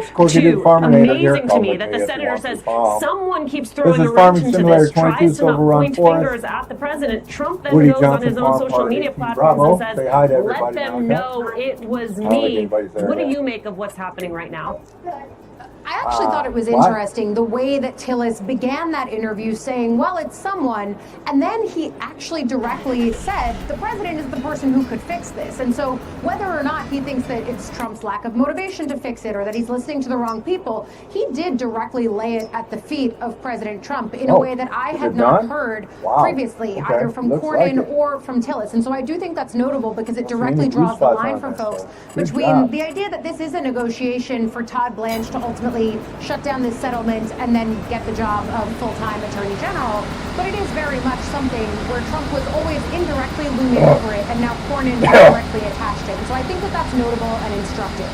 Two, amazing to me that the senator says someone keeps throwing a wrench into this, tries to not point fingers at the president. Trump then goes on his own social media platforms and says, let them know it was me. What do you make of what's happening right now? I actually thought it was interesting the way that Tillis began that interview saying, well, it's someone, and then he actually directly said the president is the person who could fix this. And so whether or not he thinks that it's Trump's lack of motivation to fix it or that he's listening to the wrong people, he did directly lay it at the feet of President Trump in a way that I had not heard previously, either from Cornyn or from Tillis. And so I do think that's notable because it directly draws the line for folks between the idea that this is a negotiation for Todd Blanche to ultimately shut down this settlement and then get the job of full-time attorney general, but it is very much something where Trump was always indirectly looming over it, and now Cornyn directly attached it. And so I think that that's notable and instructive.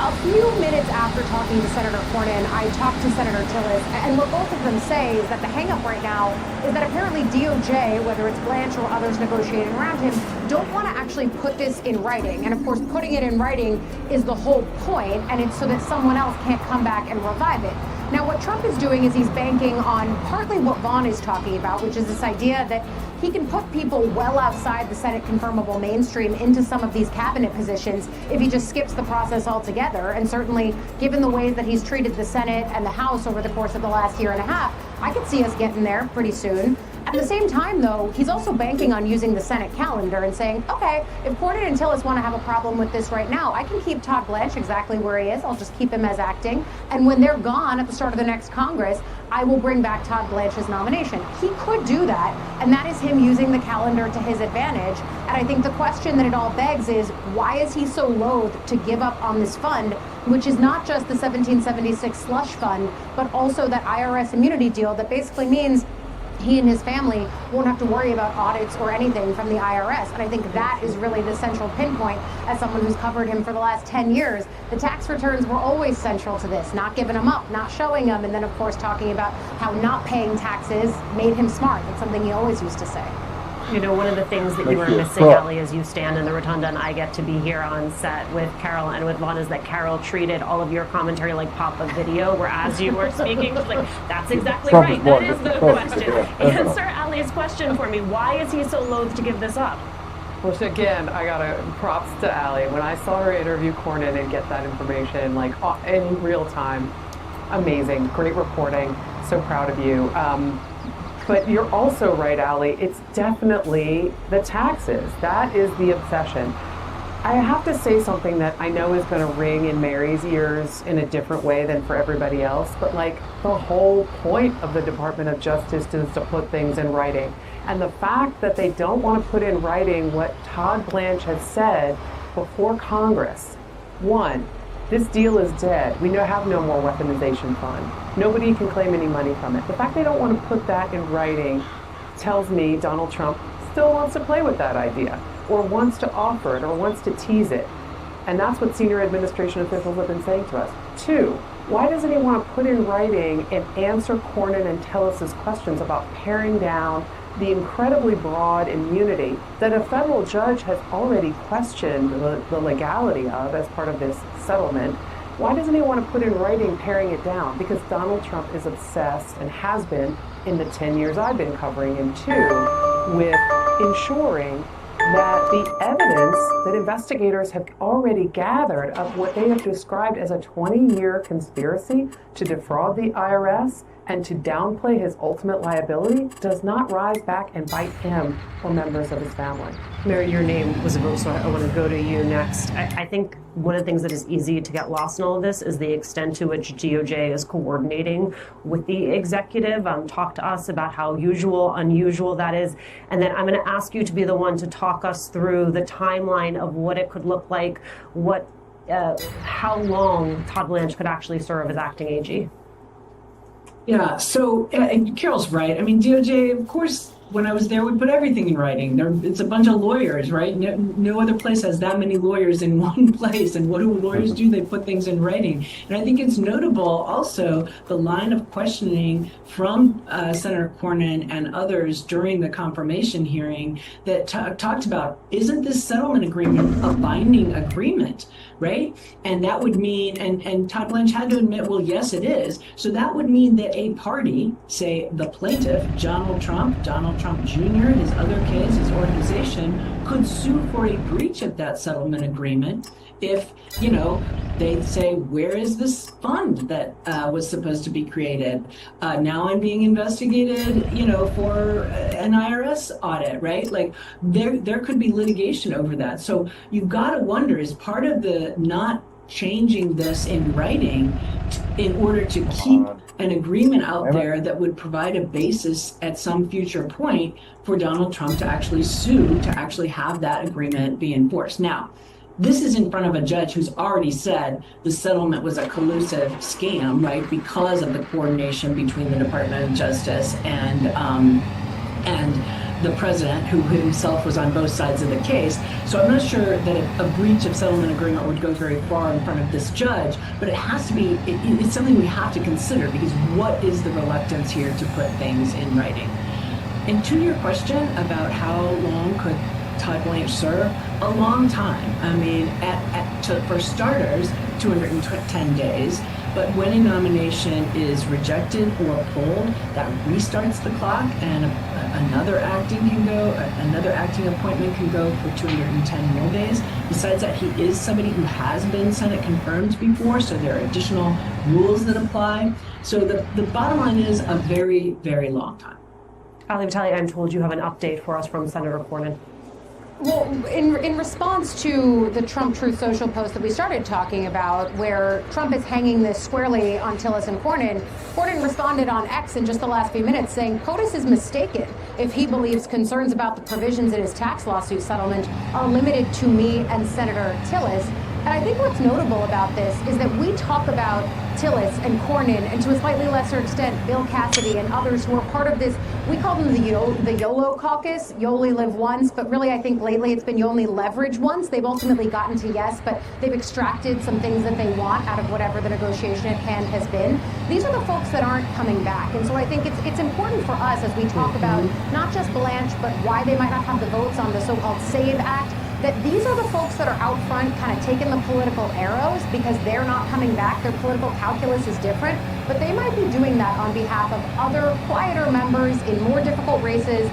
A few minutes after talking to Senator Cornyn, I talked to Senator Tillis, and what both of them say is that the hang-up right now is that apparently DOJ, whether it's Blanche or others negotiating around him, don't want to actually put this in writing. And of course, putting it in writing is the whole point, and it's so that someone else can't come back and revive it. Now, what Trump is doing is he's banking on partly what Vaughn is talking about, which is this idea that he can put people well outside the Senate confirmable mainstream into some of these cabinet positions if he just skips the process altogether. And certainly, given the ways that he's treated the Senate and the House over the course of the last year and a half, I could see us getting there pretty soon. At the same time, though, he's also banking on using the Senate calendar and saying, okay, if Cornyn and Tillis want to have a problem with this right now, I can keep Todd Blanche exactly where he is. I'll just keep him as acting. And when they're gone at the start of the next Congress, I will bring back Todd Blanche's nomination. He could do that, and that is him using the calendar to his advantage. And I think the question that it all begs is, why is he so loath to give up on this fund, which is not just the 1776 slush fund, but also that IRS immunity deal that basically means he and his family won't have to worry about audits or anything from the IRS. And I think that is really the central pinpoint as someone who's covered him for the last 10 years. The tax returns were always central to this, not giving them up, not showing them, and then of course talking about how not paying taxes made him smart. It's something he always used to say. You know, one of the things that you were missing, Ellie, as you stand in the rotunda and I get to be here on set with Carol and with Vaughn, is that Carol treated all of your commentary like pop-up video, where as you were speaking, she's like, that's exactly right. That is the question. Answer Ellie's question for me. Why is he so loath to give this up? Well, again, I got to props to Allie. When I saw her interview Cornyn and get that information, like in real time, amazing, great reporting. So proud of you. But you're also right, Allie. It's definitely the taxes. That is the obsession. I have to say something that I know is going to ring in Mary's ears in a different way than for everybody else, but like the whole point of the Department of Justice is to put things in writing. And the fact that they don't want to put in writing what Todd Blanche has said before Congress. One, this deal is dead. We have no more weaponization fund. Nobody can claim any money from it. The fact they don't want to put that in writing tells me Donald Trump still wants to play with that idea, or wants to offer it, or wants to tease it. And that's what senior administration officials have been saying to us. Two, why doesn't he want to put in writing and answer Cornyn and Tillis's questions about paring down the incredibly broad immunity that a federal judge has already questioned the legality of as part of this settlement? Why doesn't he want to put in writing paring it down? Because Donald Trump is obsessed, and has been in the 10 years I've been covering him too, with ensuring that the evidence that investigators have already gathered of what they have described as a 20-year conspiracy to defraud the IRS and to downplay his ultimate liability does not rise back and bite him or members of his family. Mary, your name was evoked, so I want to go to you next. I think one of the things that is easy to get lost in all of this is the extent to which DOJ is coordinating with the executive. Talk to us about how usual, unusual that is. And then I'm going to ask you to be the one to talk us through the timeline of what it could look like, how long Todd Blanche could actually serve as acting AG. Yeah, so Carol's right. I mean, DOJ, of course, when I was there, would put everything in writing. It's a bunch of lawyers, right? No other place has that many lawyers in one place. And what do lawyers do? They put things in writing. And I think it's notable also the line of questioning from Senator Cornyn and others during the confirmation hearing that talked about, isn't this settlement agreement a binding agreement? right? And that would mean, and Todd Blanche had to admit, well, yes, it is. So that would mean that a party, say the plaintiff, Donald Trump Jr., his other kids, his organization, could sue for a breach of that settlement agreement if, they'd say, where is this fund that was supposed to be created? Now I'm being investigated, for an IRS audit, right? Like there could be litigation over that. So you've got to wonder, is part of the not changing this in writing in order to keep an agreement out there that would provide a basis at some future point for Donald Trump to actually sue, to actually have that agreement be enforced. Now, this is in front of a judge who's already said the settlement was a collusive scam, right? Because of the coordination between the Department of Justice and the president, who himself was on both sides of the case. So I'm not sure that a breach of settlement agreement would go very far in front of this judge, but it has to be, it's something we have to consider, because what is the reluctance here to put things in writing? And to your question about how long could Todd Blanche serve, a long time. I mean, for starters, 210 days. But when a nomination is rejected or pulled, that restarts the clock, and another acting appointment can go for 210 more days. Besides that, he is somebody who has been Senate confirmed before, so there are additional rules that apply. So the bottom line is a very, very long time. Ali Vitale, I'm told you have an update for us from Senator Cornyn. Well, in response to the Trump Truth Social post that we started talking about, where Trump is hanging this squarely on Tillis and Cornyn responded on X in just the last few minutes saying POTUS is mistaken if he believes concerns about the provisions in his tax lawsuit settlement are limited to me and Senator Tillis. And I think what's notable about this is that we talk about Tillis and Cornyn, and to a slightly lesser extent, Bill Cassidy and others who are part of this. We call them the YOLO caucus, you only live once, but really I think lately it's been you only leverage once. They've ultimately gotten to yes, but they've extracted some things that they want out of whatever the negotiation at hand has been. These are the folks that aren't coming back. And so I think it's important for us as we talk about not just Blanche, but why they might not have the votes on the so-called SAVE Act, that these are the folks that are out front kind of taking the political arrows because they're not coming back. Their political calculus is different, but they might be doing that on behalf of other quieter members in more difficult races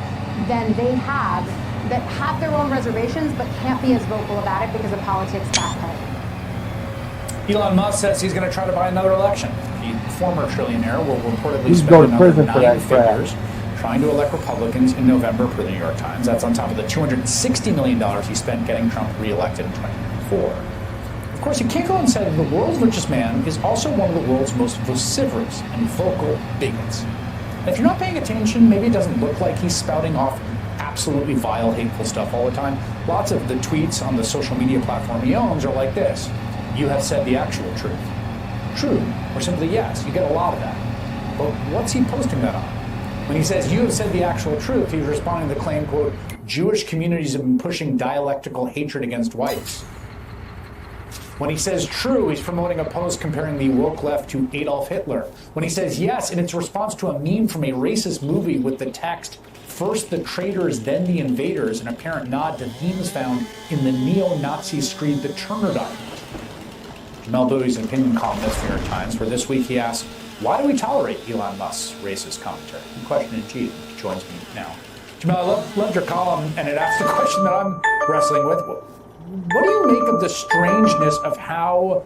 than they have, that have their own reservations but can't be as vocal about it because of politics back home. Elon Musk says he's going to try to buy another election. The former trillionaire will reportedly spend another 9 figures trying to elect Republicans in November, per the New York Times. That's on top of the $260 million he spent getting Trump reelected in 2024. Of course, you can't go and say that the world's richest man is also one of the world's most vociferous and vocal bigots. And if you're not paying attention, maybe it doesn't look like he's spouting off absolutely vile, hateful stuff all the time. Lots of the tweets on the social media platform he owns are like this: "You have said the actual truth." True, or simply yes. You get a lot of that. But what's he posting that on? When he says, "You have said the actual truth," he's responding to the claim, quote, "Jewish communities have been pushing dialectical hatred against whites." When he says true, he's promoting a post comparing the woke left to Adolf Hitler. When he says yes, and it's a response to a meme from a racist movie with the text, "First the traitors, then the invaders," an apparent nod to themes found in the neo-Nazi screed The Turner Diaries. Jamel Bouie is an opinion columnist for New York Times, where this week he asked, why do we tolerate Elon Musk's racist commentary? Question in chief joins me now. Jamel, I loved your column, and it asks the question that I'm wrestling with. What do you make of the strangeness of how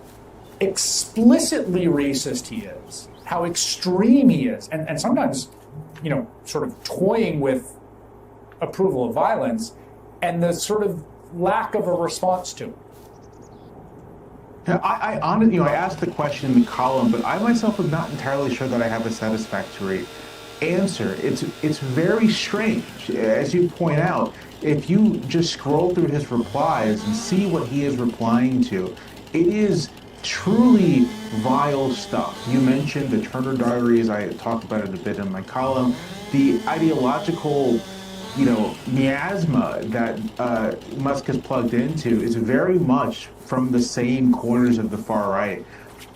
explicitly racist he is, how extreme he is, and sometimes, sort of toying with approval of violence, and the sort of lack of a response to it? I honestly, I asked the question in the column, but I myself am not entirely sure that I have a satisfactory answer. It's very strange. As you point out, if you just scroll through his replies and see what he is replying to, it is truly vile stuff. You mentioned the Turner Diaries. I talked about it a bit in my column. The ideological miasma that Musk has plugged into is very much from the same corners of the far right.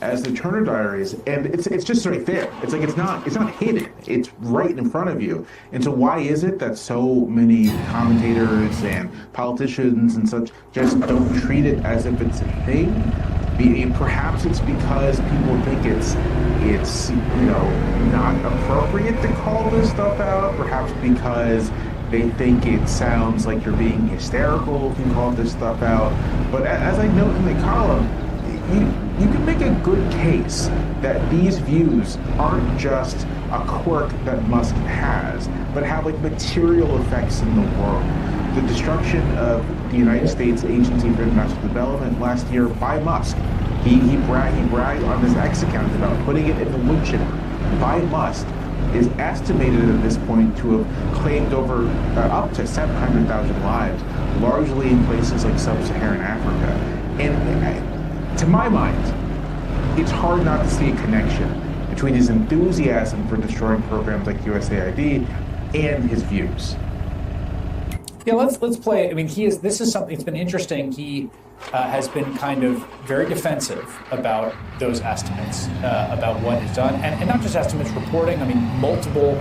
as the Turner Diaries, and it's just right there. It's like it's not hidden. It's right in front of you. And so why is it that so many commentators and politicians and such just don't treat it as if it's a thing? Perhaps it's because people think it's not appropriate to call this stuff out. Perhaps because they think it sounds like you're being hysterical if you call this stuff out. But as I note in the column, you can make a good case that these views aren't just a quirk that Musk has, but have like material effects in the world. The destruction of the United States Agency for International Development last year by Musk. He bragged on his X account about putting it in the wood chipper by Musk is estimated at this point to have claimed over up to 700,000 lives, largely in places like sub-Saharan Africa. And to my mind, it's hard not to see a connection between his enthusiasm for destroying programs like USAID and his views. Yeah, let's play. I mean, this is something. It's been interesting. He has been kind of very defensive about those estimates, about what is done, and not just estimates, reporting. I mean, multiple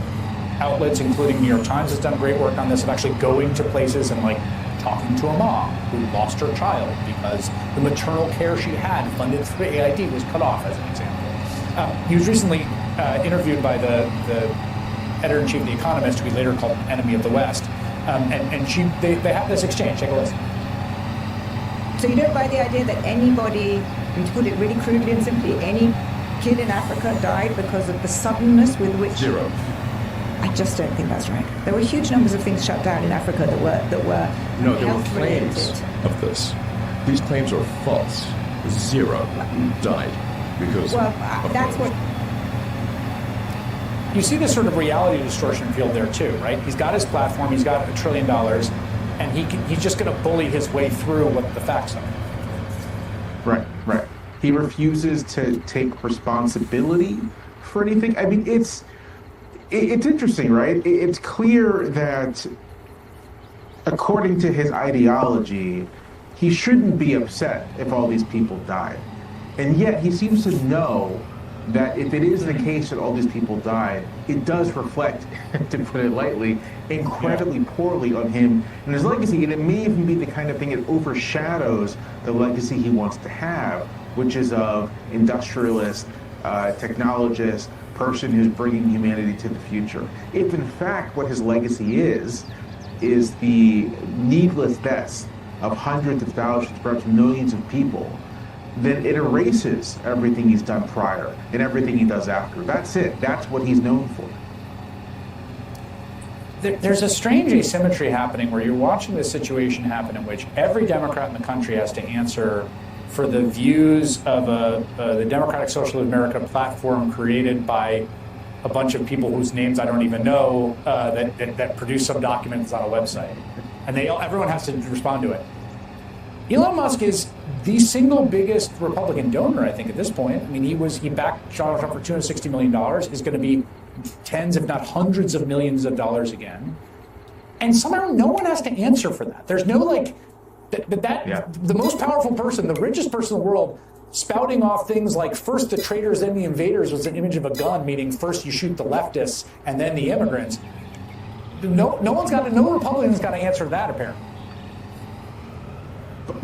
outlets, including New York Times, has done great work on this, of actually going to places and like talking to a mom who lost her child because the maternal care she had funded through AID was cut off, as an example. He was recently interviewed by the editor-in-chief of The Economist, who he later called enemy of the West. They have this exchange. Take a listen. So you don't buy the idea that anybody, and to put it really crudely and simply, any kid in Africa died because of the suddenness with which... Zero. I just don't think that's right. There were huge numbers of things shut down in Africa that were No, there were health-related. claims of this. These claims are false. Zero died because Well, of that's those. what... You see this sort of reality distortion field there too, right? He's got his platform, he's got $1 trillion, and he's just going to bully his way through what the facts are. Right. He refuses to take responsibility for anything. I mean, it's interesting, right? It's clear that according to his ideology, he shouldn't be upset if all these people died. And yet he seems to know that if it is the case that all these people died, it does reflect, to put it lightly, incredibly poorly on him and his legacy. And it may even be the kind of thing that overshadows the legacy he wants to have, which is of industrialist, technologist, person who's bringing humanity to the future. If in fact what his legacy is the needless deaths of hundreds of thousands, perhaps millions of people, then it erases everything he's done prior and everything he does after. That's it. That's what he's known for. There's a strange asymmetry happening where you're watching this situation happen in which every Democrat in the country has to answer for the views of the Democratic Social America platform created by a bunch of people whose names I don't even know that produce some documents on a website. And everyone has to respond to it. Elon Musk is the single biggest Republican donor, I think, at this point. I mean, he backed Donald Trump for $260 million, is going to be tens, if not hundreds of millions of dollars again. And somehow no one has to answer for that. There's no the most powerful person, the richest person in the world, spouting off things like first the traitors, then the invaders was an image of a gun, meaning first you shoot the leftists and then the immigrants. No Republican's got to answer that, apparently.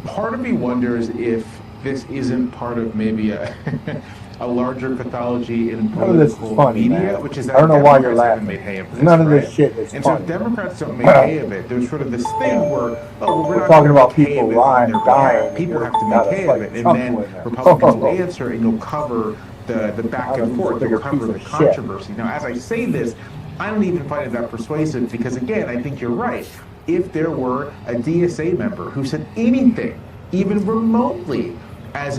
Part of me wonders if this isn't part of maybe a larger pathology in political media, man. Which is that I don't know why you're Democrats haven't laughing. made hay of this, None of right? this shit is And funny. so if Democrats don't make hay of it, there's sort of this thing where, we're not talking about gonna make hay people of it on their dying, behalf. People have to not make a hay of fucking it, and chunk then in there. Republicans will answer, and you'll cover the back and forth, you'll cover the piece of controversy. Now, as I say this, I don't even find it that persuasive because, again, I think you're right. If there were a DSA member who said anything, even remotely, as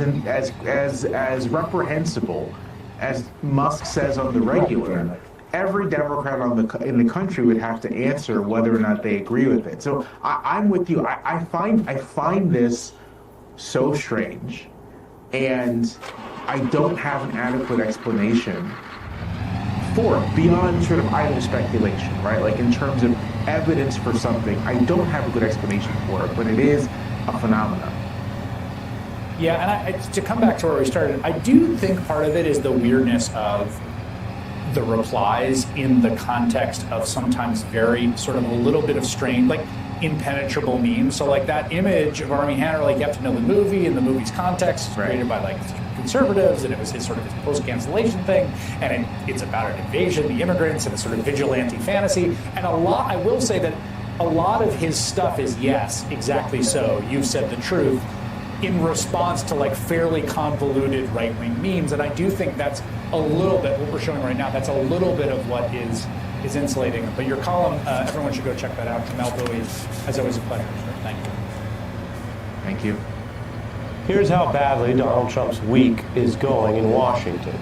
reprehensible as Musk says on the regular, every Democrat in the country would have to answer whether or not they agree with it. So I'm with you. I find this so strange, and I don't have an adequate explanation for it beyond sort of idle speculation, right? Like in terms of evidence for something, I don't have a good explanation for it, but it is a phenomenon. Yeah, and to come back to where we started, I do think part of it is the weirdness of the replies in the context of sometimes very sort of a little bit of strain, like impenetrable memes. So like that image of Armie Hammer, like you have to know the movie and the movie's context, created by like conservatives, and it was his sort of his post-cancellation thing, and it's about an invasion, the immigrants, and a sort of vigilante fantasy. And I will say that a lot of his stuff is, yes, exactly so, you've said the truth, in response to like fairly convoluted right-wing memes. And I do think that's a little bit, what we're showing right now, that's a little bit of what is insulating him. But your column, everyone should go check that out. Mel Bowie, as always, a pleasure. So thank you. Thank you. Here's how badly Donald Trump's week is going in Washington.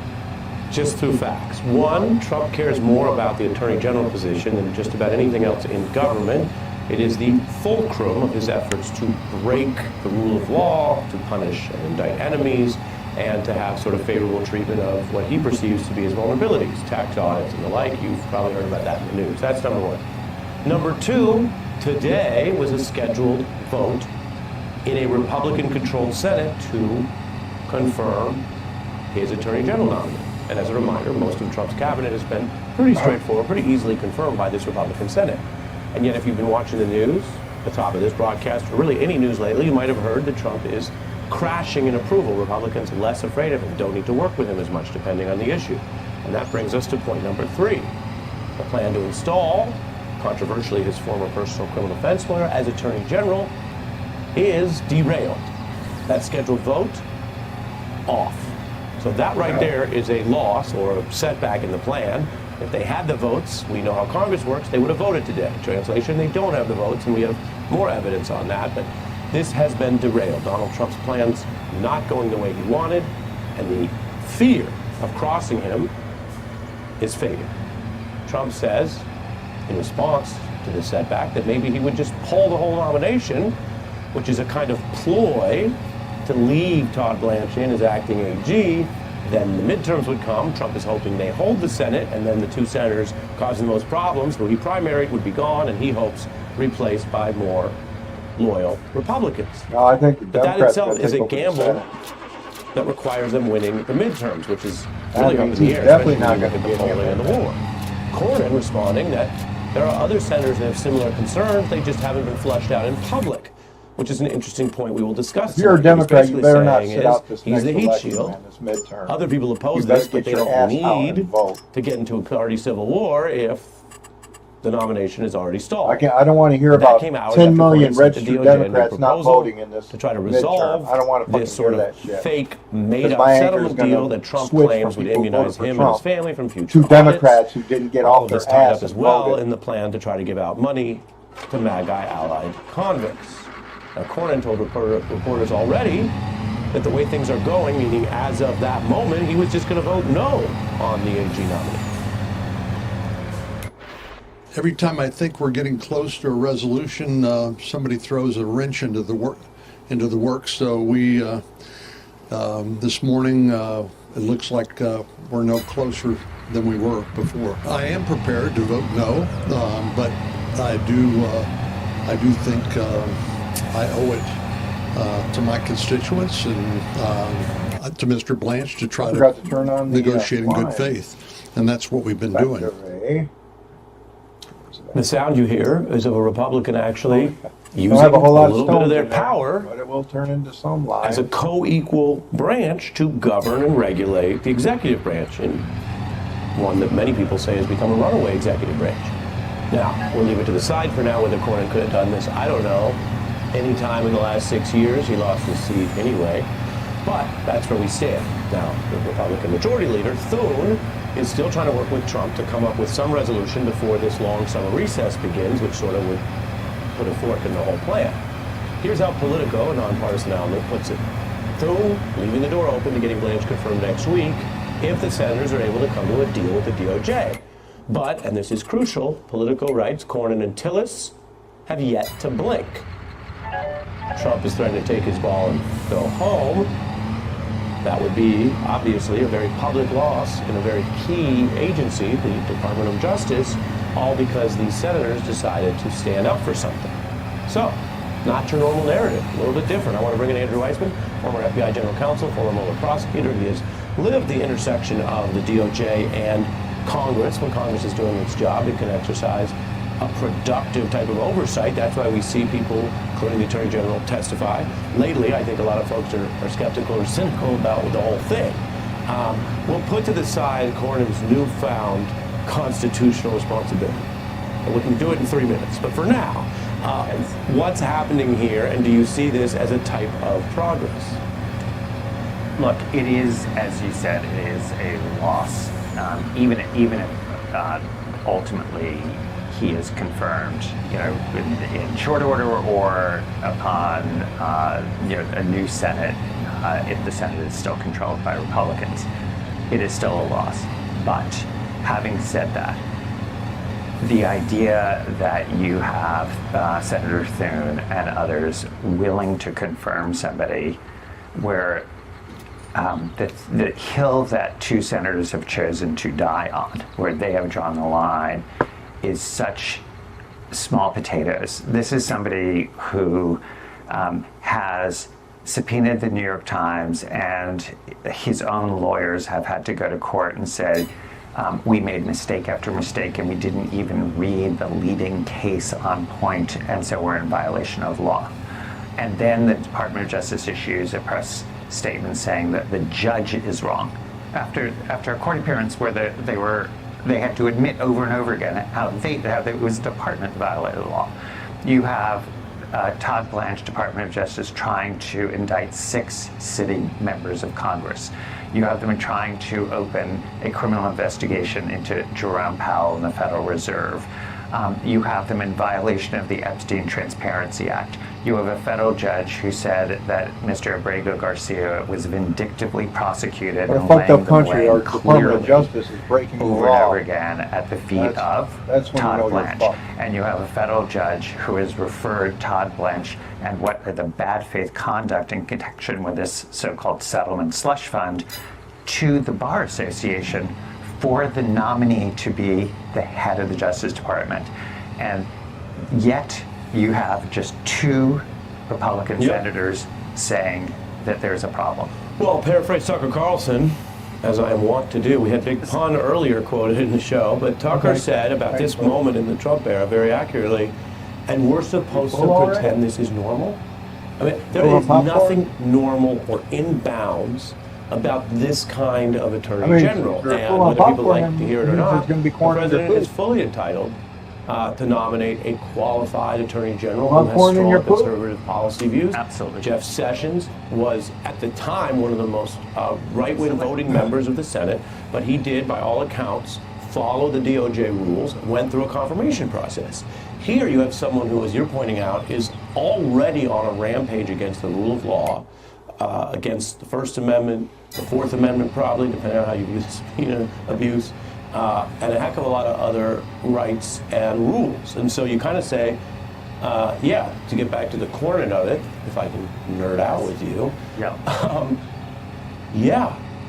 Just through facts. One, Trump cares more about the Attorney General position than just about anything else in government. It is the fulcrum of his efforts to break the rule of law, to punish and indict enemies, and to have sort of favorable treatment of what he perceives to be his vulnerabilities, tax audits and the like. You've probably heard about that in the news. That's number one. Number two, today was a scheduled vote in a Republican-controlled Senate to confirm his Attorney General nominee. And as a reminder, most of Trump's cabinet has been pretty straightforward, pretty easily confirmed by this Republican Senate. And yet, if you've been watching the news, the top of this broadcast, or really any news lately, you might have heard that Trump is crashing in approval. Republicans less afraid of him, don't need to work with him as much, depending on the issue. And that brings us to point number three. The plan to install, controversially, his former personal criminal defense lawyer as Attorney General is derailed. That scheduled vote, off. So that right there is a loss or a setback in the plan. If they had the votes, we know how Congress works, they would have voted today. Translation, they don't have the votes, and we have more evidence on that. But this has been derailed. Donald Trump's plans not going the way he wanted, and the fear of crossing him is fading. Trump says, in response to this setback, that maybe he would just pull the whole nomination, which is a kind of ploy to leave Todd Blanche in as acting AG. Then the midterms would come. Trump is hoping they hold the Senate, and then the two senators causing the most problems, who he primaried, would be gone, and he hopes replaced by more loyal Republicans. No, I think the but that Democrats itself is a gamble that requires them winning the midterms, which is really up in the air, definitely especially not going to with be the polling and the war. Cornyn responding that there are other senators that have similar concerns, they just haven't been flushed out in public, which is an interesting point we will discuss. If you're a Democrat, you better not sit out this he's next the heat election, shield. man, this midterm. Other people oppose You better this, but get they your don't ass out and need vote. to get into a party civil war if the nomination is already stalled. I don't want to hear about 10 million registered Democrats not voting in this to try to resolve midterm. I don't want to this sort hear of that shit. fake, made-up my anchor is settlement gonna deal that Trump switch claims from would people immunize voting for him and his Trump family from future to audits. Democrats who didn't get All off of their this tied ass up as and well voted. in the plan to try to give out money to MAGA allied convicts. Now, Cornyn told reporters already that the way things are going, meaning as of that moment, he was just going to vote no on the AG nominee. Every time I think we're getting close to a resolution, somebody throws a wrench into the work. So we, this morning, it looks like we're no closer than we were before. I am prepared to vote no, but I do think I owe it to my constituents and to Mr. Blanche to try to negotiate in good faith, and that's what we've been doing. The sound you hear is of a Republican actually using have a whole lot little of bit of stones their in there, power but it will turn into some lie. as a co-equal branch to govern and regulate the executive branch, and one that many people say has become a runaway executive branch. Now, we'll leave it to the side for now whether Cornyn could have done this. I don't know. Any time in the last 6 years, he lost his seat anyway. But that's where we stand. Now, the Republican Majority Leader, Thune, is still trying to work with Trump to come up with some resolution before this long summer recess begins, which sort of would put a fork in the whole plan. Here's how Politico, a nonpartisan outlet, puts it. Thune leaving the door open to getting Blanche confirmed next week if the senators are able to come to a deal with the DOJ. But, and this is crucial, Politico writes, Cornyn and Tillis have yet to blink. Trump is threatening to take his ball and go home. That would be, obviously, a very public loss in a very key agency, the Department of Justice, all because these senators decided to stand up for something. So, not your normal narrative, a little bit different. I want to bring in Andrew Weissman, former FBI General Counsel, former Mueller prosecutor. He has lived the intersection of the DOJ and Congress. When Congress is doing its job, it can exercise a productive type of oversight. That's why we see people, including the Attorney General, testify. Lately, I think a lot of folks are skeptical or cynical about the whole thing. We'll put to the side Cornyn's newfound constitutional responsibility. And we can do it in 3 minutes. But for now, what's happening here, and do you see this as a type of progress? Look, it is, as you said, it is a loss. Even if ultimately he is confirmed, in short order or upon a new Senate, if the Senate is still controlled by Republicans, it is still a loss. But having said that, the idea that you have Senator Thune and others willing to confirm somebody where the hill that two senators have chosen to die on, where they have drawn the line, is such small potatoes. This is somebody who has subpoenaed the New York Times, and his own lawyers have had to go to court and say, we made mistake after mistake, and we didn't even read the leading case on point, and so we're in violation of law. And then the Department of Justice issues a press statement saying that the judge is wrong. After a court appearance where they had to admit over and over again how it was the department that violated the law. You have Todd Blanche, Department of Justice, trying to indict 6 sitting members of Congress. You have them trying to open a criminal investigation into Jerome Powell and the Federal Reserve. You have them in violation of the Epstein Transparency Act. You have a federal judge who said that Mr. Abrego Garcia was vindictively prosecuted and laying the blame our Department of Justice is breaking the law over and over again at the feet of Todd Blanche. And you have a federal judge who has referred Todd Blanche and what the bad faith conduct in connection with this so-called settlement slush fund to the Bar Association for the nominee to be the head of the Justice Department. And yet you have just 2 Republican senators saying that there's a problem. Well, paraphrase Tucker Carlson, as I am wont to do. We had Big Pun earlier quoted in the show, but Tucker said about this moment in the Trump era very accurately, and we're supposed to pretend this is normal? I mean, there is nothing normal or in bounds about this kind of Attorney General. And whether people like to hear it or not, the President is fully entitled to nominate a qualified Attorney General who has strong conservative policy views. Absolutely. Jeff Sessions was, at the time, one of the most right-wing voting members of the Senate, but he did, by all accounts, follow the DOJ rules, went through a confirmation process. Here you have someone who, as you're pointing out, is already on a rampage against the rule of law, against the First Amendment, the Fourth Amendment probably, depending on how you view the subpoena abuse, and a heck of a lot of other rights and rules. And so you kind of say, to get back to the Cornyn of it, if I can nerd out with you,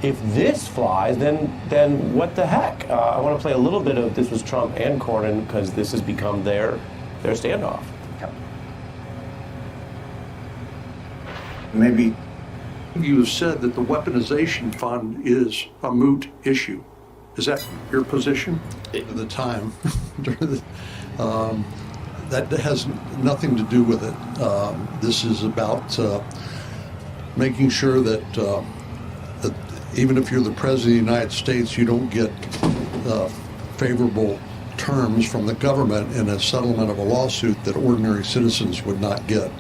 if this flies, then what the heck? I want to play a little bit of this was Trump and Cornyn because this has become their standoff. Maybe you have said that the weaponization fund is a moot issue. Is that your position? At the time, that has nothing to do with it. This is about making sure that even if you're the President of the United States, you don't get favorable terms from the government in a settlement of a lawsuit that ordinary citizens would not get.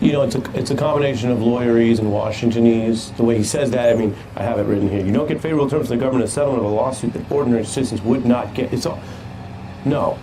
You know, it's a combination of lawyerese and Washingtonese. The way he says that, I mean, I have it written here. You don't get favorable terms from the government in a settlement of a lawsuit that ordinary citizens would not get. No.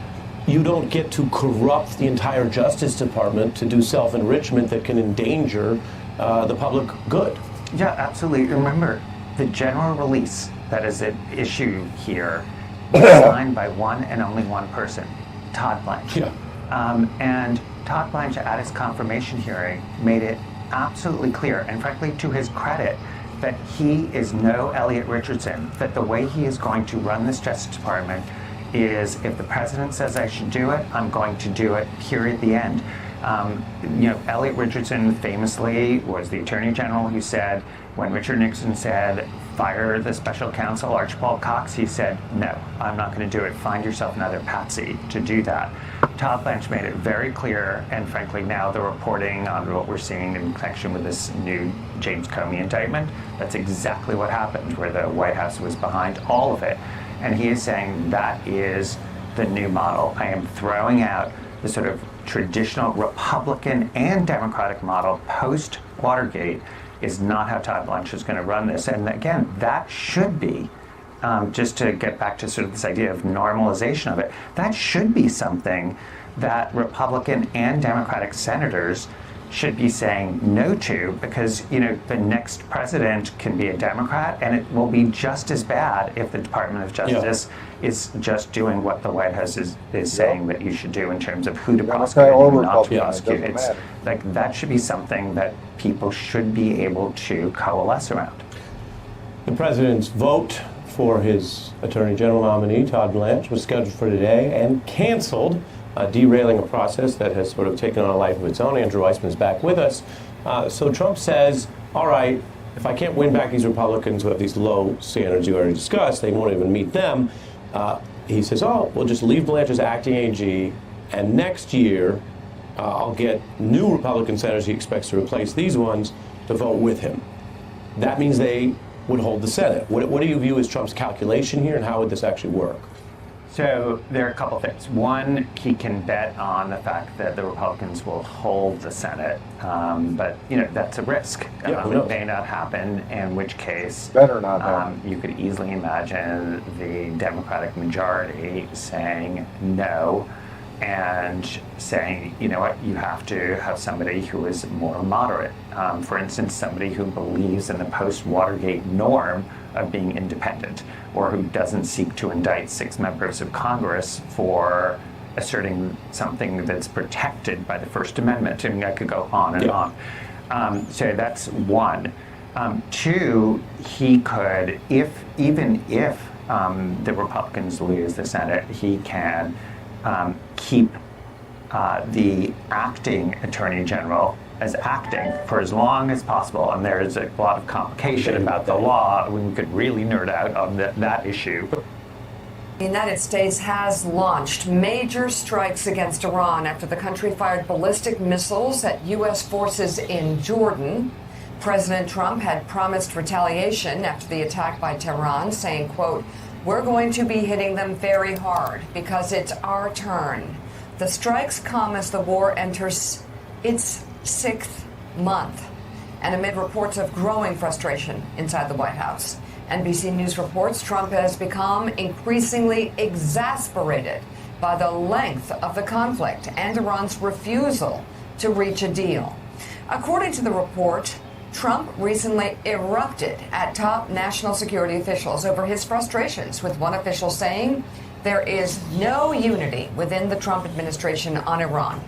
You don't get to corrupt the entire Justice Department to do self-enrichment that can endanger the public good. Yeah, absolutely. Remember, the general release that is at issue here is signed by one and only one person, Todd Blanche. And Todd Blanche, at his confirmation hearing, made it absolutely clear, and frankly, to his credit, that he is no Elliot Richardson, that the way he is going to run this Justice Department is if the president says I should do it, I'm going to do it, period, the end. Elliot Richardson famously was the Attorney General who said, when Richard Nixon said, fire the special counsel, Archibald Cox, he said, no, I'm not going to do it. Find yourself another patsy to do that. Todd Blanche made it very clear, and frankly now the reporting on what we're seeing in connection with this new James Comey indictment, that's exactly what happened, where the White House was behind all of it. And he is saying that is the new model. I am throwing out the sort of traditional Republican and Democratic model post-Watergate is not how Todd Blanche is going to run this. And again, that should be, just to get back to sort of this idea of normalization of it, that should be something that Republican and Democratic senators should be saying no to, because the next president can be a Democrat, and it will be just as bad if the Department of Justice is just doing what the White House is saying that you should do in terms of who to prosecute and who not to prosecute. It's like that should be something that people should be able to coalesce around. The president's vote for his Attorney General nominee, Todd Blanche, was scheduled for today and canceled, derailing a process that has sort of taken on a life of its own. Andrew Weissman is back with us. So Trump says, all right, if I can't win back these Republicans who have these low standards you already discussed, they won't even meet them. He says, we'll just leave Blanche as acting AG, and next year I'll get new Republican senators he expects to replace these ones to vote with him. That means they would hold the Senate. What do you view as Trump's calculation here, and how would this actually work? So there are a couple things. One, he can bet on the fact that the Republicans will hold the Senate, but that's a risk. It may not happen, in which case better not happen. You could easily imagine the Democratic majority saying no and saying, you know what, you have to have somebody who is more moderate. For instance, somebody who believes in the post-Watergate norm of being independent, or who doesn't seek to indict 6 members of Congress for asserting something that's protected by the First Amendment. I mean, I could go on and on. So that's one. Two, he could, even if the Republicans lose the Senate, he can keep the acting Attorney General as acting for as long as possible. And there is a lot of complication about the law. We could really nerd out on that issue. The United States has launched major strikes against Iran after the country fired ballistic missiles at U.S. forces in Jordan. President Trump had promised retaliation after the attack by Tehran, saying, quote, "We're going to be hitting them very hard because it's our turn." The strikes come as the war enters its 6th month, and amid reports of growing frustration inside the White House. NBC News reports Trump has become increasingly exasperated by the length of the conflict and Iran's refusal to reach a deal. According to the report, Trump recently erupted at top national security officials over his frustrations, with one official saying there is no unity within the Trump administration on Iran.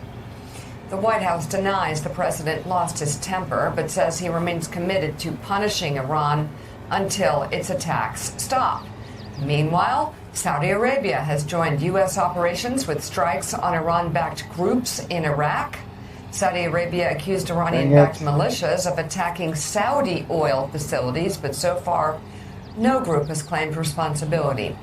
The White House denies the president lost his temper, but says he remains committed to punishing Iran until its attacks stop. Meanwhile, Saudi Arabia has joined U.S. operations with strikes on Iran-backed groups in Iraq. Saudi Arabia accused Iranian-backed militias of attacking Saudi oil facilities, but so far, no group has claimed responsibility.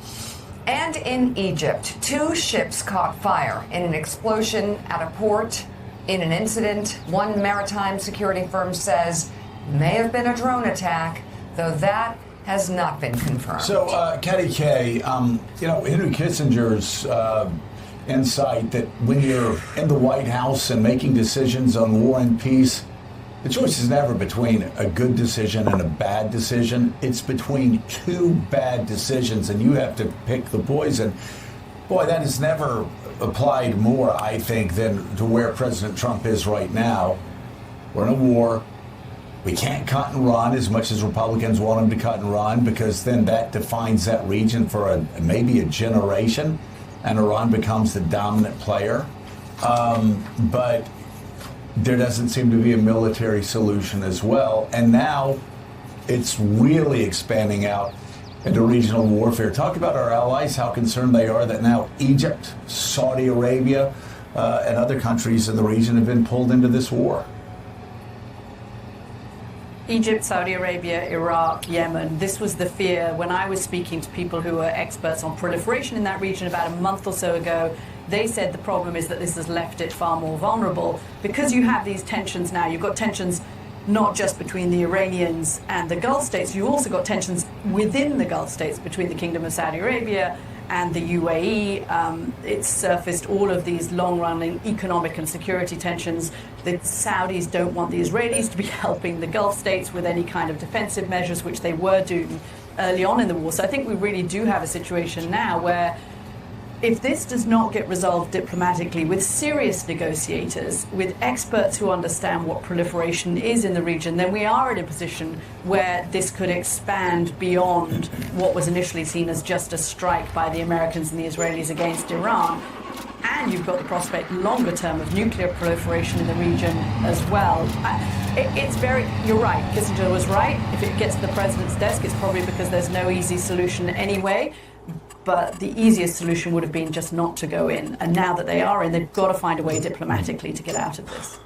And in Egypt, 2 ships caught fire in an explosion at a port. In an incident, one maritime security firm says may have been a drone attack, though that has not been confirmed. So, Katty Kay, Henry Kissinger's insight that when you're in the White House and making decisions on war and peace, the choice is never between a good decision and a bad decision. It's between 2 bad decisions, and you have to pick the poison. Boy, that has never applied more, I think, than to where President Trump is right now. We're in a war. We can't cut and run as much as Republicans want him to cut and run, because then that defines that region for maybe a generation, and Iran becomes the dominant player. But there doesn't seem to be a military solution as well. And now it's really expanding out into regional warfare. Talk about our allies, how concerned they are that now Egypt, Saudi Arabia, and other countries in the region have been pulled into this war. Egypt, Saudi Arabia, Iraq, Yemen. This was the fear when I was speaking to people who are experts on proliferation in that region about a month or so ago. They said the problem is that this has left it far more vulnerable. Because you have these tensions now, you've got tensions not just between the Iranians and the Gulf states, you've also got tensions within the Gulf states between the Kingdom of Saudi Arabia and the UAE. It's surfaced all of these long-running economic and security tensions. The Saudis don't want the Israelis to be helping the Gulf states with any kind of defensive measures, which they were doing early on in the war. So I think we really do have a situation now where if this does not get resolved diplomatically with serious negotiators, with experts who understand what proliferation is in the region, then we are in a position where this could expand beyond what was initially seen as just a strike by the Americans and the Israelis against Iran. And you've got the prospect longer term of nuclear proliferation in the region as well. You're right, Kissinger was right. If it gets to the president's desk, it's probably because there's no easy solution anyway. But the easiest solution would have been just not to go in. And now that they are in, they've got to find a way diplomatically to get out of this.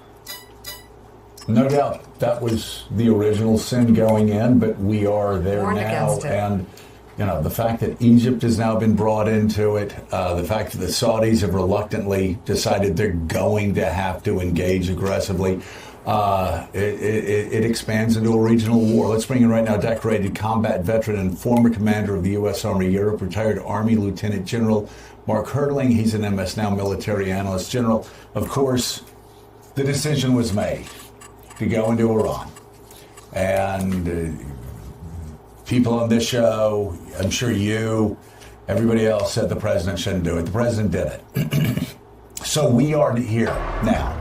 No doubt. That was the original sin going in, but we are there now. And, the fact that Egypt has now been brought into it, the fact that the Saudis have reluctantly decided they're going to have to engage aggressively, it expands into a regional war. Let's bring in right now decorated combat veteran and former commander of the U.S. Army Europe, retired Army Lieutenant General Mark Hertling. He's an MS Now military analyst. General, of course, the decision was made to go into Iran. And people on this show, I'm sure you, everybody else said the president shouldn't do it. The president did it. So we are here now.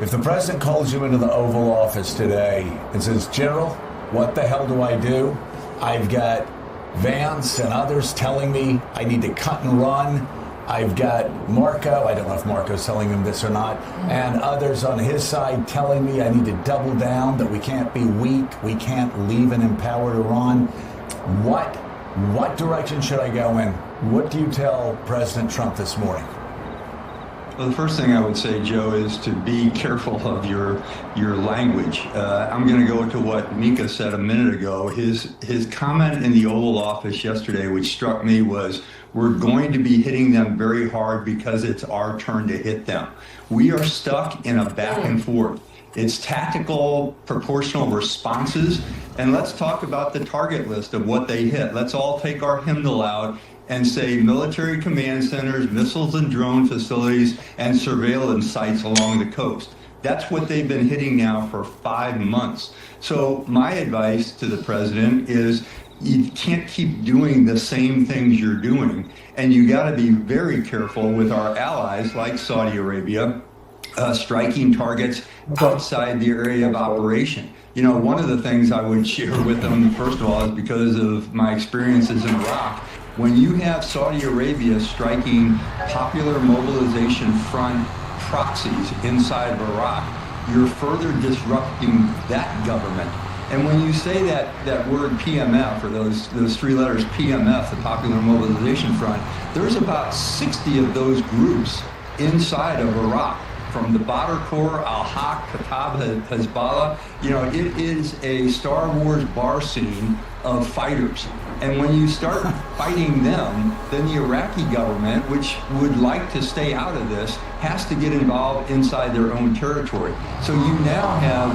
If the president calls you into the Oval Office today and says, General, what the hell do I do? I've got Vance and others telling me I need to cut and run. I've got Marco, I don't know if Marco's telling him this or not, and others on his side telling me I need to double down, that we can't be weak, we can't leave an empowered Iran. What direction should I go in? What do you tell President Trump this morning? Well, the first thing I would say, Joe, is to be careful of your language. I'm going to go to what Mika said a minute ago. His comment in the Oval Office yesterday, which struck me, was, we're going to be hitting them very hard because it's our turn to hit them. We are stuck in a back and forth. It's tactical, proportional responses. And let's talk about the target list of what they hit. Let's all take our hymnal out and say military command centers, missiles and drone facilities, and surveillance sites along the coast. That's what they've been hitting now for 5 months. So my advice to the president is, you can't keep doing the same things you're doing. And you got to be very careful with our allies like Saudi Arabia, striking targets outside the area of operation. One of the things I would share with them, first of all, is because of my experiences in Iraq. When you have Saudi Arabia striking Popular Mobilization Front proxies inside of Iraq, you're further disrupting that government. And when you say that word PMF, or those 3 letters PMF, the Popular Mobilization Front, there's about 60 of those groups inside of Iraq, from the Badr Corps, Al-Haq, Kataib, Hezbollah. It is a Star Wars bar scene of fighters. And when you start fighting them, then the Iraqi government, which would like to stay out of this, has to get involved inside their own territory. So you now have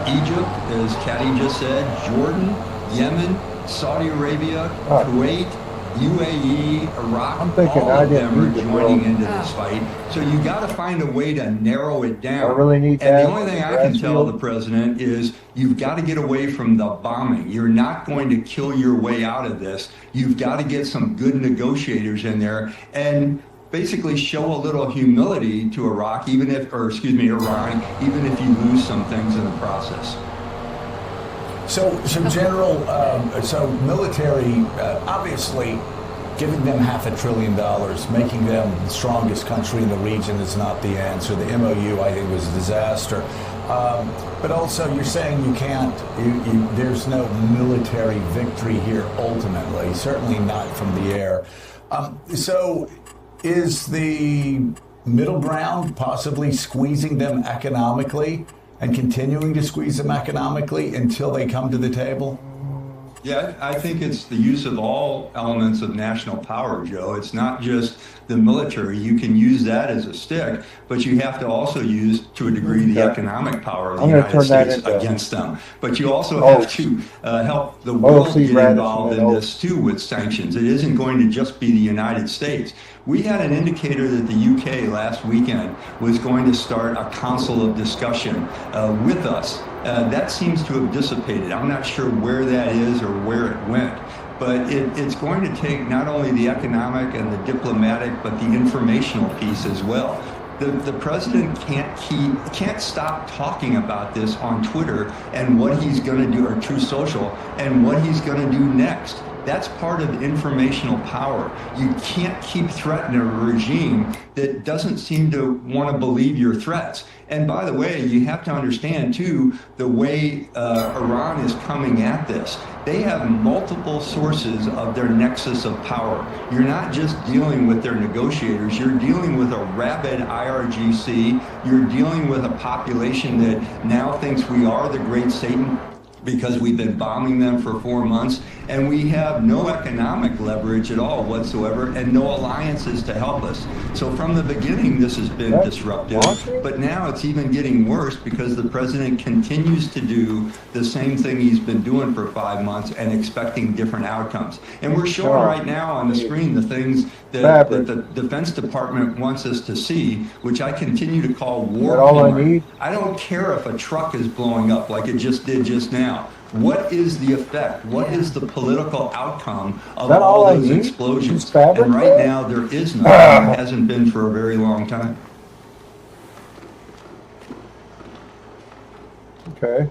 Egypt, as Caddy just said, Jordan, Yemen, Saudi Arabia, Kuwait, UAE, Iraq, all of them are joining into this fight. So you got to find a way to narrow it down. And the only thing I can tell the president is, you've got to get away from the bombing. You're not going to kill your way out of this. You've got to get some good negotiators in there and basically show a little humility to Iran, even if you lose some things in the process. So General, military, obviously, giving them $500 billion, making them the strongest country in the region is not the answer. The MOU, I think, was a disaster. But also, you're saying you can't, there's no military victory here ultimately, certainly not from the air. So is the middle ground, possibly squeezing them economically and continuing to squeeze them economically until they come to the table? Yeah, I think it's the use of all elements of national power, Joe. It's not just the military. You can use that as a stick, but you have to also use, to a degree, the economic power of the United States against them. But you also have to help the world get involved in this, too, with sanctions. It isn't going to just be the United States. We had an indicator that the UK last weekend was going to start a council of discussion with us. That seems to have dissipated. I'm not sure where that is or where it went. But it's going to take not only the economic and the diplomatic, but the informational piece as well. The president can't stop talking about this on Twitter and what he's going to do, or Truth Social, and what he's going to do next. That's part of informational power. You can't keep threatening a regime that doesn't seem to want to believe your threats. And by the way, you have to understand, too, the way Iran is coming at this. They have multiple sources of their nexus of power. You're not just dealing with their negotiators. You're dealing with a rabid IRGC. You're dealing with a population that now thinks we are the great Satan because we've been bombing them for 4 months, and we have no economic leverage at all whatsoever, and no alliances to help us. So from the beginning, this has been disruptive, but now it's even getting worse because the president continues to do the same thing he's been doing for 5 months and expecting different outcomes. And we're showing right now on the screen the things that the Defense Department wants us to see, which I continue to call war porn. I don't care if a truck is blowing up like it just did just now. What is the effect? What is the political outcome of all those explosions? And right now, there is none. There hasn't been for a very long time. Okay.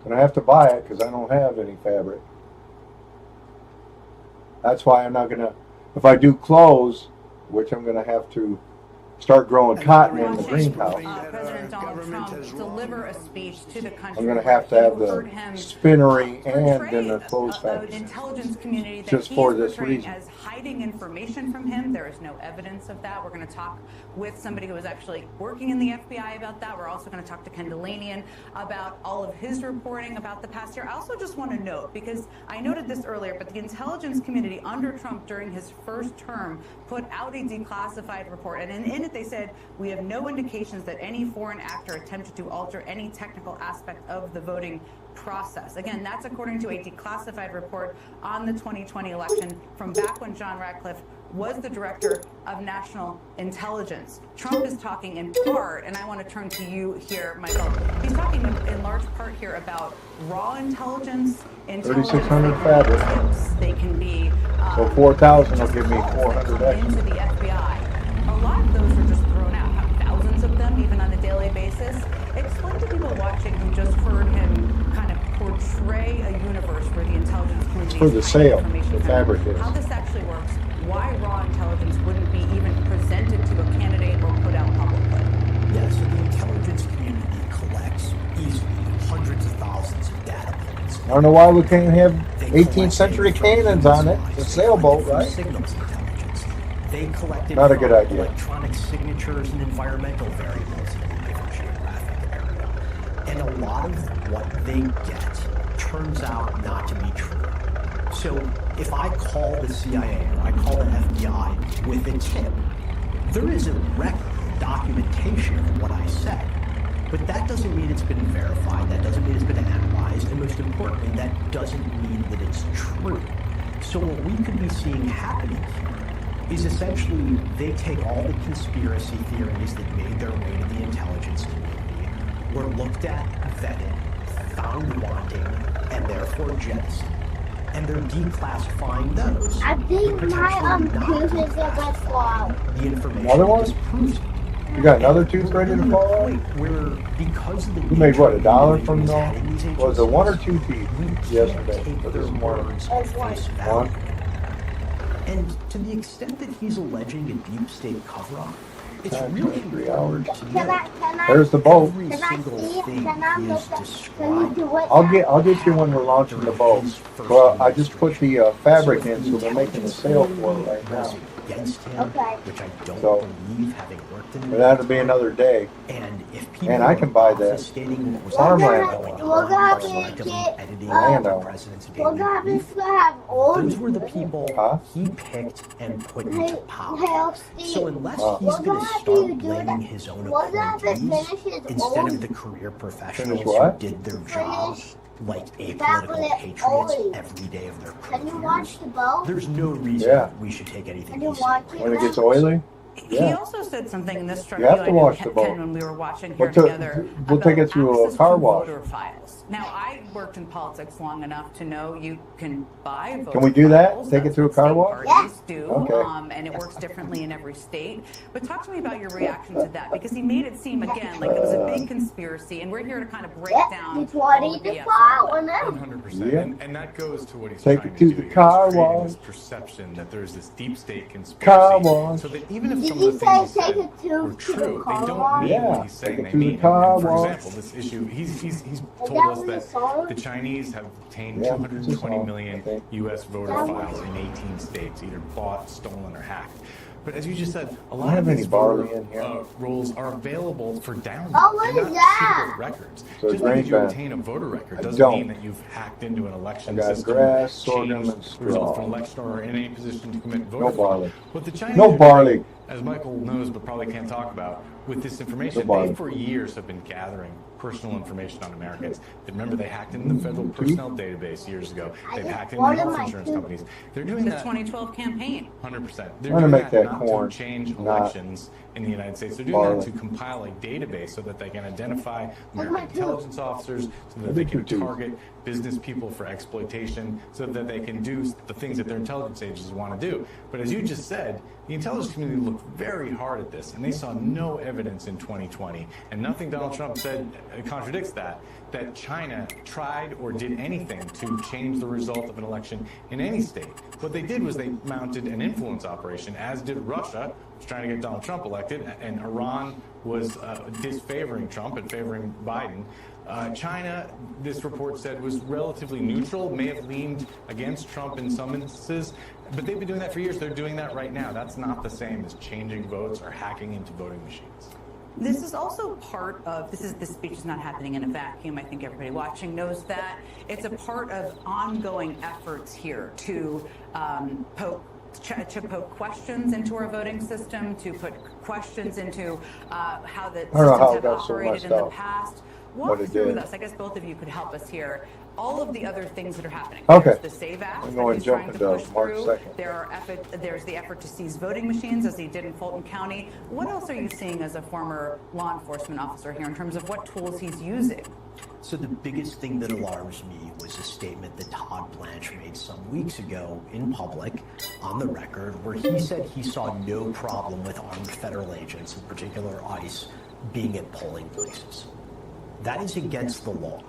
Gonna have to buy it because I don't have any fabric. That's why I'm not gonna, if I do clothes, which I'm gonna have to start growing cotton in the greenhouse. President Donald Trump deliver a speech to the country. I'm going to have the spinnery and then the clothes factory. Intelligence community that just for this reason. As hiding information from him. There is no evidence of that. We're going to talk with somebody who is actually working in the FBI about that. We're also going to talk to Ken Delanian about all of his reporting about the past year. I also just want to note, because I noted this earlier, but the intelligence community under Trump during his first term put out a declassified report, and in it they said, we have no indications that any foreign actor attempted to alter any technical aspect of the voting process. Again, that's according to a declassified report on the 2020 election from back when John Ratcliffe was the director of national intelligence. Trump is talking in part, and I want to turn to you here, Michael. He's talking in large part here about raw intelligence, 3,600 fabric. They can be so 4,000 will give me 400 extra. Into the FBI. A lot of those are just thrown out. Thousands of them, even on a daily basis. Explain to people watching who just heard him kind of portray a universe where the intelligence community. It's for the sale, the fabric is. How this actually works. Why raw intelligence wouldn't be even presented to a candidate or put out publicly? Yeah, so the intelligence community collects easily hundreds of thousands of data points. I don't know why we can't have 18th century cannons on it. It's a sailboat, right? Signals intelligence. They collected not a good idea. Electronic signatures and environmental variables in a given geographic area. And a lot of what they get turns out not to be true. So if I call the CIA or I call the FBI with a tip, there is a record, documentation of what I said. But that doesn't mean it's been verified, that doesn't mean it's been analyzed, and most importantly, that doesn't mean that it's true. So what we could be seeing happening here is essentially they take all the conspiracy theories that made their way to the intelligence community, were looked at, vetted, found wanting, and therefore jettisoned. And they're declassifying those. I think my tooth is gonna fall out. The information another one? is proven. You got another tooth ready to fall out? Where because of the you made what, $1 from those? Was it 1 or 2 teeth yesterday? Or this morning? And to the extent that he's alleging a deep state cover-up, It's really 3 hours. Can I, There's the boat. every can I single see it? thing Can I he make is that? Can you described. do it? I'll get you when we're launching the boat. Well, I just put the fabric in, so they're making the sail for it right now. Against him, Okay. which I don't So, believe, having worked in but that'll be another day. And if people And I can buy the stating what was farmland going We're on, gonna like get editing land the out. president's We're daily gonna brief, have all those were the people he picked and put into power. So unless he's going to start blaming his own appointees instead of the career professionals who did their job like apolitical patriots every day of their Can you watch the boat? there's no reason we should take anything Can you he's watch saying. it? When it gets oily, He also said something, and this struck You me, have I to know, wash the Ken, boat. when we were watching here We'll together. take it through a access car to wash. voter files. Now, I worked in politics long enough to know you can buy voter Can we do that? files. Take it through a car wash? Parties do, Okay. and it works differently in every state. But talk to me about your reaction to that, because he made it seem, again, like it was a big conspiracy, and we're here to kind of break down all the BS. 100%. And that goes to what he's take trying it to to do. the He's car creating wash. this perception that there's this deep state conspiracy. Car wash. So that even if Did some he of the say things he take said it to were true, the they car don't wash? mean Yeah, what he's saying take it they to the mean. car And for wash. example, this issue, he's that told us what you that saw? the Chinese have obtained Yeah, 220 I million think. U.S. voter That files in 18 states, either bought, stolen, or hacked. But as you just said, a Do I lot have of any these barley voter in here? rolls are available for download. Oh, what They're is not that? secret records. So Just grain because you bag. obtain a voter record I doesn't don't. mean that you've hacked into an election I got system, grass, sorghum, changed and the results of straw. an election, or in any position to commit voter No fraud. barley. What the Chinese No are barley. doing, as Michael knows but probably can't talk about, with this information, No barley. they for years have been gathering personal information on Americans. Remember, they hacked into the federal personnel database years ago. They've hacked into health insurance companies. They're doing The that 2012 campaign. 100%. I'm They're gonna doing make that not corn, to change not elections in the United States. They're doing barley. that to compile a database so that they can identify American my tooth. intelligence officers, so that they can target business people for exploitation, so that they can do the things that their intelligence agencies want to do. But as you just said, the intelligence community looked very hard at this, and they saw no evidence in 2020, and nothing Donald Trump said contradicts that China tried or did anything to change the result of an election in any state. What they did was they mounted an influence operation, as did Russia, was trying to get Donald Trump elected, and Iran was disfavoring Trump and favoring Biden. China, this report said, was relatively neutral, may have leaned against Trump in some instances, but they've been doing that for years. They're doing that right now. That's not the same as changing votes or hacking into voting machines. This is also part of, this speech is not happening in a vacuum. I think everybody watching knows that. It's a part of ongoing efforts here to poke questions into our voting system, to put questions into how the systems have operated in the past. Walk through with us. I guess both of you could help us here. All of the other things that are happening. Okay. There's the SAVE Act I'm that going he's to jump trying to into push March through. 2nd. There's the effort to seize voting machines, as he did in Fulton County. What else are you seeing as a former law enforcement officer here in terms of what tools he's using? So the biggest thing that alarms me was a statement that Todd Blanche made some weeks ago in public, on the record, where he said he saw no problem with armed federal agents, in particular ICE, being at polling places. That is against the law.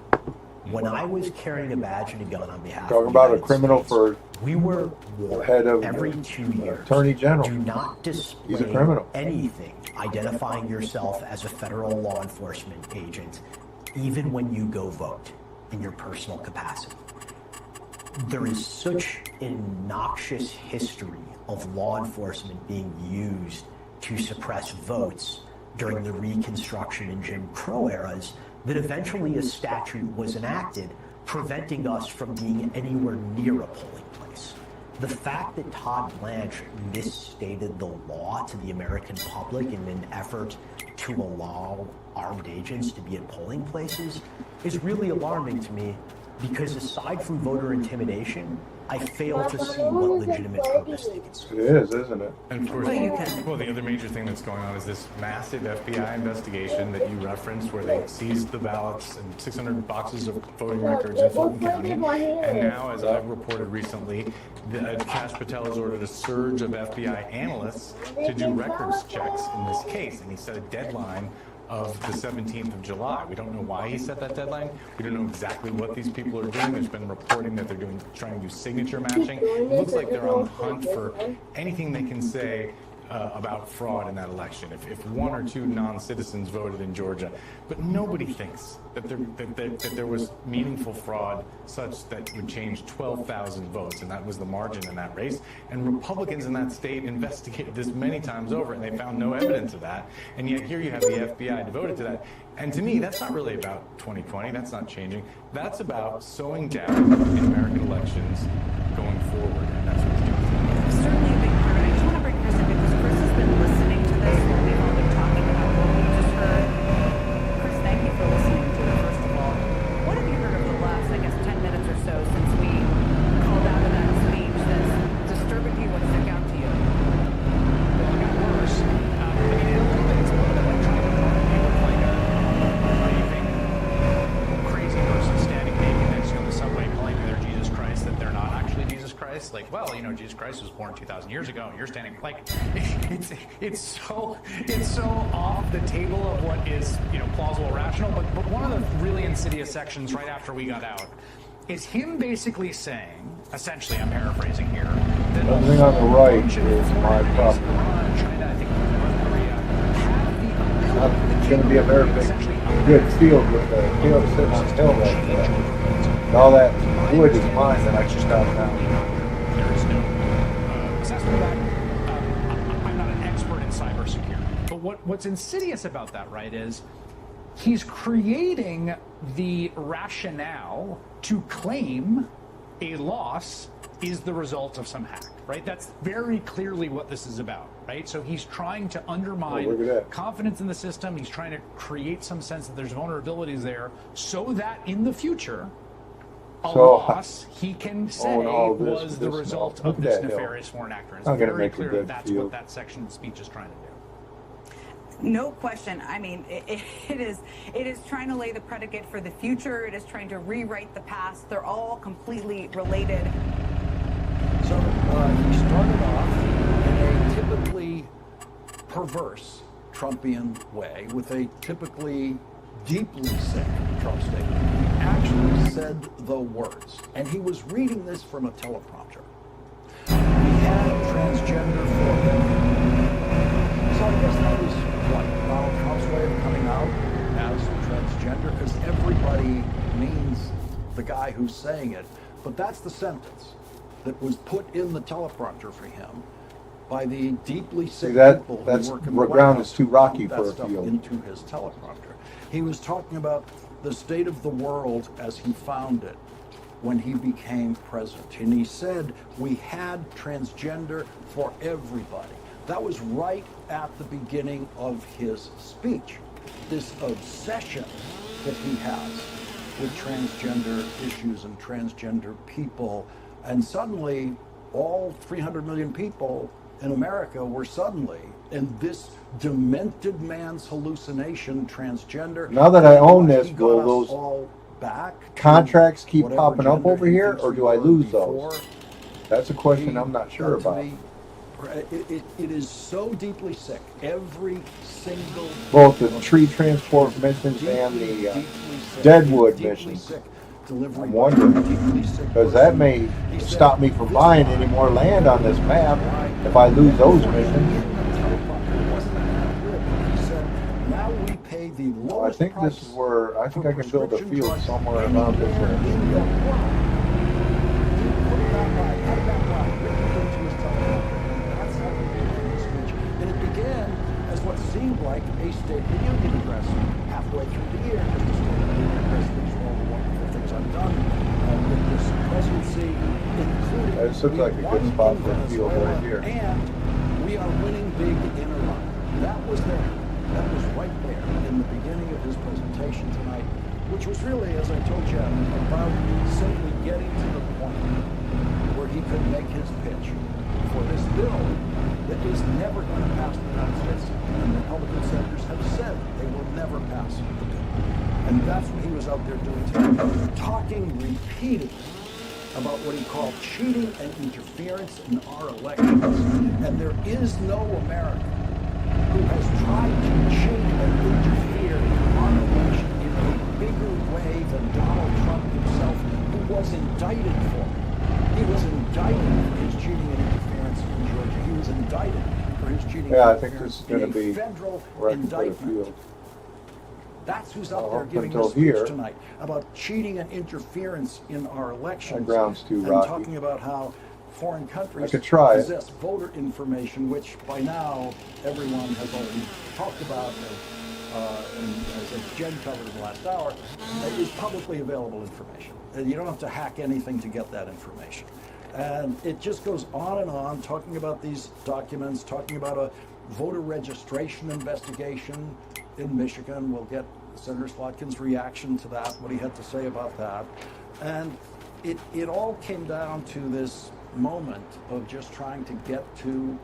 When I was carrying a badge and a gun on behalf Talking of the about a United criminal States, for we were warned head of every 2 years. Attorney General. Do not display He's a criminal. anything identifying yourself as a federal law enforcement agent, even when you go vote in your personal capacity. There is such a noxious history of law enforcement being used to suppress votes during the Reconstruction and Jim Crow eras that eventually a statute was enacted preventing us from being anywhere near a polling place. The fact that Todd Blanche misstated the law to the American public in an effort to allow armed agents to be at polling places is really alarming to me, because aside from voter intimidation, I fail to see what legitimate purpose they can serve. It is, isn't it? And of course, well, the other major thing that's going on is this massive FBI investigation that you referenced, where they seized the ballots and 600 boxes of voting records in Fulton County. And now, as I've reported recently, Kash Patel has ordered a surge of FBI analysts to do records checks in this case, and he set a deadline of the 17th of July. We don't know why he set that deadline. We don't know exactly what these people are doing. There's been reporting that they're trying to do signature matching. It looks like they're on the hunt for anything they can say about fraud in that election, if one or two non-citizens voted in Georgia, but nobody thinks that there was meaningful fraud such that would change 12,000 votes, and that was the margin in that race. And Republicans in that state investigated this many times over, and they found no evidence of that. And yet here you have the FBI devoted to that. And to me, that's not really about 2020. That's not changing. That's about sowing doubt in American elections going forward, and that's what he's doing. Certainly a big part of it. I just want to bring Chris in because Chris has been listening to this while we've all been talking about what we just heard. Chris, thank you for listening to it, first of all. What have you heard over the last, I guess, 10 minutes or so since we called out of that speech that's disturbing to you? What stuck out to you? Well, it got worse. I mean, it's a little bit like trying to paint like a crazy person standing naked next to you on the subway claiming they're Jesus Christ, that they're not actually Jesus Christ. Like, well, Jesus Christ was born 2,000 years ago, and you're standing like it's so off the table of what is plausible, rational. But one of the really insidious sections right after we got out is him basically saying, essentially, I'm paraphrasing here, that everything on the right is my property. It's going to be a very good field with a hill sitting on the hill right there. And all that wood is mine that I can chop down. There is no assessment of that. I'm not an expert in cybersecurity, but what's insidious about that, right, is he's creating the rationale to claim a loss is the result of some hack, right? That's very clearly what this is about, right? So he's trying to undermine confidence in the system. He's trying to create some sense that there's vulnerabilities there so that in the future, a loss he can say was the result of this nefarious foreign actor. It's very clear that that's what that section of the speech is trying to do. No question. I mean, it is trying to lay the predicate for the future. It is trying to rewrite the past. They're all completely related. So he started off in a typically perverse Trumpian way with a typically deeply sick Trump statement. He actually said the words, and he was reading this from a teleprompter. We had transgender for them. So I guess that was what Donald Trump's way of coming out as transgender, because everybody means the guy who's saying it. But that's the sentence that was put in the teleprompter for him by the deeply sick people who work in the ground is too rocky for a field. Into his teleprompter. He was talking about the state of the world as he found it when he became president. And he said, we had transgender for everybody. That was right at the beginning of his speech. This obsession that he has with transgender issues and transgender people. And suddenly, all 300 million people in America were suddenly in this demented man's hallucination, transgender. Now that I own this, will those all back contracts keep popping up over here, or do I lose those? That's a question I'm not sure about. It is so deeply sick. Every single... Both the tree transport missions and the Deadwood missions. I'm wondering, because that may stop me from buying any more land on this map if I lose those missions. Well, I think this is where, I think I can build a field somewhere around this area. And it began as what seemed like a State of the Union address halfway through the year. Just a State of the Union address. These are all the wonderful things I've done with this presidency, including... This looks like a good spot for a field right here. And we are winning big in Iran. That was there. That was right there in the beginning of his presentation tonight, which was really, as I told you, about simply getting to the point where he could make his pitch for this bill that is never going to pass the United States. And Republican senators have said they will never pass the bill. And that's what he was out there doing today, talking, repeating about what he called cheating and interference in our elections. And there is no American who has tried to cheat and interfere in our election in a bigger way than Donald Trump himself, who was indicted for it. He was indicted for his cheating and interference in Georgia. He was indicted indicted for his cheating. Yeah, I think this is going to in a be federal right for the indictment. field. That's who's up there Up giving until a speech here. tonight about cheating and interference in our elections. That ground's too and rocky. talking about how foreign countries I could try it. possess voter information, which by now everyone has already talked about, and as Jen covered in the last hour, is publicly available information. And you don't have to hack anything to get that information. And it just goes on, talking about these documents, talking about a voter registration investigation in Michigan. We'll get Senator Slotkin's reaction to that, what he had to say about that. And it all came down to this moment of just trying to get to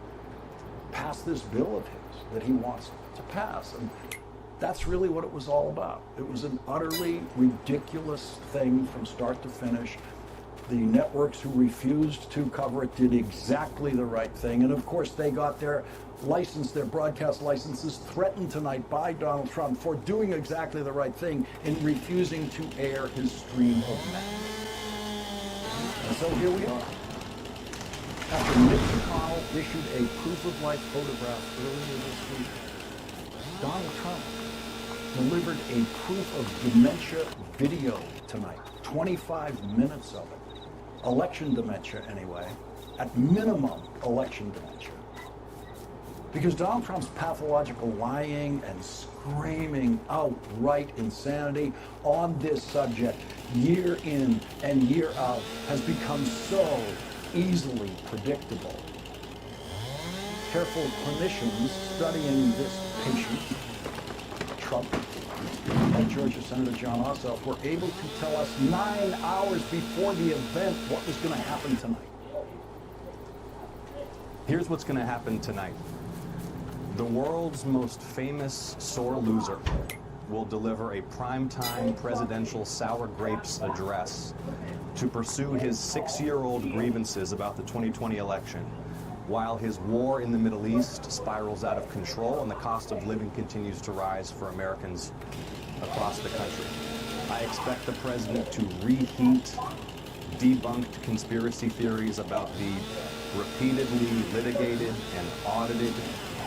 pass this bill of his that he wants to pass. And that's really what it was all about. It was an utterly ridiculous thing from start to finish. The networks who refused to cover it did exactly the right thing. And of course, they got their license, their broadcast licenses threatened tonight by Donald Trump for doing exactly the right thing in refusing to air his stream of madness. And so here we are. After Mitch McConnell issued a proof of life photograph earlier this week, Donald Trump delivered a proof of dementia video tonight, 25 minutes of it. Election dementia, anyway. At minimum, election dementia. Because Donald Trump's pathological lying and screaming outright insanity on this subject, year in and year out, has become so easily predictable. Careful clinicians studying this patient, Trump, like Georgia Senator John Ossoff, were able to tell us 9 hours before the event what was going to happen tonight. Here's what's going to happen tonight. The world's most famous sore loser will deliver a primetime presidential sour grapes address to pursue his 6-year-old grievances about the 2020 election, while his war in the Middle East spirals out of control and the cost of living continues to rise for Americans across the country. I expect the president to reheat debunked conspiracy theories about the repeatedly litigated and audited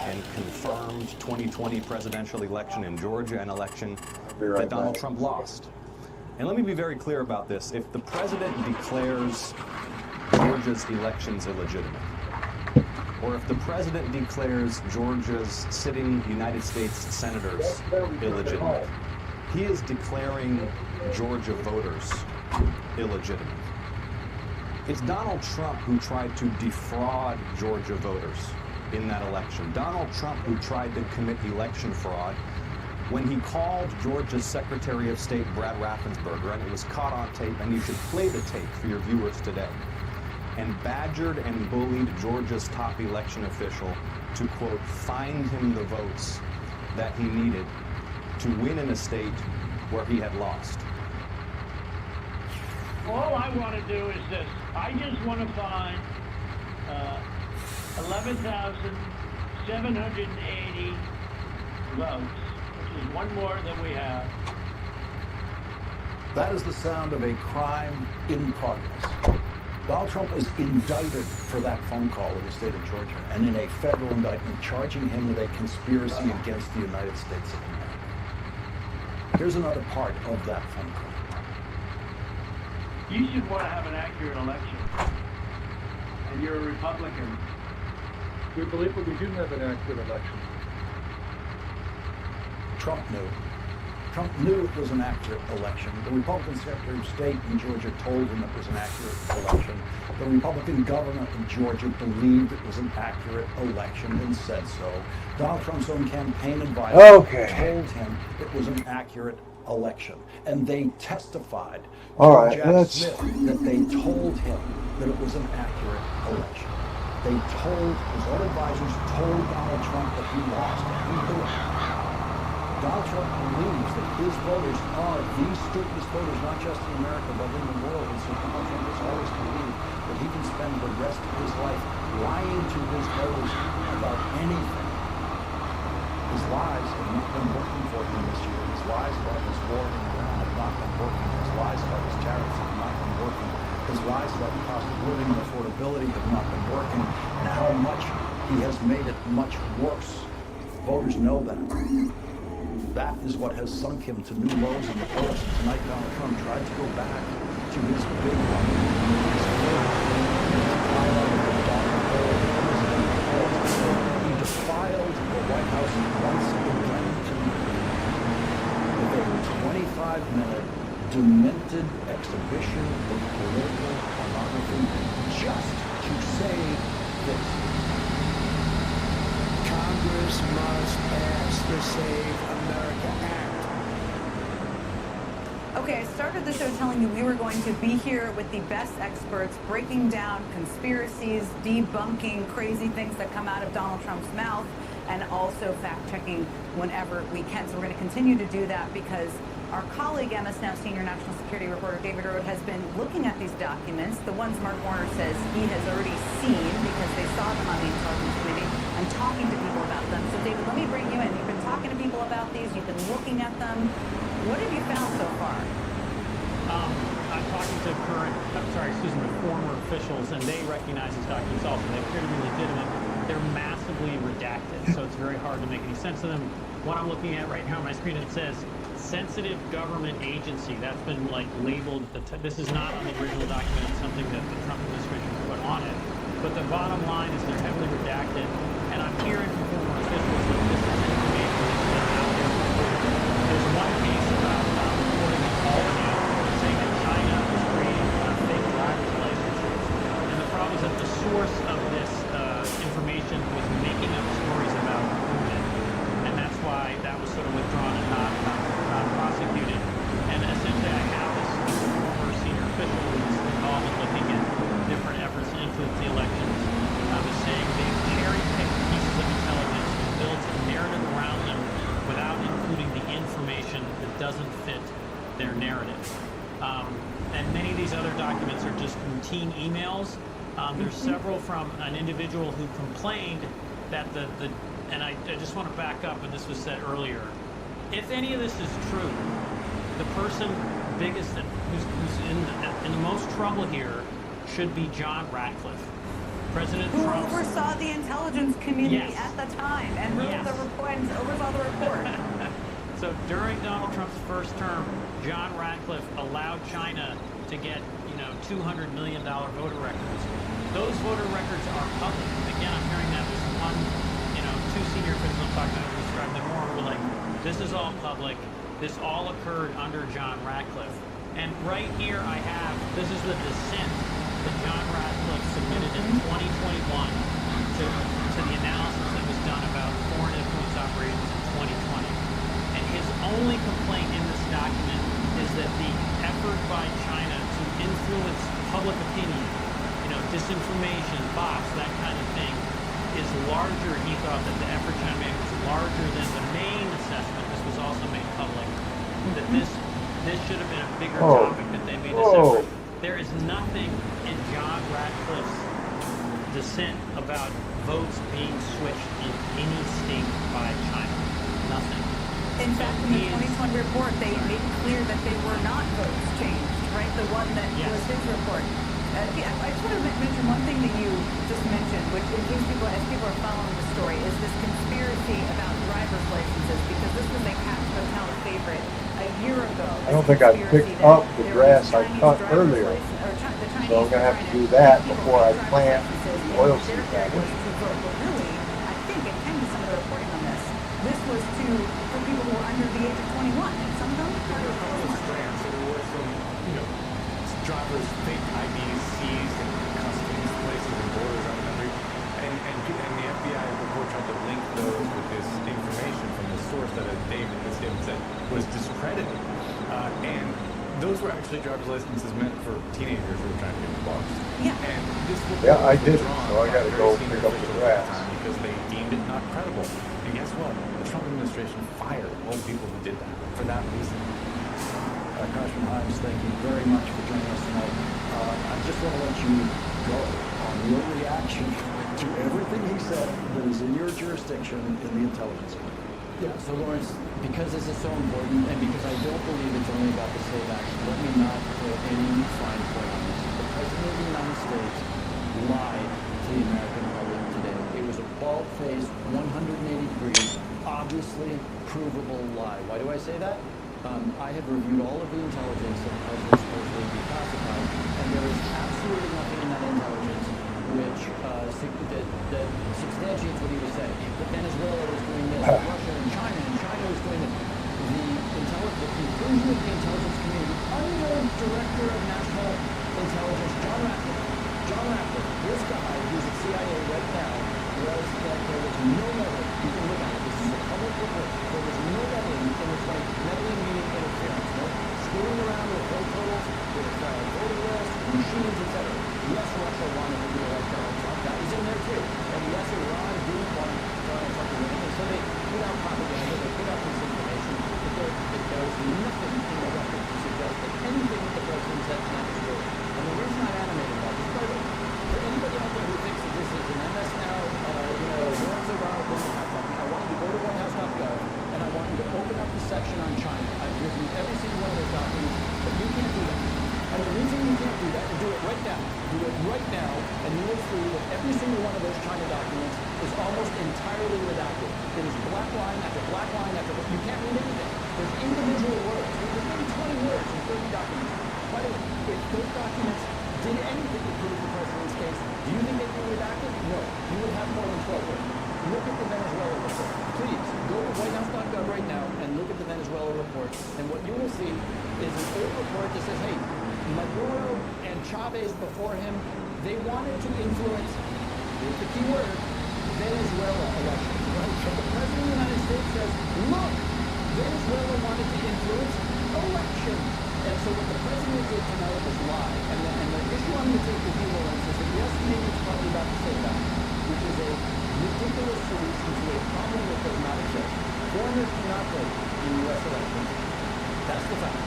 and confirmed 2020 presidential election in Georgia, an election that Donald Trump lost. And let me be very clear about this. If the president declares Georgia's elections illegitimate, or if the president declares Georgia's sitting United States senators illegitimate, he is declaring Georgia voters illegitimate. It's Donald Trump who tried to defraud Georgia voters in that election. Donald Trump who tried to commit election fraud when he called Georgia's Secretary of State, Brad Raffensperger, and it was caught on tape, and you should play the tape for your viewers today, and badgered and bullied Georgia's top election official to, quote, find him the votes that he needed to win in a state where he had lost. All I want to do is this. I just want to find 11,780 votes, which is one more than we have. That is the sound of a crime in progress. Donald Trump is indicted for that phone call in the state of Georgia and in a federal indictment charging him with a conspiracy against the United States of America. Here's another part of that phone call. You should want to have an accurate election. And you're a Republican. We believe that we do have an accurate election. Trump knew. Trump knew it was an accurate election. The Republican Secretary of State in Georgia told him it was an accurate election. The Republican governor in Georgia believed it was an accurate election and said so. Donald Trump's own campaign advisor told him it was an accurate election. And they testified to Jack Smith that they told him that it was an accurate election. They told, his own advisors told Donald Trump that he lost and he knew it. Donald Trump believes that his voters are the strictest voters, not just in America, but in the world. And so Donald Trump has always believed that he can spend the rest of his life lying to his voters about anything. His lies have not been working for him this year. His lies about his war in Iran have not been working. His lies about his tariffs have not been working. His lies about the cost of living and affordability have not been working. And how much He has made it much worse. Voters know that. That is what has sunk him to new lows in the polls. And tonight, Donald Trump tried to go back to his big one. He defiled the White House once again with a 25-minute demented exhibition of political pornography just to say this. Congress must pass the Save America Act. Okay, I started the show telling you we were going to be here with the best experts breaking down conspiracies, debunking crazy things that come out of Donald Trump's mouth, and also fact-checking whenever we can. So we're going to continue to do that because our colleague, MS Now senior national security reporter David Rode, has been looking at these documents, the ones Mark Warner says he has already seen because they saw them on the Intelligence Committee, and talking to people about them. So David, let me bring you in. You've been talking to people about these. You've been looking at them. What have you found so far? I'm talking to former officials, and they recognize these documents also. They appear to be legitimate. They're massively redacted, so it's very hard to make any sense of them. What I'm looking at right now on my screen, it says sensitive government agency. That's been like labeled. This is not on the original document. It's something that the Trump administration put on it. But the bottom line is they're heavily redacted, and I'm hearing from former officials that this is information that's been out there before. There's one piece about reporting in Albany saying that China was creating fake driver's licenses, and the problem is that the source of this information was making up stories about women, and that's why that was sort of withdrawn and not prosecuted. And essentially, I have this former senior official who's involved in looking at different efforts to influence the elections. Is saying they've cherry-picked pieces of intelligence and built a narrative around them without including the information that doesn't fit their narrative. And many of these other documents are just routine emails. There's several from an individual who complained that and I just want to back up, and this was said earlier. If any of this is true, the person who's in the most trouble here should be John Ratcliffe. President Who Trump oversaw the intelligence community Yes. at the time and wrote Yes. the report and oversaw the report. So during Donald Trump's first term, John Ratcliffe allowed China to get, $200 million voter records. Those voter records are public. Again, I'm hearing that there's one, two senior officials talking about describing them more. We're like, this is all public. This all occurred under John Ratcliffe. And right here I have, this is the dissent that John Ratcliffe submitted in 2021 to the analysis that was done about foreign influence operations in 2020. And his only complaint in this document is that the effort by China to influence public opinion, disinformation, bots, that kind of thing, is larger. He thought that the effort China made was larger than the main assessment. This was also made public. That this should have been a bigger topic that they made this effort. There is nothing in John Ratcliffe's dissent about votes being switched in any state by China. Nothing. In fact, in the 2020 report, they made clear that they were not votes changed, right? The one that was his report. I just want to mention one thing that you just mentioned, which in case as people are following the story, is this conspiracy about driver's licenses, because this was a Cash Hotel favorite a year ago. I don't think I picked up the grass I cut earlier, so I'm going to have to do that before I plant oil seeds back in. Really, I think, and Ken did some of the reporting on this, this was for people who were under the age of 21, and some of them were strands. So there were some, drivers' fake IDs seized in customs places and borders around the country, and the FBI report tried to link those with this information from the source that, as David said, was discredited, and those were actually driver's licenses meant for teenagers who were trying to get to bars. Yeah. And this Yeah, I did, so I got to go pick up the grass. Because they deemed it not credible. And guess what? The Trump administration fired all the people who did that for that reason. Congressman Himes, thank you very much for joining us tonight. I just want to let you go on your reaction to everything he said that is in your jurisdiction in the intelligence community. Yeah, so Lawrence, because this is so important and because I don't believe it's only about the SAVE Act, let me not put any fine point on this. The President of the United States lied to the American public today. It was a face, 180 degrees, obviously provable lie. Why do I say that? I have reviewed all of the intelligence that has been supposedly declassified, and there is absolutely nothing in that intelligence which that substantiates what he was saying. That Venezuela was doing this, Russia and China was doing it. The conclusion of the intelligence community under Director of National Intelligence, John Ratcliffe, this guy who's at CIA right now, was that there was no meddling. You can look at it. This is a public report. There was no meddling in the fight. Meddling meaning interference. No screwing around with vote totals, with voting lists, machines, etc. Yes, Russia wanted to do it like Donald Trump. That was in there too. And yes, Iran didn't want Donald Trump to win. And so they put out propaganda. They put out misinformation. But there was nothing in the record to suggest that anything that the president said tonight was true. And the reason I'm animated about this, by the way, for anybody out there who thinks that this is an MS now, words around when you have something, I want you to go to whitehouse.gov and I want you to open up the section on China. I've reviewed every single one of those documents, but you can't do that. And the reason you can't do that is do it right now. Do it right now, and you will see that every single one of those China documents is almost entirely redacted. It is black line after black line after black. You can't read anything. There's individual words. There's maybe 20 words in 30 documents. By the way, if those documents did anything to prove the president's case, do you think they'd be redacted? No. You would have more than 12 words. Look at the Venezuela report. Please, go to whitehouse.gov right now and look at the Venezuela report. And what you will see is an old report that says, hey, Maduro and Chavez before him, they wanted to influence, here's the key word, Venezuela elections. Right? So the president of the United States says, look, Venezuela wanted to influence elections. And so what the president did tonight was lie. And the issue I'm going to take with you, Lawrence, is that yes, maybe it's probably about to say that, which is a ridiculous solution to a problem that does not exist. Foreigners cannot vote in U.S. elections. That's the fact.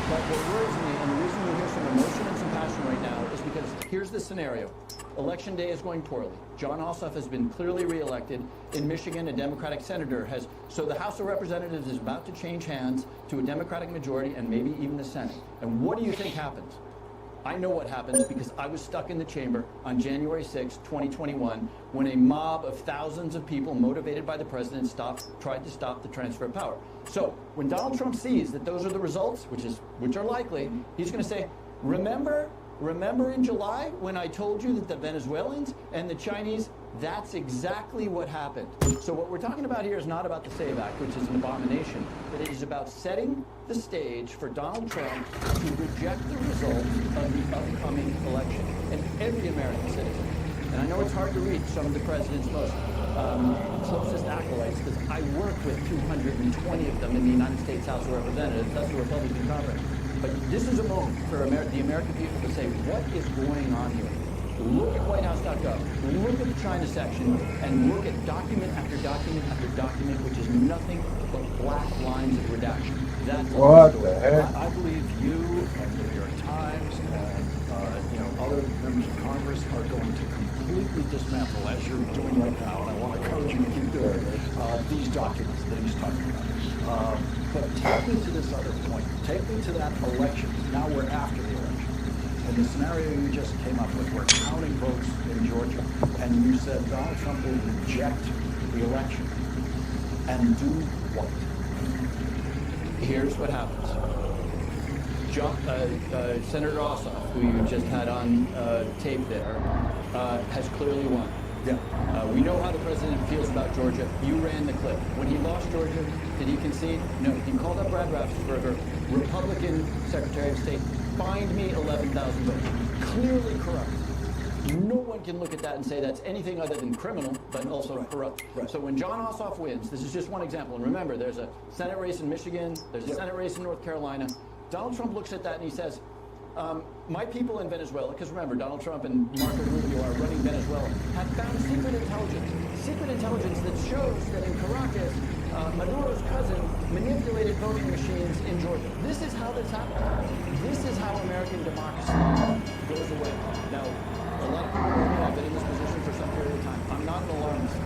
But what worries me, and the reason you hear some emotion and some passion right now, is because here's the scenario. Election day is going poorly. John Ossoff has been clearly reelected. In Michigan, a Democratic senator has... So the House of Representatives is about to change hands to a Democratic majority and maybe even the Senate. And what do you think happens? I know what happens because I was stuck in the chamber on January 6, 2021, when a mob of thousands of people motivated by the president tried to stop the transfer of power. So when Donald Trump sees that those are the results, which are likely, he's going to say, remember in July when I told you that the Venezuelans and the Chinese, that's exactly what happened. So what we're talking about here is not about the SAVE Act, which is an abomination, but it is about setting the stage for Donald Trump to reject the results of the upcoming election. And every American citizen, and I know it's hard to reach some of the president's most closest acolytes, because I work with 220 of them in the United States House of Representatives. That's the Republican conference. But this is a moment for the American people to say, what is going on here? Look at whitehouse.gov, look at the China section, and look at document after document after document, which is nothing but black lines of redaction. That's what the heck? I believe you and the New York Times and other members of Congress are going to completely dismantle, as you're doing right now, and I want to encourage you to keep doing these documents that he's talking about. But take me to this other point. Take me to that election. Now we're after the election. And the scenario you just came up with, we're counting votes in Georgia, and you said Donald Trump will reject the election. And do what? Here's what happens. Senator Ossoff, who you just had on tape there, has clearly won. Yeah. We know how the president feels about Georgia. You ran the clip. When he lost Georgia, did he concede? No. He called up Brad Raffensperger, Republican Secretary of State, fined me 11,000 votes. Clearly corrupt. No one can look at that and say that's anything other than criminal, but also corrupt. Right. So when John Ossoff wins, this is just one example. And remember, there's a Senate race in Michigan, there's a Senate race in North Carolina. Donald Trump looks at that and he says, my people in Venezuela, because remember, Donald Trump and Marco Rubio are running Venezuela, have found secret intelligence that shows that in Caracas, Maduro's cousin manipulated voting machines in Georgia. This is how this happened. This is how American democracy goes away. Now, a lot of people know me. I've been in this position for some period of time. I'm not an alarmist.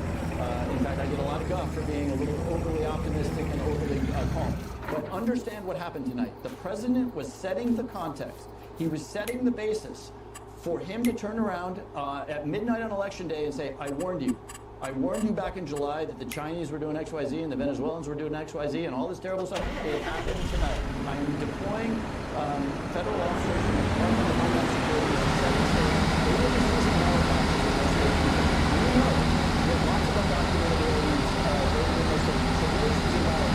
In fact, I get a lot of guff for being a little overly optimistic and overly calm. But understand what happened tonight. The president was setting the context. He was setting the basis for him to turn around at midnight on Election Day and say, I warned you. I warned you back in July that the Chinese were doing XYZ and the Venezuelans were doing XYZ and all this terrible stuff. It happened tonight. I am deploying federal officers from the Department of Homeland Security in 7 states. Overseas and helicopters in those states. We know that lots of undocumented aliens are in those states. So race is about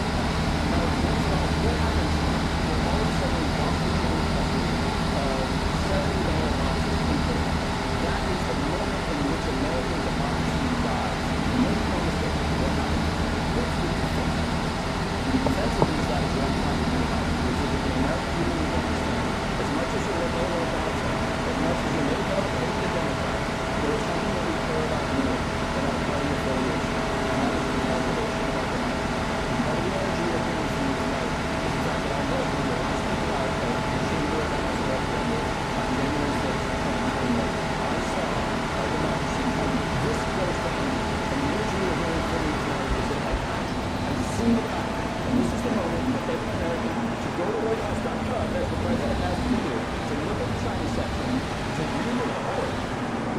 what happens when all of a sudden we lost the country of 70 boxes people. That is the moment in which American democracy dies. Make no mistake, what happens? What's the defense? The defense of these guys is what I'm trying to do about it, which is that the American people need to understand, as much as you're liberal or outside, as much as you may vote for the Democrats, there is something that we care about more than our party affiliation, and that is the preservation of our democracy. And part of the energy you're hearing from me tonight is the fact that I know from the last people out there, the Chamber of the House of Representatives, on January 6th, 2021, I saw our democracy come this close to end. And the energy you're hearing from me tonight is that I've seen it happen. And this is the moment that every American should go to WhiteHouse.gov, as the president has to do, to look at the China section, to read the report.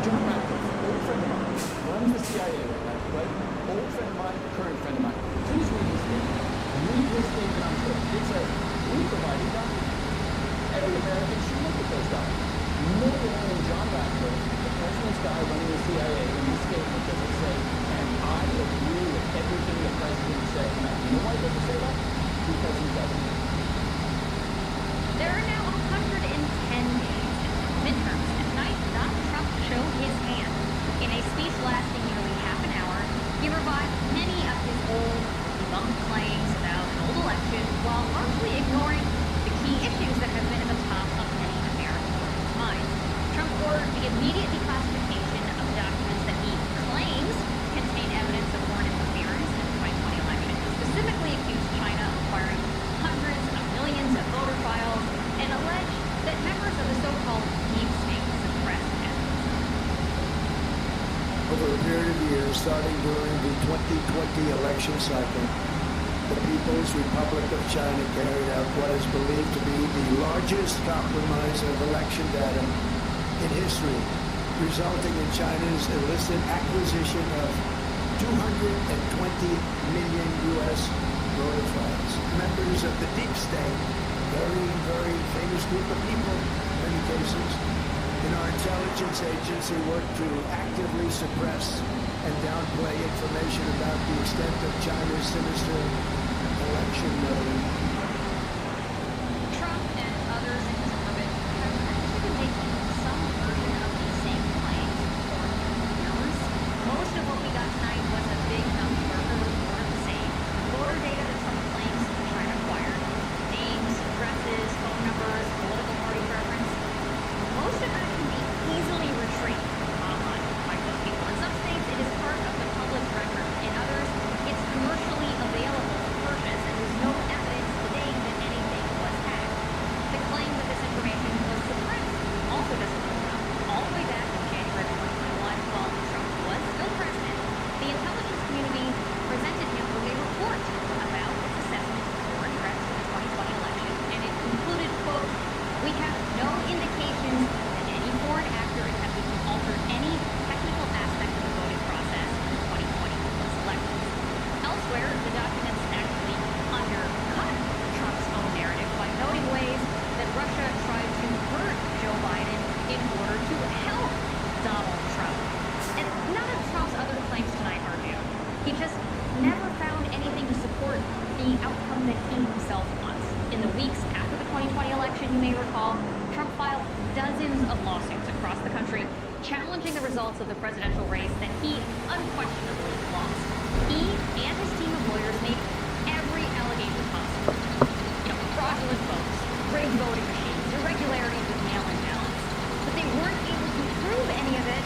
John Ratcliffe, old friend of mine, runs the CIA right? Old friend of mine, current friend of mine. Please read his statement. Read his statement on Twitter. It says, we provided documents. Every American should look at those documents. No one in John Ratcliffe, the president's guy running the CIA, in his statement does it say, and I agree with everything the president said tonight. You know why he doesn't say that? Because he doesn't. There are now 110 days until midterms, and tonight Donald Trump showed his hand. In a speech lasting nearly half an hour, he revived many of his old, debunked claims about an old election while largely ignoring the key issues that have been at the top of many American voters' minds. Trump ordered the immediate declassification of documents that he claims contain evidence of foreign interference in the 2020 election, and specifically accused China of acquiring hundreds of millions of voter files and alleged that members of the so-called deep state suppressed evidence. Over a period of years, starting during the 2020 election cycle, the People's Republic of China carried out what is believed to be the largest compromise of election data in history, resulting in China's illicit acquisition of 220 million U.S. voter files. Members of the deep state, very, very famous group of people in many cases, in our intelligence agency worked to actively suppress and downplay information about the extent of China's sinister election meddling. Trump and others in his orbit have actually been making some version of these same claims for years. Most of what we got tonight was a big number of the same. Voter data that Trump claims China acquired. Names, addresses, phone numbers, political party preference. Most of that can be easily retrieved online by those people. In some states, it is part of the public record. In others, it's commercially available to purchase, and there's no evidence today that anything was hacked. The claim that this information was suppressed also doesn't hold up. All the way back in January 2021, while Trump was still president, the intelligence community presented him with a report about its assessment of foreign threats in the 2020 election, and it concluded, quote, "We have no indications that any foreign actor attempted to alter any technical aspect of the voting process in the 2020 U.S. elections." Elsewhere, the documents actually undercut Trump's own narrative by noting ways that Russia tried to hurt Joe Biden in order to help Donald Trump. And none of Trump's other claims tonight are new. He just never found anything to support the outcome that he himself wants. In the weeks after the 2020 election, you may recall, Trump filed dozens of lawsuits across the country challenging the results of the presidential race that he unquestionably lost. He and his team of lawyers made every allegation possible. Fraudulent votes, rigged voting machines, irregularities with mail-in ballots. But they weren't able to prove any of it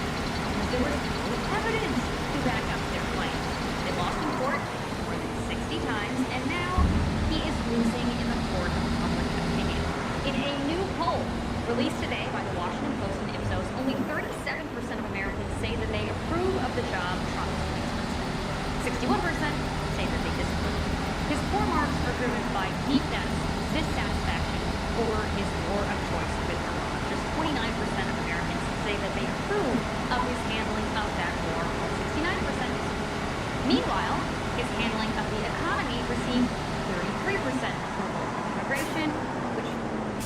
because there was no evidence to back up their claims. They lost in court more than 60 times, and now he is losing in the court of public opinion. In a new poll released today by the Washington Post and Ipsos, only 37% of Americans say that they approve of the job Trump is doing. 61% say that they disapprove. His poor marks are driven by deep dissatisfaction over his war of choice with Iran. Just 29% of Americans say that they approve of his handling of that war, while 69% disapprove. Meanwhile, his handling of the economy received 33% approval. Immigration, which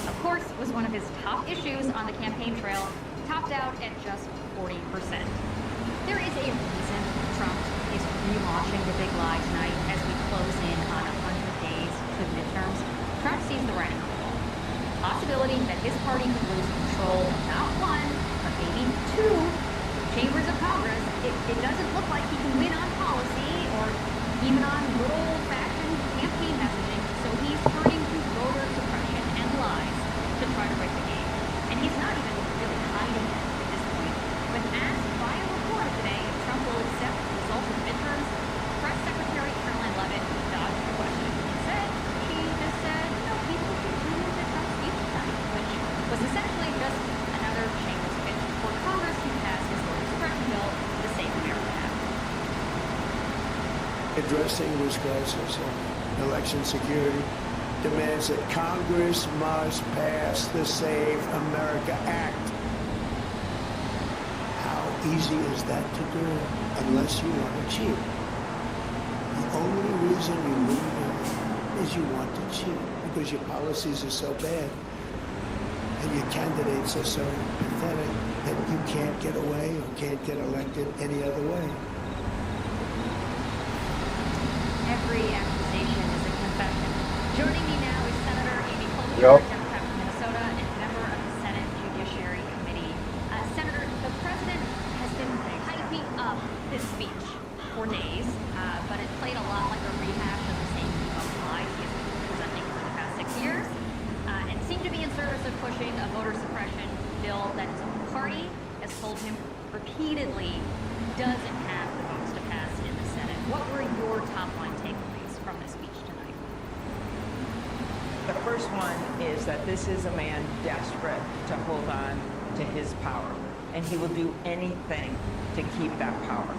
of course was one of his top issues on the campaign trail, topped out at just 40%. There is a reason Trump is relaunching the big lie tonight as we close in on 100 days to midterms. Trump sees the writing on the wall. Possibility that his party could lose control of not one, but maybe two chambers of Congress. It doesn't look like he can win on policy or even on little old-fashioned campaign messaging, so he's turning to voter suppression and lies to try to break the game. And he's not even really hiding it at this point. When asked by a reporter today if Trump will accept the results of the midterms, Press Secretary Caroline Leavitt dodged the question. Instead, she just said, people should tune into Trump's speech tonight, which was essentially just another shameless pitch for Congress to pass his voter suppression bill to save America now. Addressing this crisis on election security demands that Congress must pass the Save America Act. How easy is that to do unless you want to cheat? The only reason you win is you want to cheat because your policies are so bad and your candidates are so pathetic that you can't get away or can't get elected any other way. Every accusation is a confession. Joining me now is Senator Amy Klobuchar, Democrat from Minnesota, and member of the Senate Judiciary Committee. Senator, the president has been hyping up his speech for days, but it played a lot like a rehash of the same lies he's been presenting for the past 6 years, and seemed to be in service of pushing a voter suppression bill that his own party has told him repeatedly doesn't have the votes to pass in the Senate. What were your top-line takeaways from this speech tonight? The first one is that this is a man desperate to hold on to his power, and he will do anything to keep that power.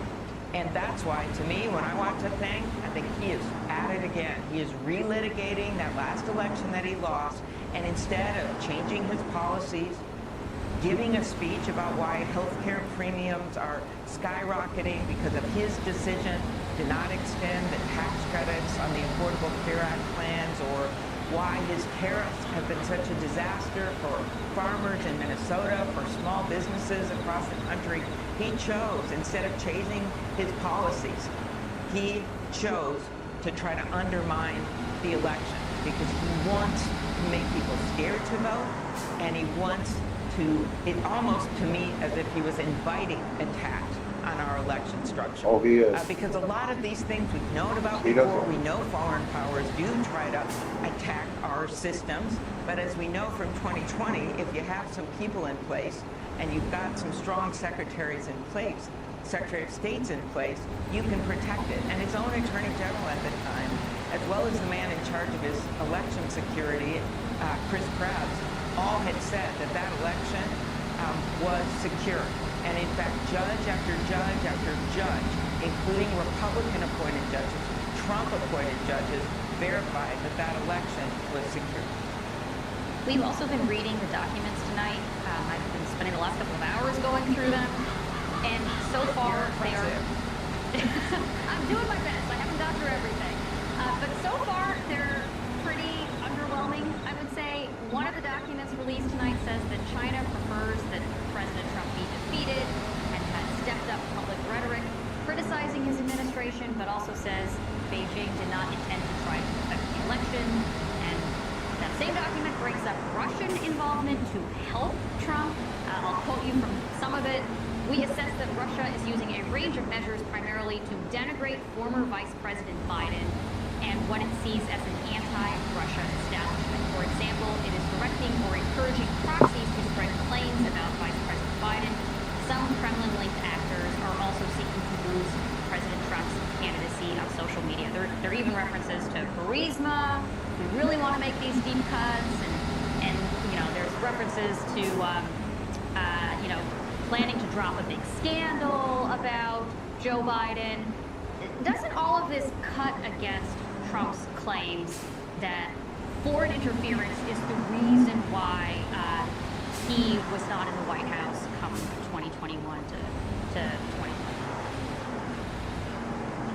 And that's why, to me, when I watch the thing, I think he is at it again. He is relitigating that last election that he lost, and instead of changing his policies, giving a speech about why healthcare premiums are skyrocketing because of his decision to not extend the tax credits on the Affordable Care Act plans, or why his tariffs have been such a disaster for farmers in Minnesota, for small businesses across the country. He chose, instead of changing his policies, he chose to try to undermine the election because he wants to make people scared to vote, and he wants to, it almost to me as if he was inviting attack on our election structure. Oh, he is. Because a lot of these things we've known about before. We know foreign powers do try to attack our systems, but as we know from 2020, if you have some people in place and you've got some strong secretaries in place, Secretary of State's in place, you can protect it. And his own Attorney General at the time, as well as the man in charge of his election security, Chris Krebs, all had said that that election was secure. And in fact, judge after judge after judge, including Republican-appointed judges, Trump-appointed judges, verified that that election was secure. We've also been reading the documents tonight. I've been spending the last couple of hours going through them. And so far, they are... I'm doing my best. I haven't gone through everything. But so far, they're pretty underwhelming, I would say. One of the documents released tonight says that China prefers that President Trump be defeated and has stepped up public rhetoric criticizing his administration, but also says Beijing did not intend to try to affect the election. And that same document brings up Russian involvement to help Trump. I'll quote you from some of it. We assess that Russia is using a range of measures primarily to denigrate former Vice President Biden and what it sees as an anti-Russia establishment. For example, it is directing or encouraging proxies to spread claims about Vice President Biden. Some Kremlin-linked actors are also seeking to boost President Trump's candidacy on social media. There are even references to Burisma. We really want to make these deep cuts, and you know, there's references to planning to drop a big scandal about Joe Biden. Doesn't all of this cut against Trump's claims that foreign interference is the reason why he was not in the White House come 2021 to 2020?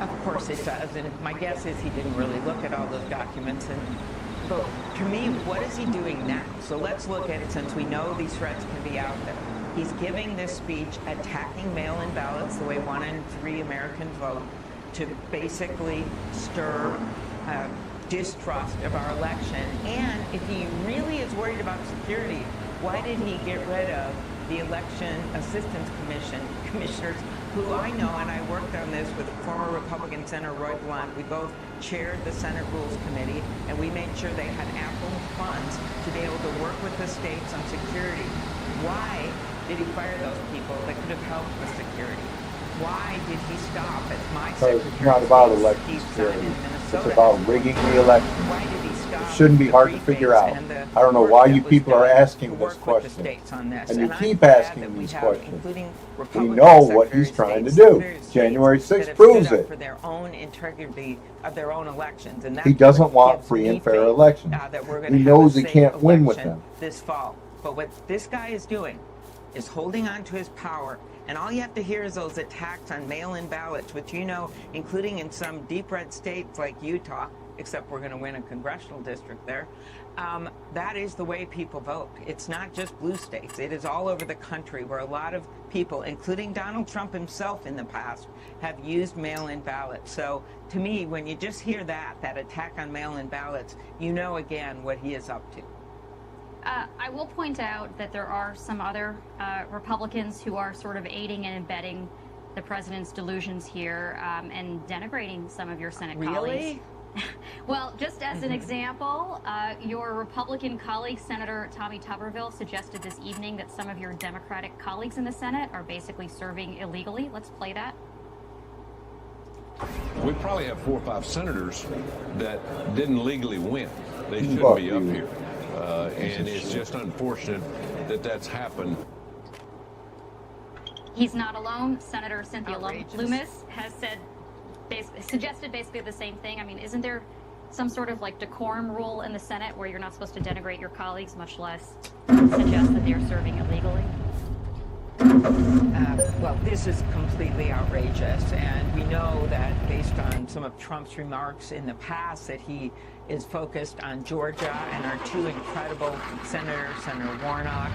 Of course it does, and my guess is he didn't really look at all those documents. But to me, what is he doing now? So let's look at it, since we know these threats can be out there. He's giving this speech attacking mail-in ballots, the way 1 in 3 Americans vote, to basically stir distrust of our election. And if he really is worried about security, why did he get rid of the Election Assistance commissioners, who I know, and I worked on this with former Republican Senator Roy Blunt. We both chaired the Senate Rules Committee, and we made sure they had ample funds to be able to work with the states on security. Why did he fire those people that could have helped with security? Why did he stop, as my secretary? It's not about election security. It's about rigging the election. Why did he stop? It shouldn't be hard to figure out. I don't know why you people are asking this question. And you keep asking these questions. We know what he's trying to do. January 6th proves it. For their own integrity of their own elections. And He doesn't want free and fair elections. He knows he can't win with them. This fall. But what this guy is doing is holding on to his power. And all you have to hear is those attacks on mail-in ballots, which you know, including in some deep red states like Utah, except we're going to win a congressional district there. That is the way people vote. It's not just blue states. It is all over the country where a lot of people, including Donald Trump himself in the past, have used mail-in ballots. So to me, when you just hear that attack on mail-in ballots, you know again what he is up to. I will point out that there are some other Republicans who are sort of aiding and abetting the president's delusions here and denigrating some of your Senate colleagues. Well, just as an example, your Republican colleague, Senator Tommy Tuberville, suggested this evening that some of your Democratic colleagues in the Senate are basically serving illegally. Let's play that. We probably have 4 or 5 senators that didn't legally win. They shouldn't be up here. And it's just unfortunate that that's happened. He's not alone. Senator Cynthia Lummis has suggested basically the same thing. I mean, isn't there some sort of like decorum rule in the Senate where you're not supposed to denigrate your colleagues, much less suggest that they're serving illegally? Well, this is completely outrageous, and we know that based on some of Trump's remarks in the past that he is focused on Georgia and our 2 incredible senators, Senator Warnock,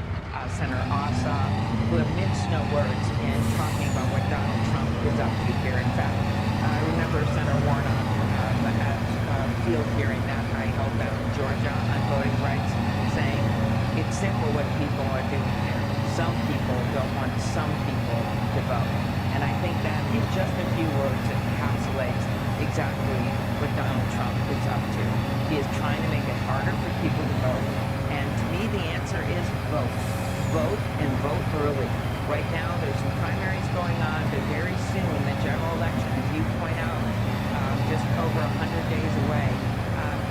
Senator Ossoff, who have minced no words in talking about what Donald Trump is up to here. In fact, I remember Senator Warnock at a field hearing that I held down in Georgia on voting rights, saying it's simple what people are doing here. Some people don't want some people to vote. And I think that in just a few words encapsulates exactly what Donald Trump is up to. He is trying to make it harder for people to vote. And to me, the answer is vote. Vote and vote early. Right now, there's some primaries going on, but very soon the general election, as you point out, just over 100 days away,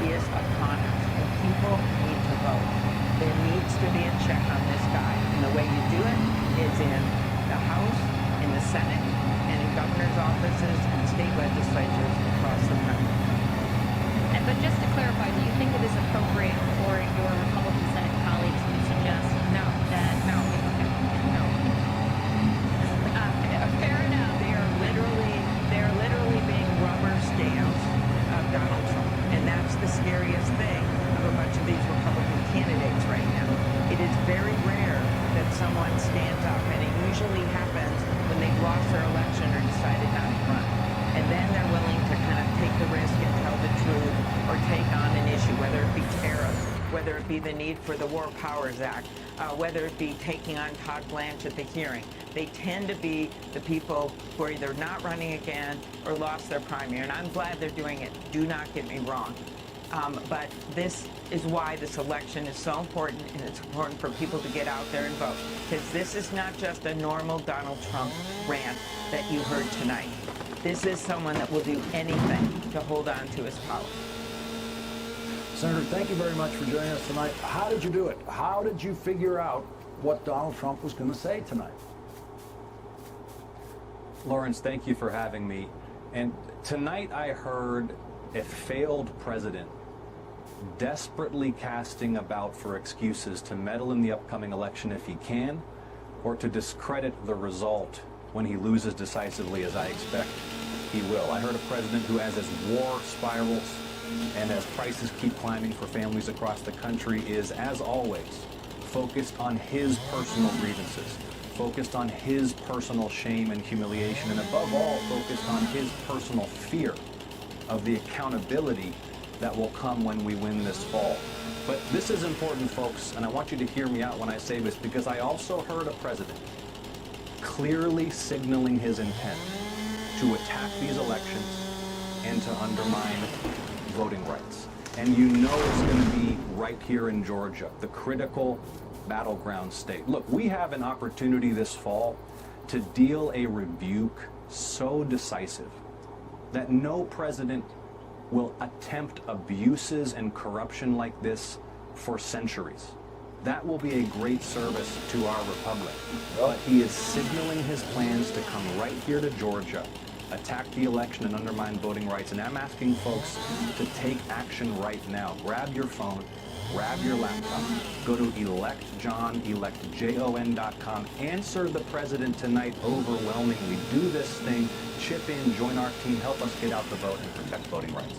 is upon us. And people need to vote. There needs to be a check on this guy. And the way you do it is in the House, in the Senate, and in governor's offices and state legislatures across the country. But just to clarify, do you think it is appropriate for your Republican Senate colleagues to suggest that... No. Fair enough. They are literally being rubber stamps of Donald Trump. And that's the scariest thing of a bunch of these Republican candidates right now. It is very rare that someone stands up, and it usually happens when they've lost their election or decided not to run. And then they're willing to kind of take the risk and tell the truth or take on an issue, whether it be tariffs, whether it be the need for the War Powers Act, whether it be taking on Todd Blanche at the hearing. They tend to be the people who are either not running again or lost their primary. And I'm glad they're doing it. Do not get me wrong. But this is why this election is so important, and it's important for people to get out there and vote. Because this is not just a normal Donald Trump rant that you heard tonight. This is someone that will do anything to hold on to his power. Senator, thank you very much for joining us tonight. How did you do it? How did you figure out what Donald Trump was going to say tonight? Lawrence, thank you for having me. And tonight I heard a failed president desperately casting about for excuses to meddle in the upcoming election if he can, or to discredit the result when he loses decisively, as I expect. he will. I heard a president who, as war spirals and as prices keep climbing for families across the country, is, as always, focused on his personal grievances, focused on his personal shame and humiliation, and above all, focused on his personal fear of the accountability that will come when we win this fall. But this is important, folks, and I want you to hear me out when I say this, because I also heard a president clearly signaling his intent to attack these elections and to undermine voting rights. And you know it's going to be right here in Georgia, the critical battleground state. Look, we have an opportunity this fall to deal a rebuke so decisive that no president will attempt abuses and corruption like this for centuries. That will be a great service to our republic. But he is signaling his plans to come right here to Georgia, attack the election and undermine voting rights. And I'm asking folks to take action right now. Grab your phone, grab your laptop, go to electjon.com, answer the president tonight overwhelmingly. Do this thing, chip in, join our team, help us get out the vote and protect voting rights.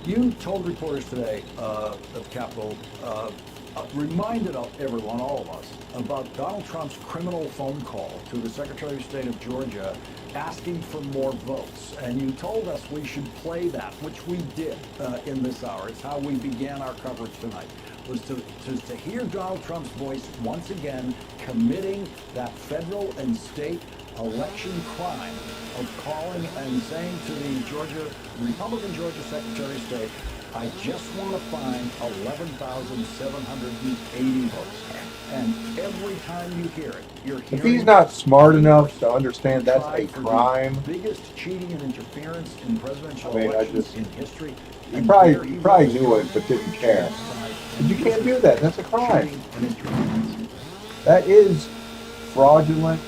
You told reporters today at the Capitol, reminded everyone, all of us, about Donald Trump's criminal phone call to the Secretary of State of Georgia asking for more votes. And you told us we should play that, which we did in this hour. It's how we began our coverage tonight, was to hear Donald Trump's voice once again committing that federal and state election crime of calling and saying to the Republican Georgia Secretary of State, I just want to find 11,780 votes. And every time you hear it, you're hearing... If he's not smart enough to understand that's a crime... biggest cheating and interference in presidential elections in history. He probably knew it, but didn't care. But you can't do that. That's a crime. That is fraudulent.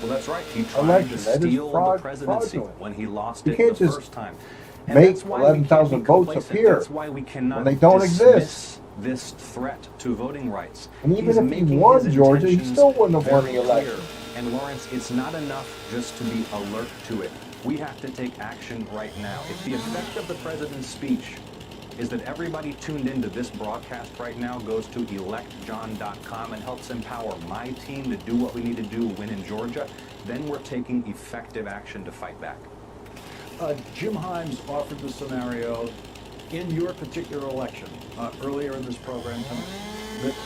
Well, that's right. He tried to steal the presidency when he lost it the first time. And make 11,000 votes appear that's why we cannot when they don't exist. This threat to voting rights. And even if he won Georgia, he still wouldn't have won the election. And Lawrence, it's not enough just to be alert to it. We have to take action right now. If the effect of the president's speech is that everybody tuned into this broadcast right now goes to electjon.com and helps empower my team to do what we need to do, win in Georgia, then we're taking effective action to fight back. Jim Himes offered the scenario in your particular election earlier in this program tonight.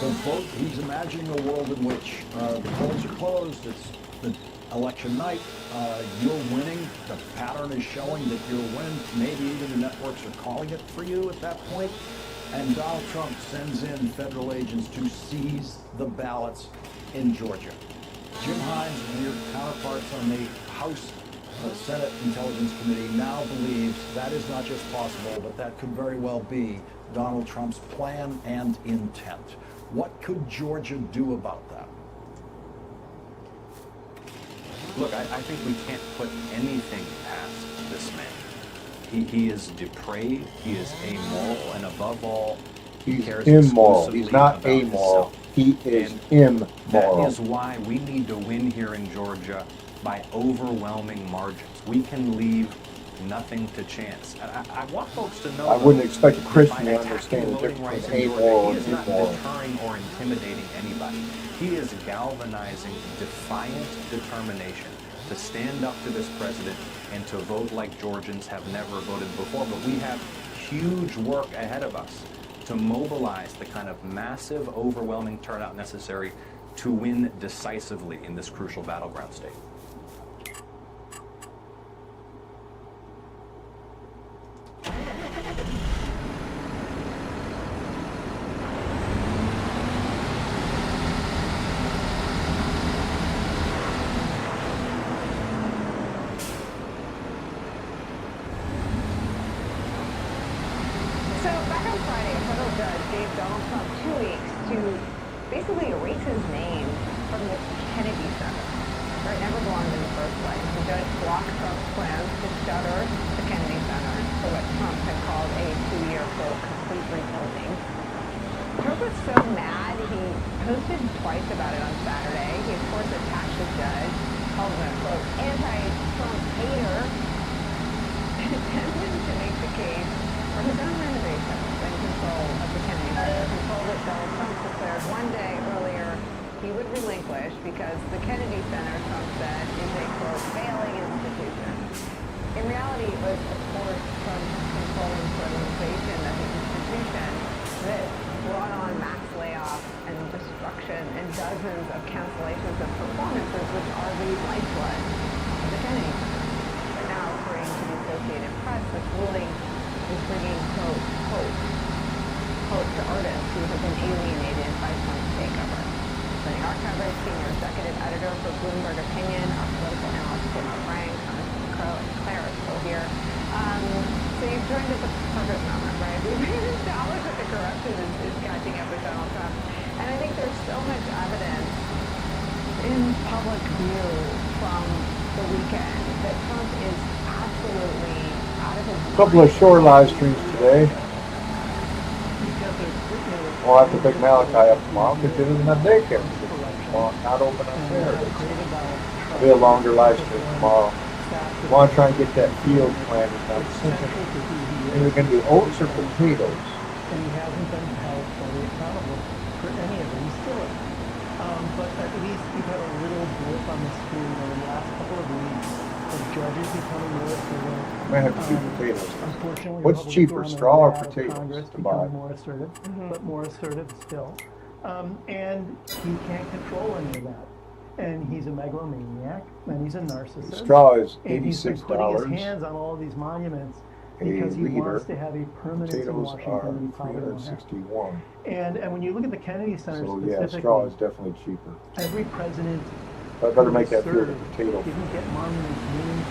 The vote, he's imagining a world in which the polls are closed, it's the election night, you're winning, the pattern is showing that you're winning, maybe even the networks are calling it for you at that point, and Donald Trump sends in federal agents to seize the ballots in Georgia. Jim Himes, one of your counterparts on the House Senate Intelligence Committee, now believes that is not just possible, but that could very well be Donald Trump's plan and intent. What could Georgia do about that? Look, I think we can't put anything past this man. He is depraved, he is amoral, and above all, he cares immoral. He's not about amoral. himself. He is immoral. That is why we need to win here in Georgia by overwhelming margins. We can leave nothing to chance. I want folks to know. I wouldn't expect a Christian to understand the difference between amoral and immoral. He is not deterring or intimidating anybody. He is galvanizing defiant determination to stand up to this president and to vote like Georgians have never voted before. But we have huge work ahead of us to mobilize the kind of massive, overwhelming turnout necessary to win decisively in this crucial battleground state. attempted to make the case for his own renovations and control of the Kennedy Center, control that Donald Trump declared one day earlier he would relinquish because the Kennedy Center, Trump said, is a, quote, failing institution. In reality, it was, of course, Trump's control and prioritization of the institution that brought on mass layoffs and destruction and dozens of cancellations of performances, which are the lifeblood of the Kennedy Center. But now, according to the Associated Press, this ruling is bringing, quote, hope to artists who have been alienated by Trump's takeover. Running our coverage, senior executive editor for Bloomberg Opinion, our political analyst Tim Frank, Claire is still here. So you've joined at the perfect moment, right? We've established that the corruption is catching up with Donald Trump. And I think there's so much evidence in public view from the weekend that Trump is absolutely out of his mind. A couple of short live streams today. We'll have to pick Malachi up tomorrow because it isn't a daycare. Well, not open on Saturday. It'll be a longer live stream tomorrow. I want to try and get that field planted. I'm thinking, are we going to do oats or potatoes? And he hasn't been held fully accountable for any of it. He still is. But at least we've had a little blip on the screen over the last couple of weeks of judges becoming more assertive. I might have to do potatoes. Unfortunately, what's cheaper, straw or potatoes Congress to buy? more assertive, but more assertive still. And he can't control any of that. And he's a megalomaniac, and he's a narcissist. Straw is and he's been putting $86. his hands on all of these monuments because he wants to have a permanence in Potatoes Washington are that he probably won't have. $361. And when you look at the Kennedy Center So specifically, yeah, straw is definitely cheaper. every president I better make that served field a potato. didn't get monuments named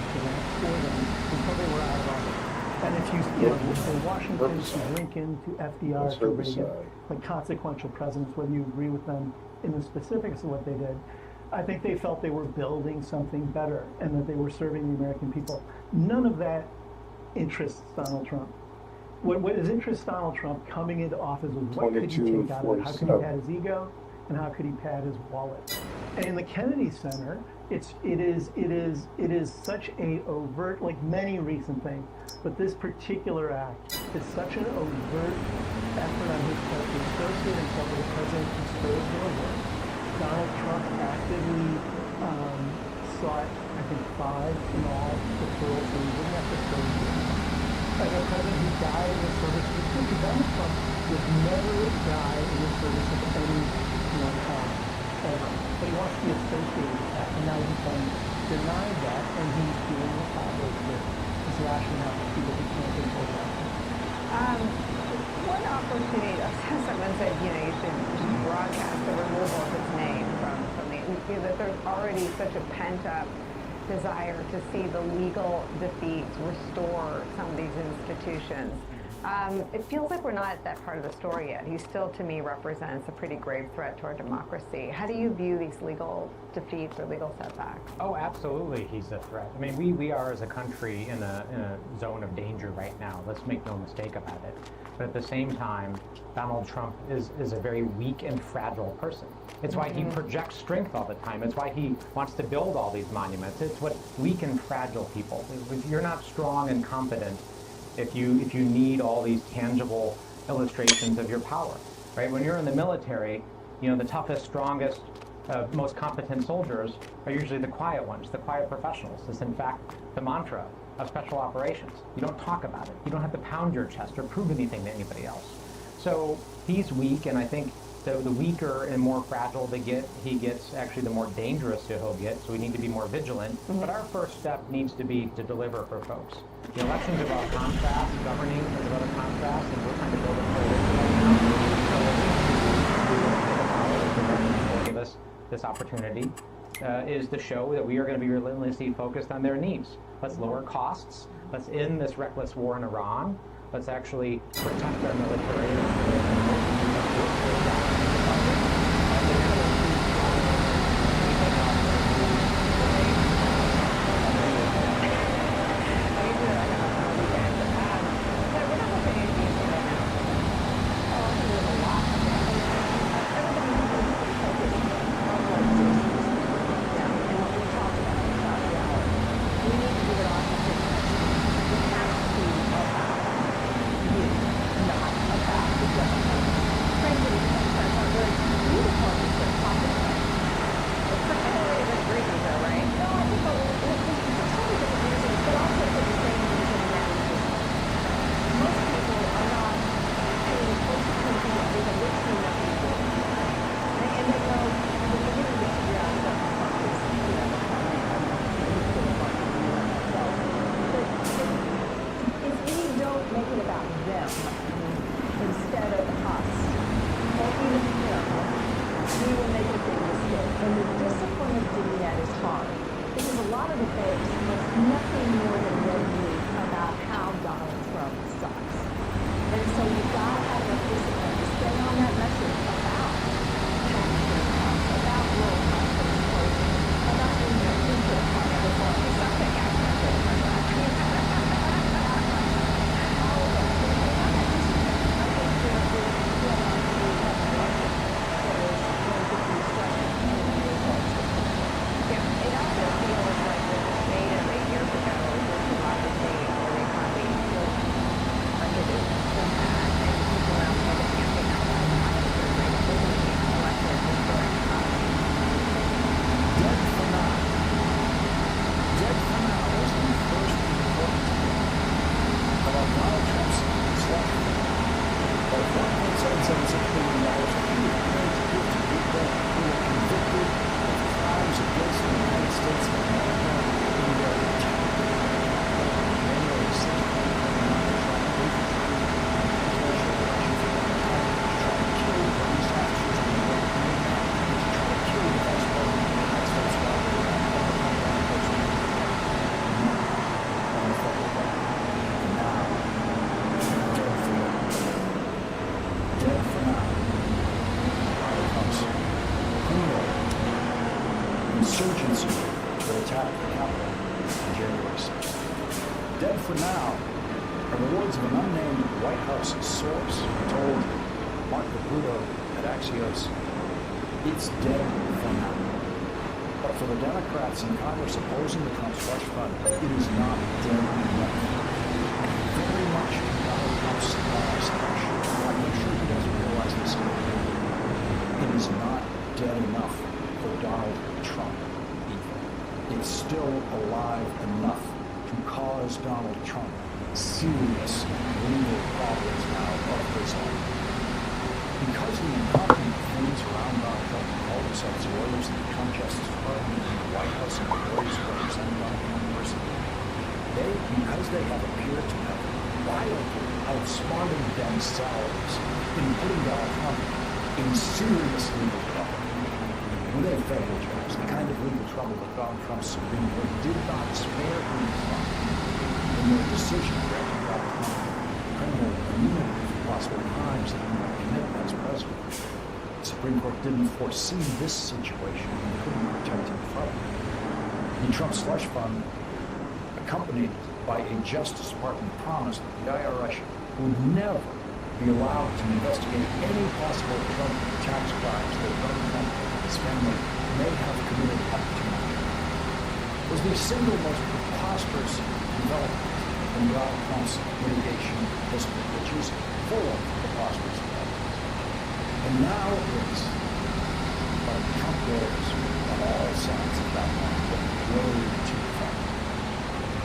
for them until they were out of office. And if you know, from Washington to Lincoln to FDR to Reagan, like consequential presidents, whether you agree with them in the specifics of what they did, I think they felt they were building something better and that they were serving the American people. None of that interests Donald Trump. What interests Donald Trump coming into office was what could he take out of it? How could he pad his ego, and how could he pad his wallet? And in the Kennedy Center, it is such a overt, like many recent things, but this particular act is such an overt effort on his part to associate himself with a president who serves their work. Donald Trump actively sought, I think, 5 in all deferrals, so he didn't have to serve them. Like a president who died in the service of the country. Donald Trump would never die in the service of any cause, ever. But he wants to be associated with that, and now he's been denied that, and he's doing the powers with his rationale to people who can't control that. One opportunity, someone said, you should broadcast the removal of his name from that there's already such a pent-up desire to see the legal defeats restore some of these institutions. It feels like we're not at that part of the story yet. He still, to me, represents a pretty grave threat to our democracy. How do you view these legal defeats or legal setbacks? Oh, absolutely, he's a threat. I mean, we are as a country in a zone of danger right now. Let's make no mistake about it. But at the same time, Donald Trump is a very weak and fragile person. It's why he projects strength all the time. It's why he wants to build all these monuments. It's what weak and fragile people. If you're not strong and competent, if you need all these tangible illustrations of your power, right? When you're in the military, the toughest, strongest, most competent soldiers are usually the quiet ones, the quiet professionals. It's in fact the mantra of special operations. You don't talk about it. You don't have to pound your chest or prove anything to anybody else. So he's weak, and I think the weaker and more fragile he gets, actually the more dangerous he'll get, so we need to be more vigilant. But our first step needs to be to deliver for folks. The election's about contrast, governing is about a contrast, and we're trying to build a coalition right now. Give us this opportunity is to show that we are going to be relentlessly focused on their needs. Let's lower costs. Let's end this reckless war in Iran. Let's actually protect our military. insurgency that attacked the Capitol on January 6th. Dead for now are the words of an unnamed White House source who told Mark Caputo at Axios, "It's dead for now." But for the Democrats in Congress opposing the Trump slush fund, it is not dead enough. Very much Donald Trump's slush. I'm sure he doesn't realize this. It is not dead enough for Donald Trump either. It's still alive enough to cause Donald Trump serious legal problems now of his own. Because the incompetent things around Donald Trump call themselves lawyers in the Trump Justice Department and the White House employees who represent Donald Trump personally, because they have appeared to have violently outsmarted themselves in putting Donald Trump in serious legal trouble. With a federal judge, the kind of legal trouble that Donald Trump's Supreme Court did not spare him from in their decision granting Donald Trump criminal immunity for possible crimes that he might commit as president. The Supreme Court didn't foresee this situation and couldn't protect him from it. The Trump slush fund, accompanied by a Justice Department promise that the IRS would never be allowed to investigate any possible Trump tax crimes that Donald Trump and his family may have committed up to now, was the single most preposterous development in Donald Trump's litigation history, which is full of preposterous developments. And now it's like Trump lawyers on all sides of that line get way too far.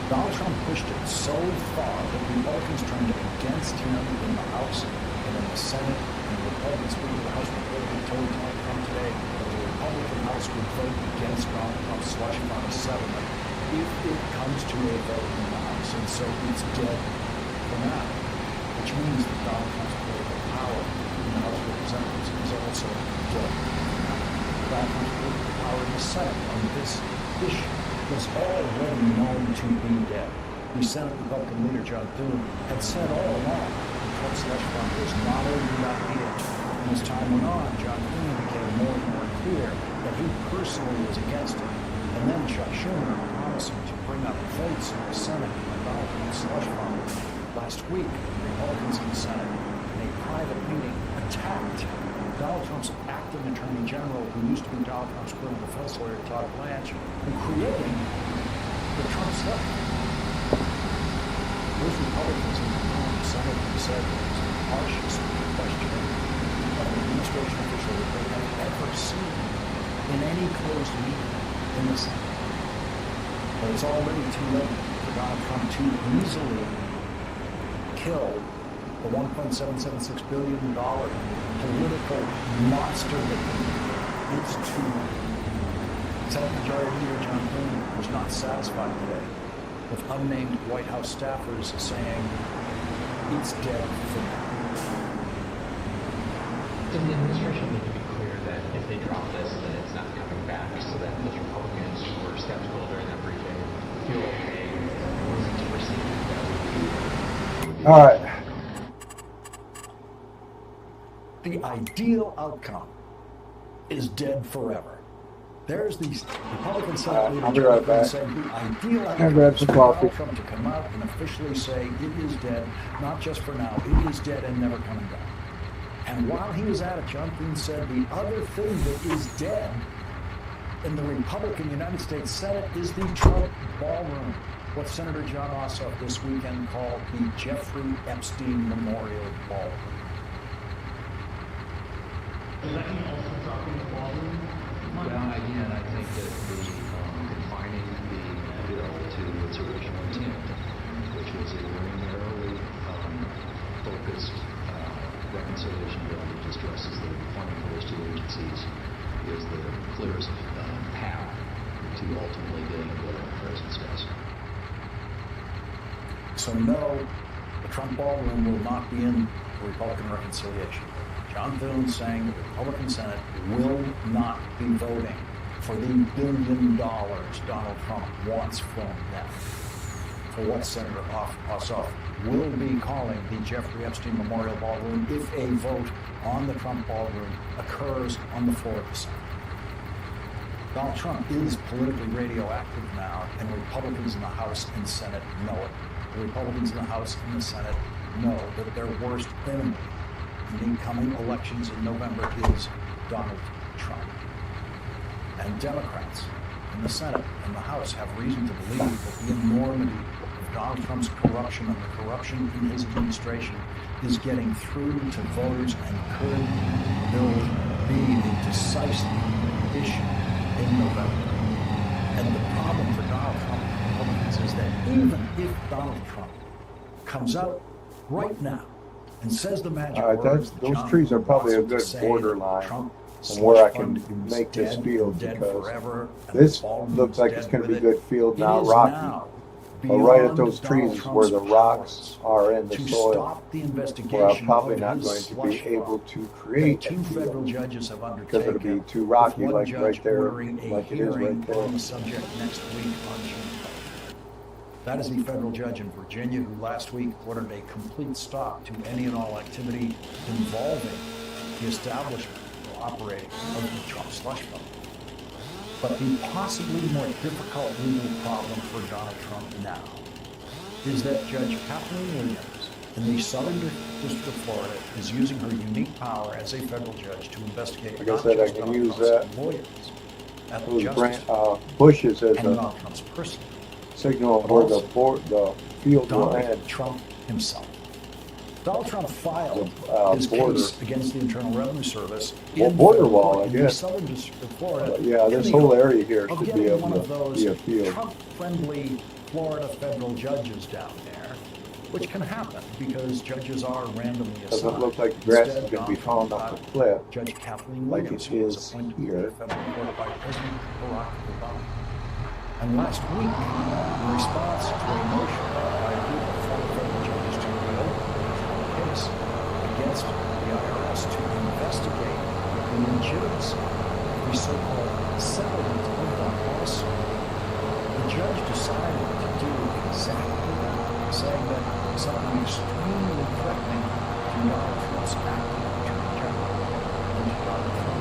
Donald Trump pushed it so far that Republicans turned against him in the House and in the Senate, and the Republican Speaker of the House reportedly told Donald Trump today that the Republican House would vote against Donald Trump's slush fund settlement if it comes to a vote in the House. And so it's dead for now, which means that Donald Trump's political power in the House of Representatives is also dead for now. Donald Trump's political power in the Senate on this issue was already known to be dead. The Senate Republican leader, John Thune, had said all along the Trump slush fund was not a good idea. And as time went on, John Thune became more and more clear that he personally was against it. And then Chuck Schumer, promising to bring up votes in the Senate on Donald Trump's slush fund last week, the Republicans in the Senate, in a private meeting, attacked Donald Trump's acting attorney general, who used to be Donald Trump's criminal defense lawyer, Todd Blanche, who created the Trump slush fund. Those Republicans in the Senate said it was the harshest questioning of an administration official that they have ever seen in any closed meeting in the Senate. But it's already too late for Donald Trump to easily kill the $1.776 billion political monster that it's too late. Senate Majority Leader John Thune was not satisfied today with unnamed White House staffers saying it's dead for now. Does the administration need to be clear that if they drop this, then it's not coming back, so that those Republicans who were skeptical during that briefing feel okay to proceed? All right. The ideal outcome is dead forever. There's these Republican Senate leader I'll be right back. saying the ideal I'll outcome grab is some for coffee. Donald Trump to come out and officially say it is dead, not just for now, it is dead and never coming back. And while he was at it, John Thune said the other thing that is dead in the Republican United States Senate is the Trump ballroom, what Senator John Ossoff this weekend called the Jeffrey Epstein Memorial Ballroom. Does that mean also dropping the ballroom? Well, again, I think that the confining the bill to its original intent, which was a very narrowly focused reconciliation bill that addresses the funding for those two agencies, is the clearest path to ultimately getting a bill on the president's desk. So no, the Trump ballroom will not be in the Republican reconciliation. John Thune saying the Republican Senate will not be voting for the $1 billion Donald Trump wants from them. For what Senator Ossoff will be calling the Jeffrey Epstein Memorial Ballroom if a vote on the Trump ballroom occurs on the floor of the Senate. Donald Trump is politically radioactive now, and Republicans in the House and Senate know it. The Republicans in the House and the Senate know that their worst enemy in the coming elections in November is Donald Trump. And Democrats in the Senate and the House have reason to believe that the enormity of Donald Trump's corruption and the corruption in his administration is getting through to voters and could be the decisive issue in November. And the problem for Donald Trump and Republicans is that even if Donald Trump comes out right now and says the magic words, those trees are probably a good borderline on where I can make this field, because this looks like it's going to be good field now, rocky. But right at those trees is where the rocks are in the soil, where I'm probably not going to be able to create a field, because it'll be too rocky, like right there, like it is right there. On the subject next week on June 12th. That is the federal judge in Virginia who last week ordered a complete stop to any and all activity involving the establishment or operating of the Trump slush fund. But the possibly more difficult legal problem for Donald Trump now is that Judge Kathleen Williams in the Southern District of Florida is using her unique power as a federal judge to investigate Like I not said, I just can Donald use Trump's that. lawyers at the Those Justice bushes as and a Donald Trump's person, signal but where also the field will Donald end. Trump himself. Donald Trump filed his border. case against the Internal Revenue Service Well, in border federal wall, court I in the guess. Southern District of Florida. But yeah, in this the whole hope area here of should getting be able one to of those be a field. Trump-friendly Florida federal judges down there, which can happen because judges are randomly assigned. Doesn't look like the grass Instead, is going to be Donald falling Trump off the cliff Judge Kathleen like Williams, it who was is appointed to here. the federal court by President Barack Obama. And last week, in response to a motion by a group of former federal judges to reopen the case against the IRS to investigate the legitimacy of the so-called settlement of that lawsuit, the judge decided to do exactly that, saying that something extremely threatening to Donald Trump's acting attorney general and to Donald Trump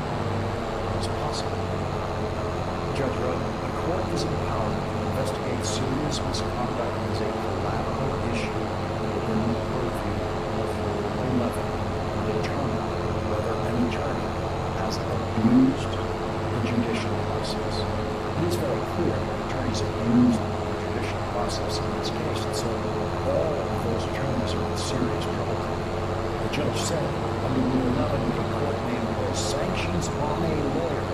was possible. The judge wrote, "The court is empowered to investigate serious misconduct as a collateral issue within the purview of Rule 11 and determine whether an attorney has abused the judicial process." It is very clear that attorneys abused the judicial process in this case, and so all of those attorneys are in serious trouble. The judge said, under Rule 11, a court may impose sanctions on a lawyer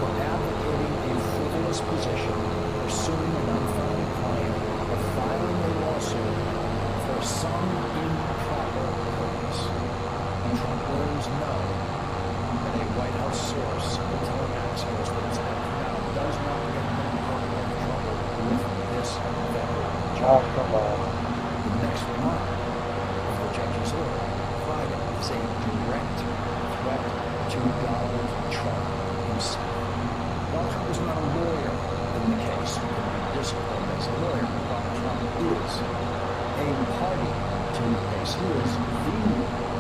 for advocating a frivolous position, pursuing an unfounded claim, or filing a lawsuit for some improper purpose. And Trump lawyers know that a White House source will tell taxpayers that his background does not get them in trouble with this federal judge. Oh, come on. The next line of the judge's order, Friday, is a direct threat to Donald Trump himself. Donald Trump is not a lawyer in the case who can be disciplined as a lawyer. Donald Trump is a party to the case. He is the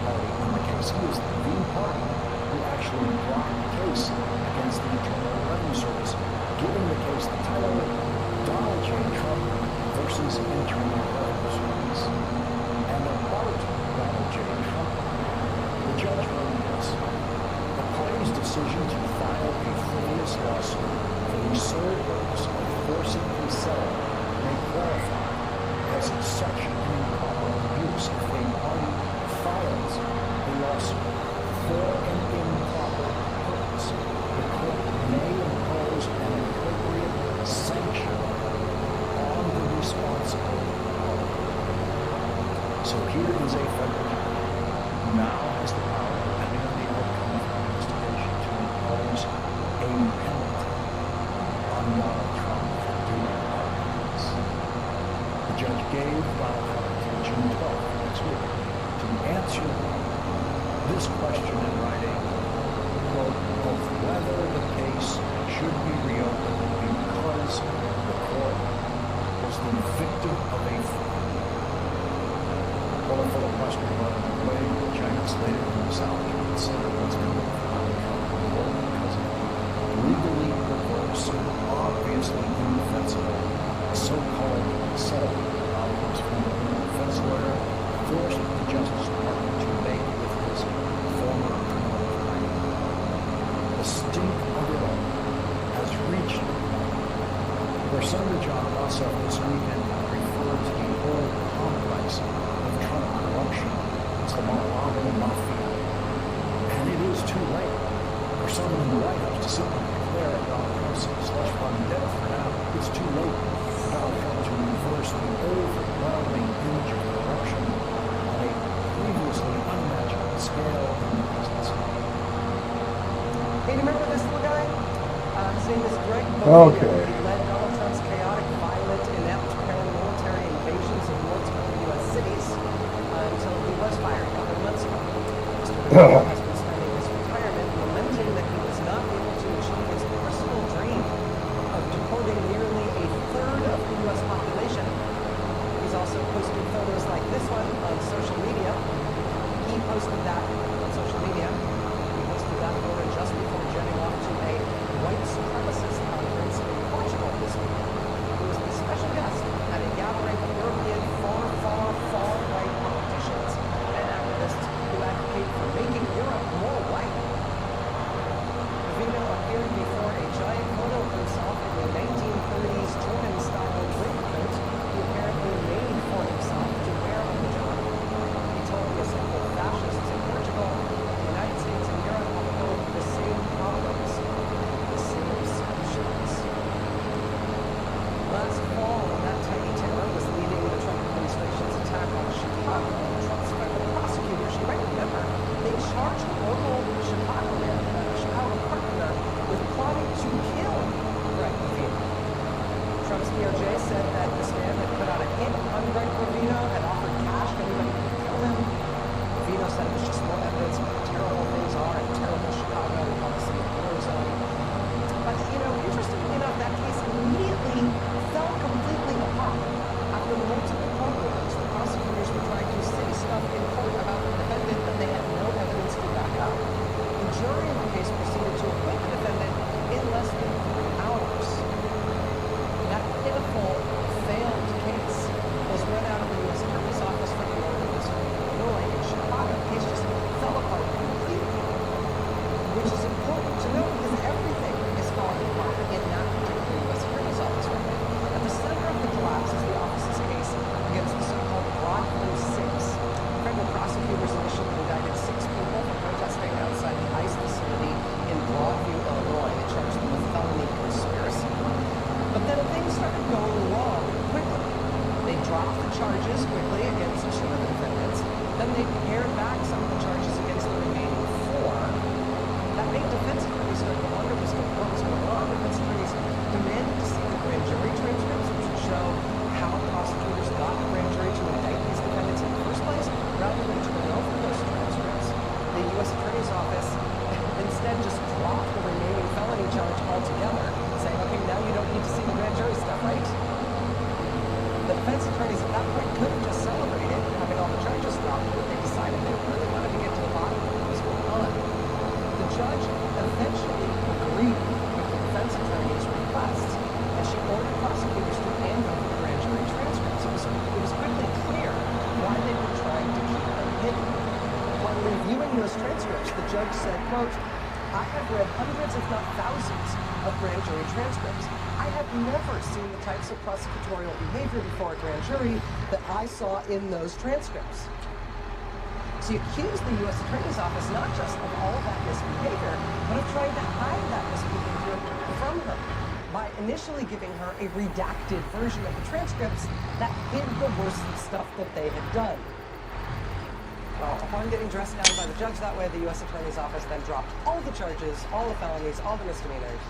party in the case. He is the party who actually brought the case against the Internal Revenue Service, giving the case the title of Donald J. Trump versus Internal Revenue Service. And about Donald J. Trump, the judge wrote this: "The party's decision to file a frivolous lawsuit for the sole purpose of forcing a settlement may qualify as such an improper abuse if a party files a lawsuit for an improper purpose. The court may impose an appropriate sanction on the responsible party." So here is a federal judge who now has the power, depending on the outcome of the investigation, to impose a penalty on Donald Trump for doing this. The judge gave Donald Trump until June 12th, next week, to answer this question in writing, quote, of whether the case should be reopened because the court was the victim of a fraud. Well, for the question of the way which I translated in the South, you would say what's coming from Donald Trump because of legally reverse Senator John Ossoff this weekend referred to the whole complex of Trump corruption as the Mar-a-Lago Mafia. And it is too late for someone in the White House to simply declare Donald Trump's slush fund dead for now. It's too late for Donald Trump to reverse the overwhelming image of corruption on a previously unimaginable scale in the presidency. Hey, remember this little guy? His name is Greg Okay. He led Donald Trump's chaotic, violent, inept paramilitary invasions of multiple U.S. cities until he was fired a couple of months ago. Mr. Biden has been spending his retirement lamenting that he was not able to achieve his personal dream of deporting nearly a third of the U.S. population. He's also posted photos like this one on social media. He posted that on social media. He posted that photo just before jetting off to a white supremacist conference in Portugal this week. He was the special guest at a gathering of European far right politicians and activists who advocate for making Europe more white. Vino appeared before a giant photo of himself in a 1930s German-style raincoat he apparently made for himself to wear on the job. He told the assembled fascists in Portugal, the United States and Europe have both the same problems, the same solutions. Last fall, when that tiny terror was leading the Trump administration's attack on Chicago, Trump's federal prosecutors, you might remember, they charged local Chicago partner with plotting to kill Greg Ravino. Trump's DOJ said that this man had put out a hit on Greg Ravino, had offered cash to anybody who could kill him. Ravino said it was just more evidence of how terrible things are in terrible Chicago and obviously a war zone. But, interestingly enough, that case immediately fell completely apart. After multiple court the prosecutors were trying to say stuff in court about the defendant that they had no evidence to back up. The jury in the case proceeded to acquit the defendant in less than 3 hours. That pitiful, failed case was run out of the U.S. Attorney's Office for the Northern District of Illinois in Chicago. The case just fell apart completely, which is important to note because everything is falling apart in that particular U.S. Attorney's Office right now. At the center of the collapse is the office's case against the so-called Broadview 6. Federal prosecutors initially indicted 6 people for protesting outside the ICE facility in Broadview, Illinois. They charged them with felony conspiracy. But then things started going wrong quickly. They dropped the charges quickly against 2 of the defendants. Then they pared back some of the charges against the remaining 4. That made defense attorneys start to wonder what was going on. Defense attorneys demanded to see the grand jury transcripts, which would show how prosecutors got the grand jury to indict these defendants in the first place, rather than turn over those transcripts. The U.S. Attorney's Office instead just dropped the remaining felony charge altogether, saying, okay, now you don't need to see the grand jury stuff, right? The defense attorneys at that point could have just celebrated having all the charges dropped, but they decided they really wanted to get to the bottom of what was going on. The judge eventually agreed with the defense attorney's request, and she ordered prosecutors to hand over the grand jury transcripts. It was quickly clear why they were trying to keep them hidden. While reviewing those transcripts, the judge said, quote, I have read hundreds, if not thousands, of grand jury transcripts. I have never seen the types of prosecutorial behavior before a grand jury that I saw in those transcripts. So he accused the U.S. Attorney's Office not just of all of that misbehavior, but of trying to hide that misbehavior from her by initially giving her a redacted version of the transcripts that hid the worst stuff that they had done. Well, upon getting dressed down by the judge that way, the U.S. Attorney's Office then dropped all the charges, all the felonies, all the misdemeanors.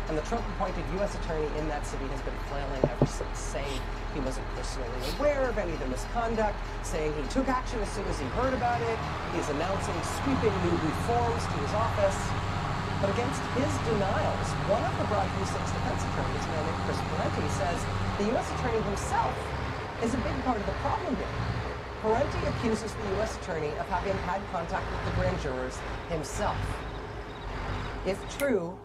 And the Trump-appointed U.S. attorney in that city has been flailing ever since, saying he wasn't personally aware of any of the misconduct, saying he took action as soon as he heard about it. He's announcing sweeping new reforms to his office. But against his denials, one of the Broadview 6 defense attorneys, a man named Chris Parenti, says the U.S. attorney himself is a big part of the problem here. Parenti accuses the U.S. attorney of having had contact with the grand jurors himself. If true,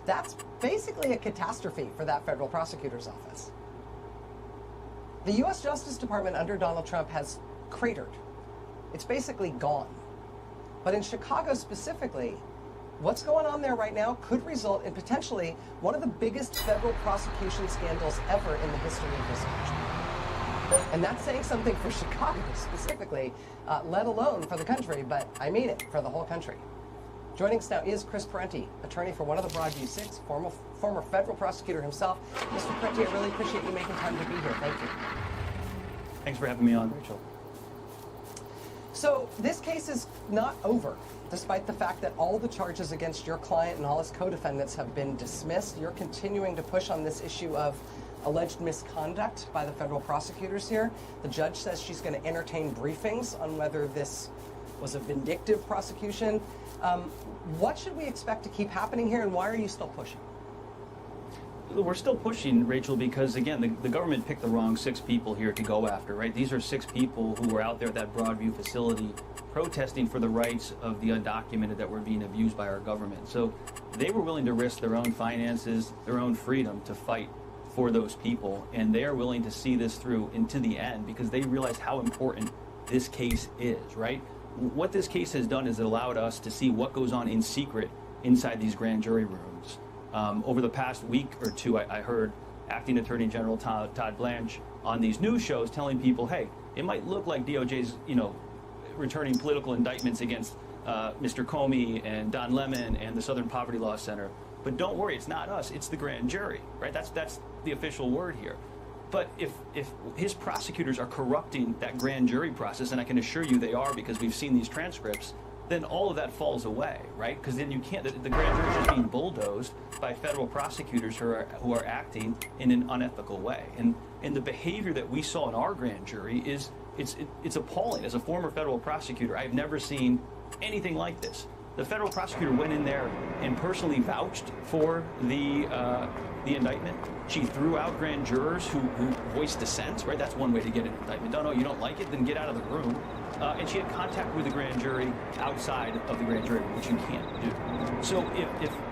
that's basically a catastrophe for that federal prosecutor's office. The U.S. Justice Department under Donald Trump has cratered. It's basically gone. But in Chicago specifically, what's going on there right now could result in potentially one of the biggest federal prosecution scandals ever in the history of this country. And that's saying something for Chicago specifically, let alone for the country, but I mean it, for the whole country. Joining us now is Chris Parenti, attorney for one of the Broadview Six, former federal prosecutor himself. Mr. Parenti, I really appreciate you making time to be here. Thank you. Thanks for having me on, Rachel. So this case is not over, despite the fact that all the charges against your client and all his co-defendants have been dismissed. You're continuing to push on this issue of alleged misconduct by the federal prosecutors here. The judge says she's going to entertain briefings on whether this was a vindictive prosecution. What should we expect to keep happening here, and why are you still pushing? We're still pushing, Rachel, because, again, the government picked the wrong 6 people here to go after, right? These are 6 people who were out there at that Broadview facility protesting for the rights of the undocumented that were being abused by our government. So they were willing to risk their own finances, their own freedom to fight for those people, and they are willing to see this through into the end because they realize how important this case is, right? What this case has done is it allowed us to see what goes on in secret inside these grand jury rooms. Over the past week or two, I heard Acting Attorney General Todd Blanche on these news shows telling people, hey, it might look like DOJ's, returning political indictments against Mr. Comey and Don Lemon and the Southern Poverty Law Center, but don't worry, it's not us, it's the grand jury, right? That's the official word here. But if his prosecutors are corrupting that grand jury process, and I can assure you they are because we've seen these transcripts, then all of that falls away, right? Because then you can't, the grand jury is just being bulldozed by federal prosecutors who are acting in an unethical way. And the behavior that we saw in our grand jury is, it's appalling. As a former federal prosecutor, I've never seen anything like this. The federal prosecutor went in there and personally vouched for the indictment. She threw out grand jurers who voiced dissent, right? That's one way to get an indictment. No, you don't like it, then get out of the room. And she had contact with the grand jury outside of the grand jury, which you can't do. So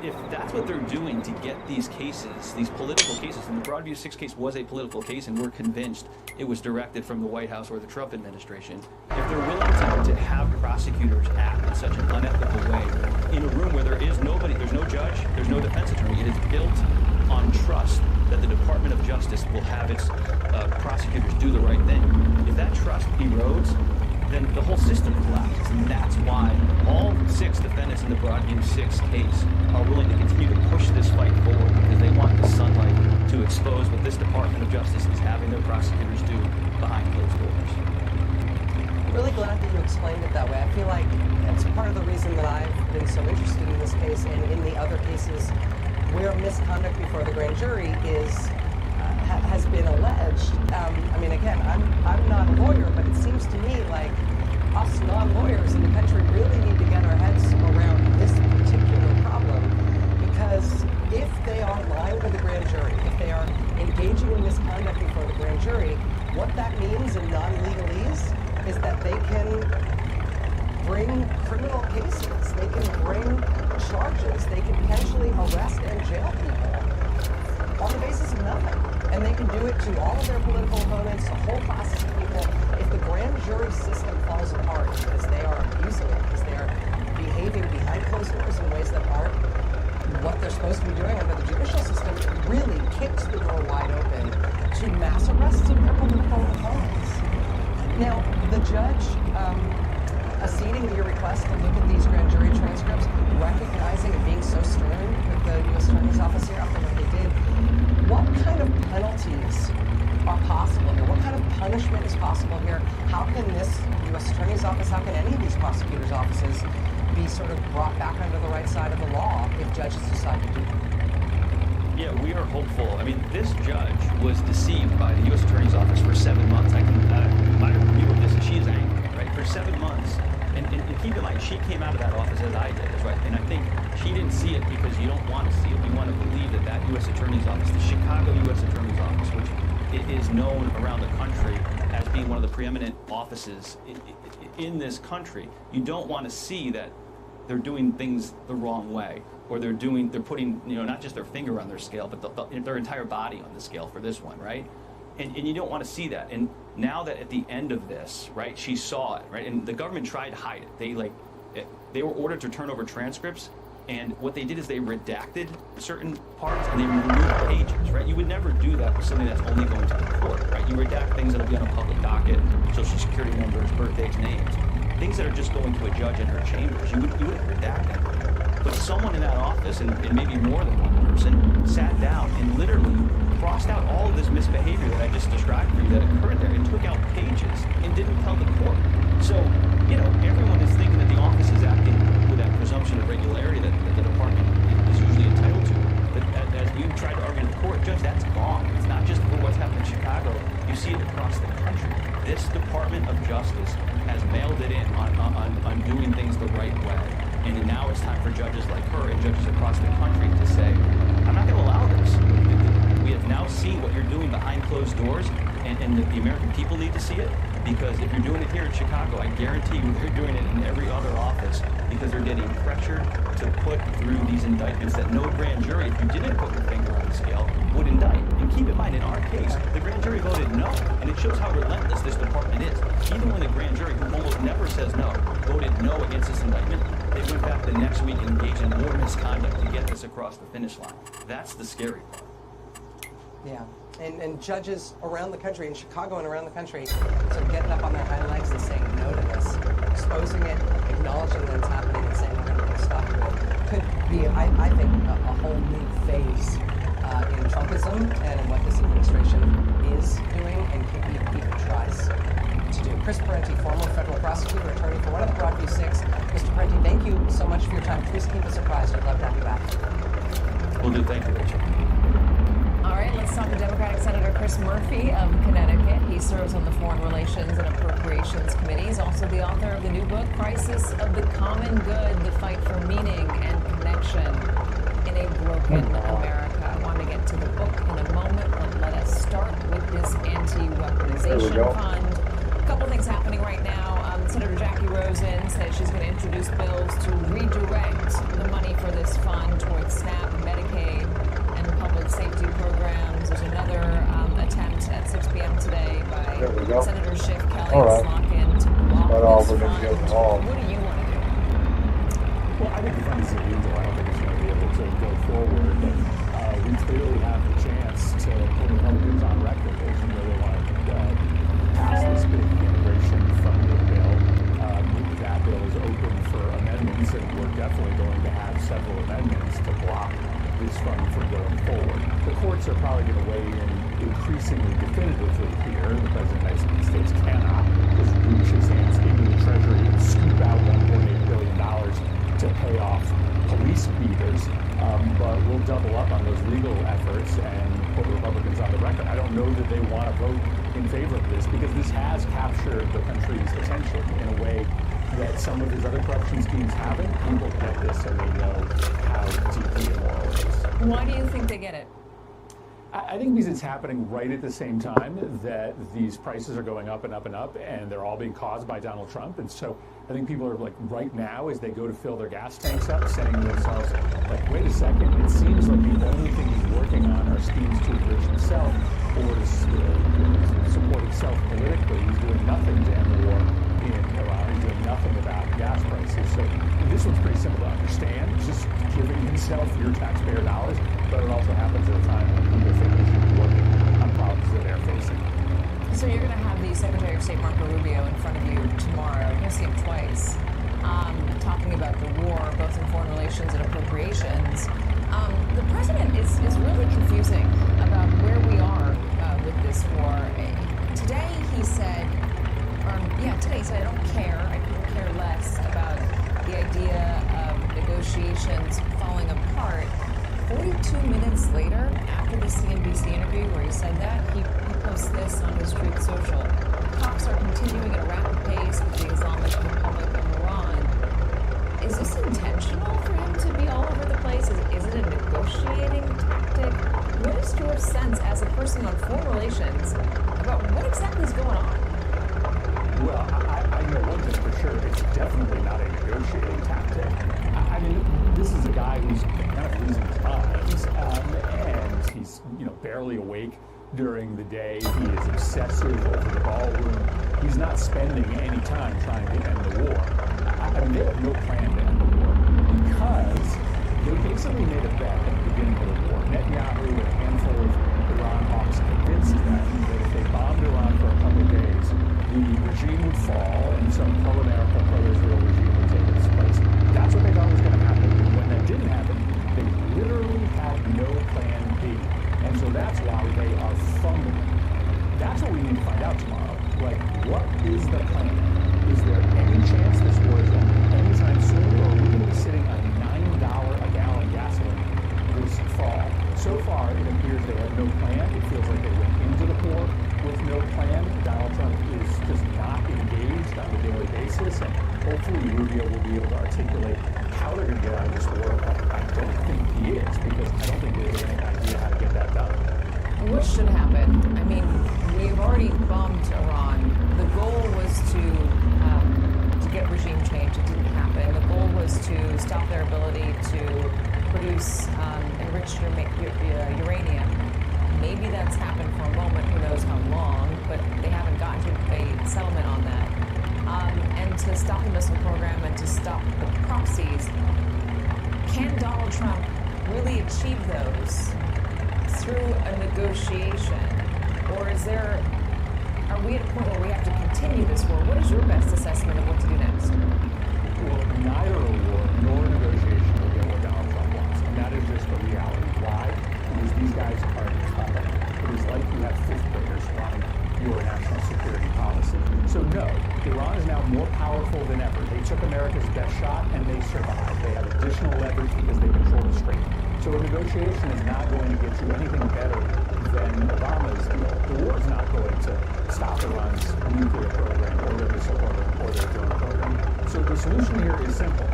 if that's what they're doing to get these cases, these political cases, and the Broadview 6 case was a political case, and we're convinced it was directed from the White House or the Trump administration, if they're willing to have prosecutors act in such an unethical way in a room where there is nobody, there's no judge, there's no defense attorney, it is built on trust that the Department of Justice will have its prosecutors do the right thing. If that trust erodes, then the whole system collapses, and that's why all 6 defendants in the Broadview 6 case are willing to continue to push this fight forward because they want the sunlight to expose what this Department of Justice is having their prosecutors do behind closed doors. I'm really glad that you explained it that way. I feel like that's part of the reason that I've been so interested in this case and in the other cases where misconduct before the grand jury has been alleged. I mean, again, I'm not a lawyer, but it seems to me like us non-lawyers in the country really need to get our heads around this particular problem, because if they are lying to the grand jury, if they are engaging in misconduct before the grand jury, what that means in non-legalese is that they can bring criminal cases, they can bring charges, they can potentially arrest and jail people on the basis of nothing. And they can do it to all of their political opponents, to whole classes of people. If the grand jury system falls apart because they are abusing it, because they are behaving behind closed doors in ways that aren't what they're supposed to be doing under the judicial system, it really kicks the door wide open to mass arrests of their political opponents. Now, the judge acceding to your request to look at these grand jury transcripts, recognizing and being so stern with the U.S. Attorney's Office here after what they did, what kind of penalties are possible here? What kind of punishment is possible here? How can this U.S. Attorney's Office, how can any of these prosecutors' offices be sort of brought back under the right side of the law if judges decide to do that? Yeah, we are hopeful. I mean, this judge was deceived by the U.S. Attorney's Office for 7 months. My review of this is she is angry, right? For 7 months. And keep in mind, she came out of that office as I did, right? And I think she didn't see it because you don't want to see it. You want to believe that U.S. Attorney's Office, the Chicago U.S. Attorney's Office, which is known around the country as being one of the preeminent offices in this country, you don't want to see that they're doing things the wrong way, or they're putting, not just their finger on their scale, but their entire body on the scale for this one, right? And you don't want to see that. And now that at the end of this, right, she saw it, right, and the government tried to hide it. They were ordered to turn over transcripts, And what they did is they redacted certain parts and they removed pages, right? You would never do that with something that's only going to the court, right? You redact things that'll be on a public docket, social security numbers, birthdays, names, things that are just going to a judge in her chambers. You wouldn't redact them. But someone in that office, and maybe more than one person, sat down and literally crossed out all of this misbehavior that I just described for you that occurred there and took out pages and didn't tell the court. So, you know, everyone is thinking that the office is acting with that presumption of regularity that the department is usually entitled to. But as you tried to argue in the court, Judge, that's gone. It's not just for what's happened in Chicago. You see it across the country. This Department of Justice has mailed it in on doing things the right way. And now it's time for judges like her and judges across the country to say, I'm not going to allow this. We have now seen what you're doing behind closed doors, and the American people need to see it, because if you're doing it here in Chicago, I guarantee you they're doing it in every other office, because they're getting pressured to put through these indictments that no grand jury, if you didn't put your finger on the scale, would indict. And keep in mind, in our case, the grand jury voted no, and it shows how relentless this department is. Even when the grand jury, who almost never says no, voted no against this indictment, they went back the next week and engaged in more misconduct to get this across the finish line. That's the scary part. Yeah, and judges around the country, in Chicago and around the country, sort of getting up on their hind legs and saying no to this, exposing it, acknowledging that it's happening, and saying we're going to put a stop to it, could be, I think, a whole new phase in Trumpism and in what this administration is doing and even tries to do. Chris Parenti, former federal prosecutor, attorney for one of the Broadview Six. Mr. Parenti, thank you so much for your time. Please keep us apprised. I'd love to have you back. Will do. Thank you, Rachel. All right, let's talk to Democratic Senator Chris Murphy of Connecticut. He serves on the Foreign Relations and Appropriations Committee. He's also the author of the new book, Crisis of the Common Good, The Fight for Meaning and Connection in a Broken America. I want to get to the book in a moment, but let us start with this anti-weaponization fund. A couple things happening right now. Senator Jackie Rosen said she's going to introduce bills to redirect the money for this fund towards SNAP, Medicaid, public safety programs. There's another attempt at 6 p.m. today by Senator Schiff, Kelly, and Slotkin to block this fund. What do you want to do? Well, I think the fund is illegal. I don't think it's going to be able to go forward. But we clearly have the chance to put Republicans on record. As you know, they want to pass this big immigration funding bill. That bill is open for amendments, and we're definitely going to have several amendments to block this fund from going forward. The courts are probably going to weigh in increasingly definitively here. The President of the United States cannot just reach his hands into the Treasury and scoop out $1.8 billion to pay off police beaters, but we'll double up on those legal efforts and put Republicans on the record. I don't know that they want to vote in favor of this, because this has captured the country's attention in a way that some of his other corruption schemes haven't. People get this and they know how deeply immoral it is. Why do you think they get it? I think because it's happening right at the same time that these prices are going up and up and up, and they're all being caused by Donald Trump. And so I think people are like, right now, as they go to fill their gas tanks up, saying to themselves, like, wait a second, it seems like the only thing he's working on are schemes to enrich himself or to support himself politically. He's doing nothing to end the war in Iran. He's doing nothing about gas prices. So this one's pretty simple to understand. It's just giving himself your taxpayer dollars, but it also happens at a time when people think they should be working on problems that they're facing. So you're going to have the Secretary of State Marco Rubio in front of you tomorrow. You're going to see him twice, talking about the war, both in foreign relations and appropriations. The president is really confusing about where we are with this war. Today he said, I don't care. I couldn't care less about the idea of negotiations falling apart. 42 minutes later, after the CNBC interview where he said that, he posts this on his Truth Social. Talks are continuing at a rapid pace with the Islamic Republic of Iran. Is this intentional for him to be all over the place? Is it a negotiating tactic? What is your sense as a person on foreign relations about what exactly is going on? Well, I know one thing for sure. It's definitely not a negotiating tactic. I mean, this is a guy who's kind of losing his mind, and he's barely awake during the day. He is obsessive over the ballroom. He's not spending any time trying to end the war. I mean, they have no plan to end the war because They basically made a bet at the beginning of the war. Netanyahu and a handful of Iran hawks convinced them that if they bombed Iran for a couple of days, the regime would fall and some pro-America, pro-Israel regime would take its place. That's what they thought was going to happen. And when that didn't happen, they literally had no plan B. And so that's why they are fumbling. That's what we need to find out tomorrow. Like, what is the plan? Is there any chance this war is ending anytime soon, or are we going to be sitting on $9 a gallon gasoline this fall? So far, it appears they have no plan. It feels like they went into the war with no plan. Donald Trump is just not engaged on a daily basis, and hopefully Rubio will be able to articulate how they're going to get out of this war. I don't think he is, because I don't think they have any idea how to get that done. What should happen? I mean, we've already bombed Iran. The goal was to get regime change. It didn't happen. The goal was to stop their ability to produce enriched uranium. Maybe that's happened for a moment. Who knows how long? But they haven't gotten to a settlement on that. And to stop the missile program and to stop the proxies. Can Donald Trump really achieve those through a negotiation? Or are we at a point where we have to continue this war? What is your best assessment of what to do next? Well, neither a war nor a negotiation will get what Donald Trump wants. And that is just the reality. Why? Because these guys are incompetent. It is like you have fifth graders running your national security policy. So no, Iran is now more powerful than ever. They took America's best shot and they survived. They have additional leverage because they control the strait. So a negotiation is not going to get you anything better than Obama's deal. The war is not going to stop Iran's nuclear program or their missile program or their drone program. So the solution here is simple.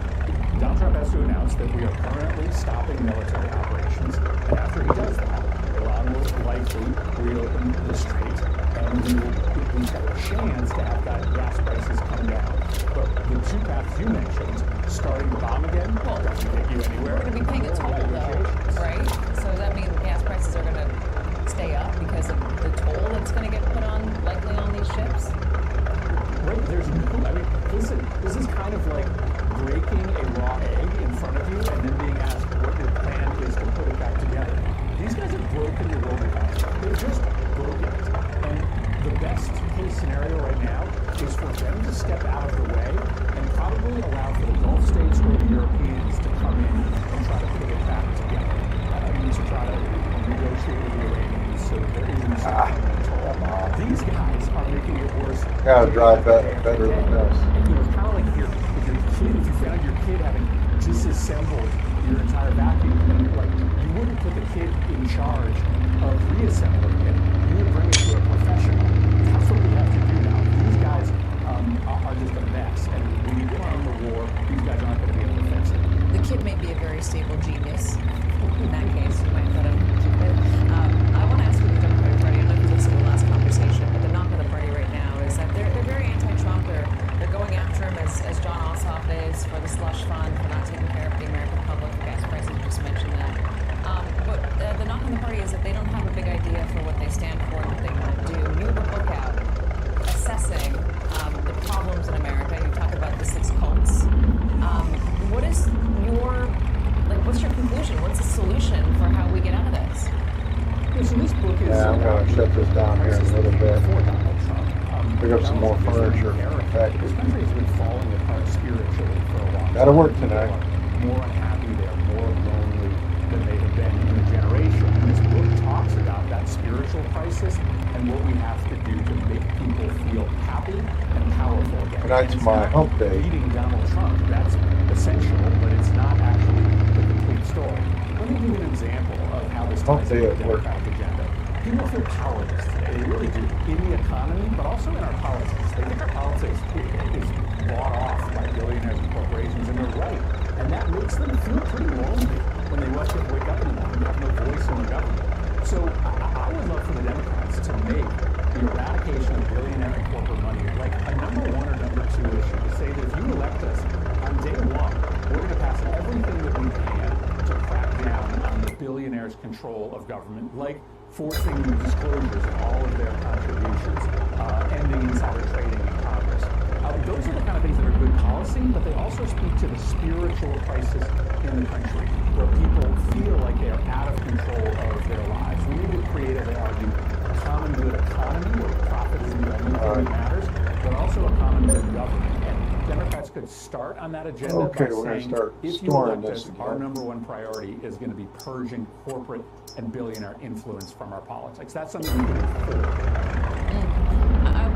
Donald Trump has to announce that we are currently stopping military operations, and after he does that, Iran will likely reopen the strait, and we will at least have a chance to have gas prices come down. But the two paths you mentioned, starting to bomb again, doesn't get you anywhere. We're going to be paying a toll, though, right? So does that mean gas prices are going to stay up because of the toll that's going to get put on, likely on these ships? Right, there's no, I mean, listen, this is kind of like breaking a raw egg in front of you and then being asked what your plan is to put it back together. These guys have broken the world economy. They've just broken it. And the best case scenario right now is for them to step out of the way and probably allow for the Gulf states or the Europeans to come in and try to put it back together. I mean, to try to negotiate with the Iranians so that there isn't something These guys are making it worse. Gotta drive better than this. You know, it's kind of like if you found your kid having disassembled your entire vacuum cleaner, like, you wouldn't put the kid in charge of reassembling it. You would bring it to a professional. That's what we have to do now. These guys are just a mess, and when you get on the war, these guys aren't going to be able to fix it. The kid may be a very stable genius. In that case, you might let him keep it. I want to ask you the Democratic Party. I don't know if you listened to the last conversation, but the knock on the party right now is that they're very anti-Trump. They're going after him as John Ossoff is for the slush fund, for not taking care of the American public. The gas prices, you just mentioned that. But the knock on the party is that they don't have a big idea for what they stand for and what they want to do. You have a book out assessing the problems in America. You talk about the 6 cults. What is what's your conclusion? What's the solution for how we get out of this? Yeah, so this book is... Yeah, I'm going to shut this down here in a little bit. Pick up some more furniture. This country has been falling apart spiritually for a while. Gotta work tonight. More unhappy, they're more lonely than they have been in a generation. And this book talks about that spiritual crisis and what we have to do to make people feel happy and powerful again. Tonight's my hump day. Beating Donald Trump, that's essential, but it's not actually the complete story. Let me give you an example of how this ties into the Democratic agenda. People feel powerless today. They really do. In the economy, but also in our politics. They think our politics is bought off by billionaires and corporations, and they're right. And that makes them feel pretty lonely when they wake up in the morning and have no voice in the government. So I would love for the Democrats to make the eradication of billionaire and corporate money like a number 1 or number 2 issue. To say that if you elect us on day 1, we're going to pass everything that we can to crack down on the billionaires' control of government, like forcing disclosures of all of their contributions, ending insider trading in Congress. Those are the kind of things that are good policy, but they also speak to the spiritual crisis in the country, where people feel like they are out of control of their lives. We need to creatively argue a common good economy where profit is the only thing that matters, but also a common good government. And Democrats could start on that agenda by saying, if you elect us, our number one priority is going to be purging corporate and billionaire influence from our politics. That's something we can do for.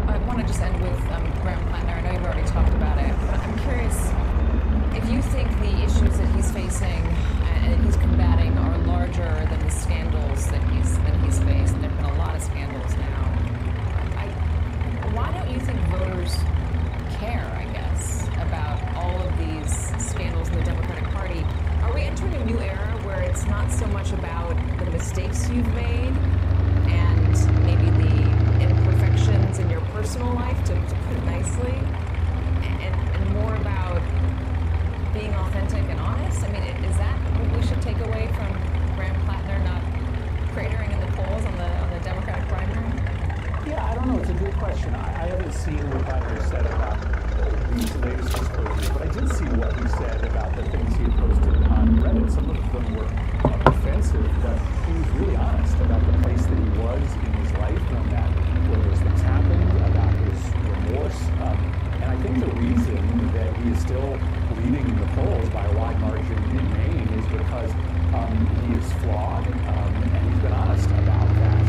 I want to just end with Graham Plattner. I know you've already talked about it, but I'm curious if you think the issues that he's facing and he's combating are larger than the scandals that he's faced. There have been a lot of scandals now. Why don't you think voters care, I guess, about all of these scandals in the Democratic Party? Are we entering a new era where it's not so much about the mistakes you've made and maybe the imperfections in your personal life, to put it nicely, and more about being authentic and honest? I mean, is that what we should take away from Graham Plattner not cratering in the polls on the Democratic primary? Yeah, I don't know. It's a good question. I haven't seen what Plattner said about these latest disclosures, but I did see what he said about the things he had posted on Reddit. Some of them were offensive, but he was really honest about the place that he was in his life when those things happened, about his remorse. And I think the reason that he is still leading the polls by a wide margin in Maine is because he is flawed, and he's been honest about that.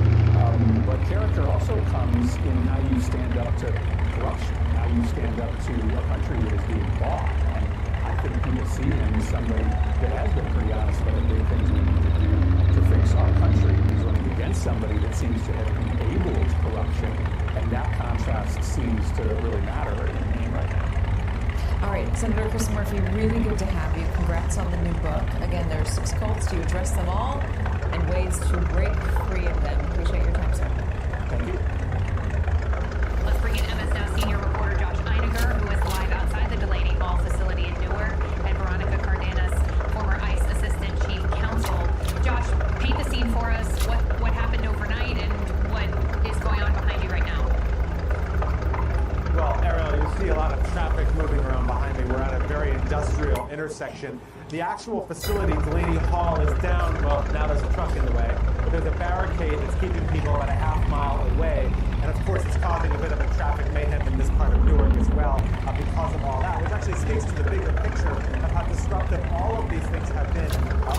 But character also comes in how you stand up to corruption, how you stand up to a country that is being bought. And I think people see him as somebody that has been pretty honest about the big things we need to do to fix our country. He's running against somebody that seems to have enabled corruption, and that contrast seems to really matter in Maine right now. All right, Senator Chris Murphy, really good to have you. Congrats on the new book. Again, there are 6 cults. Do you address them all and ways to break free of them? Appreciate your time, sir. Thank you. Let's bring in MS Now senior reporter Josh Einiger, who is live outside the Delaney Hall facility in Newark, and Veronica Cardenas, former ICE Assistant Chief Counsel. Josh, paint the scene for us. What happened overnight and what is going on behind you right now? Well, Ariel, you see a lot of traffic moving around behind me. We're at a very industrial intersection. The actual facility, Delaney Hall, is down. Well, now there's a truck in the way. But there's a barricade that's keeping people about a half mile away. And of course, it's causing a bit of a traffic mayhem in this part of Newark as well because of all that, which actually speaks to the bigger picture of how disruptive all of these things have been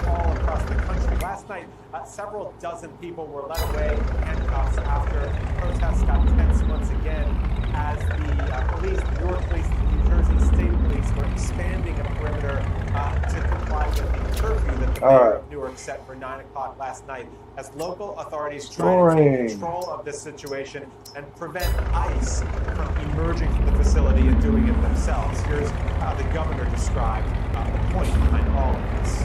all across the country. Last night, several dozen people were led away in handcuffs after protests got tense once again as the police, the Newark police, the New Jersey State Police were expanding a perimeter to comply with the curfew that the mayor of Newark set for 9 o'clock last night as local authorities try to take control of this situation and prevent ICE from emerging from the facility and doing it themselves. Here's how the governor described the point behind all of this.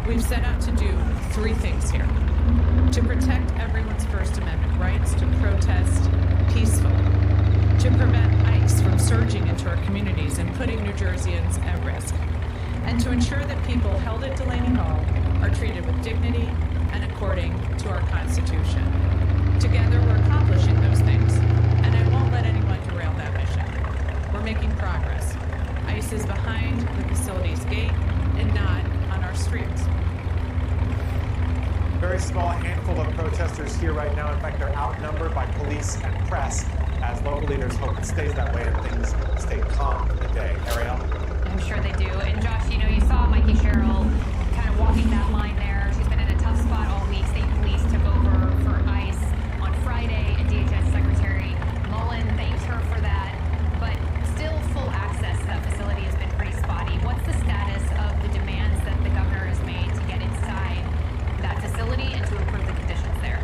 We've set out to do 3 things here. To protect everyone's First Amendment rights to protest peacefully. To prevent ICE from surging into our communities and putting New Jerseyans at risk. And to ensure that people held at Delaney Hall are treated with dignity and according to our Constitution. Together, we're accomplishing those things, and I won't let anyone derail that mission. We're making progress. ICE is behind the facility's gate and not on our streets. Very small handful of protesters here right now. In fact, they're outnumbered by police and press as local leaders hope it stays that way and things stay calm for the day. Ariel? I'm sure they do. And Josh, you saw Mikey Sherrill kind of walking that line there. She's been in a tough spot all week. State police took over for ICE on Friday, and DHS Secretary Mullen thanked her for that. But still, full access to that facility has been pretty spotty. What's the status of the demands that the governor has made to get inside that facility and to improve the conditions there?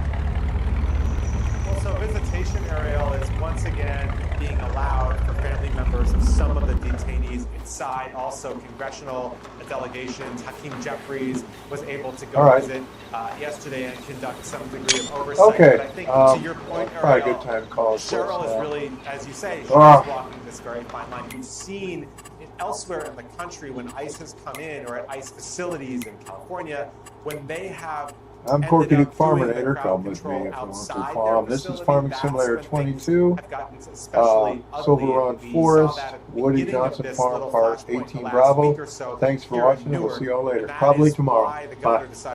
Well, so visitation, Ariel, is once again being allowed for family members of some of the detainees inside. Also, congressional delegations. Hakeem Jeffries was able to go visit yesterday and conduct some degree of oversight. But I think to your point, Ariel, good time call. Cheryl is really, as you say, she's walking this very fine line. You've seen it elsewhere in the country when ICE has come in, or at ICE facilities in California, when they have I'm Corky Duke Farminator. Come with me if you want to farm. This is Farming Simulator 22. Silverrun Forrest, Woody Johnson Farm Park 18 Bravo. Thanks for watching and we'll see y'all later. Probably tomorrow. Bye.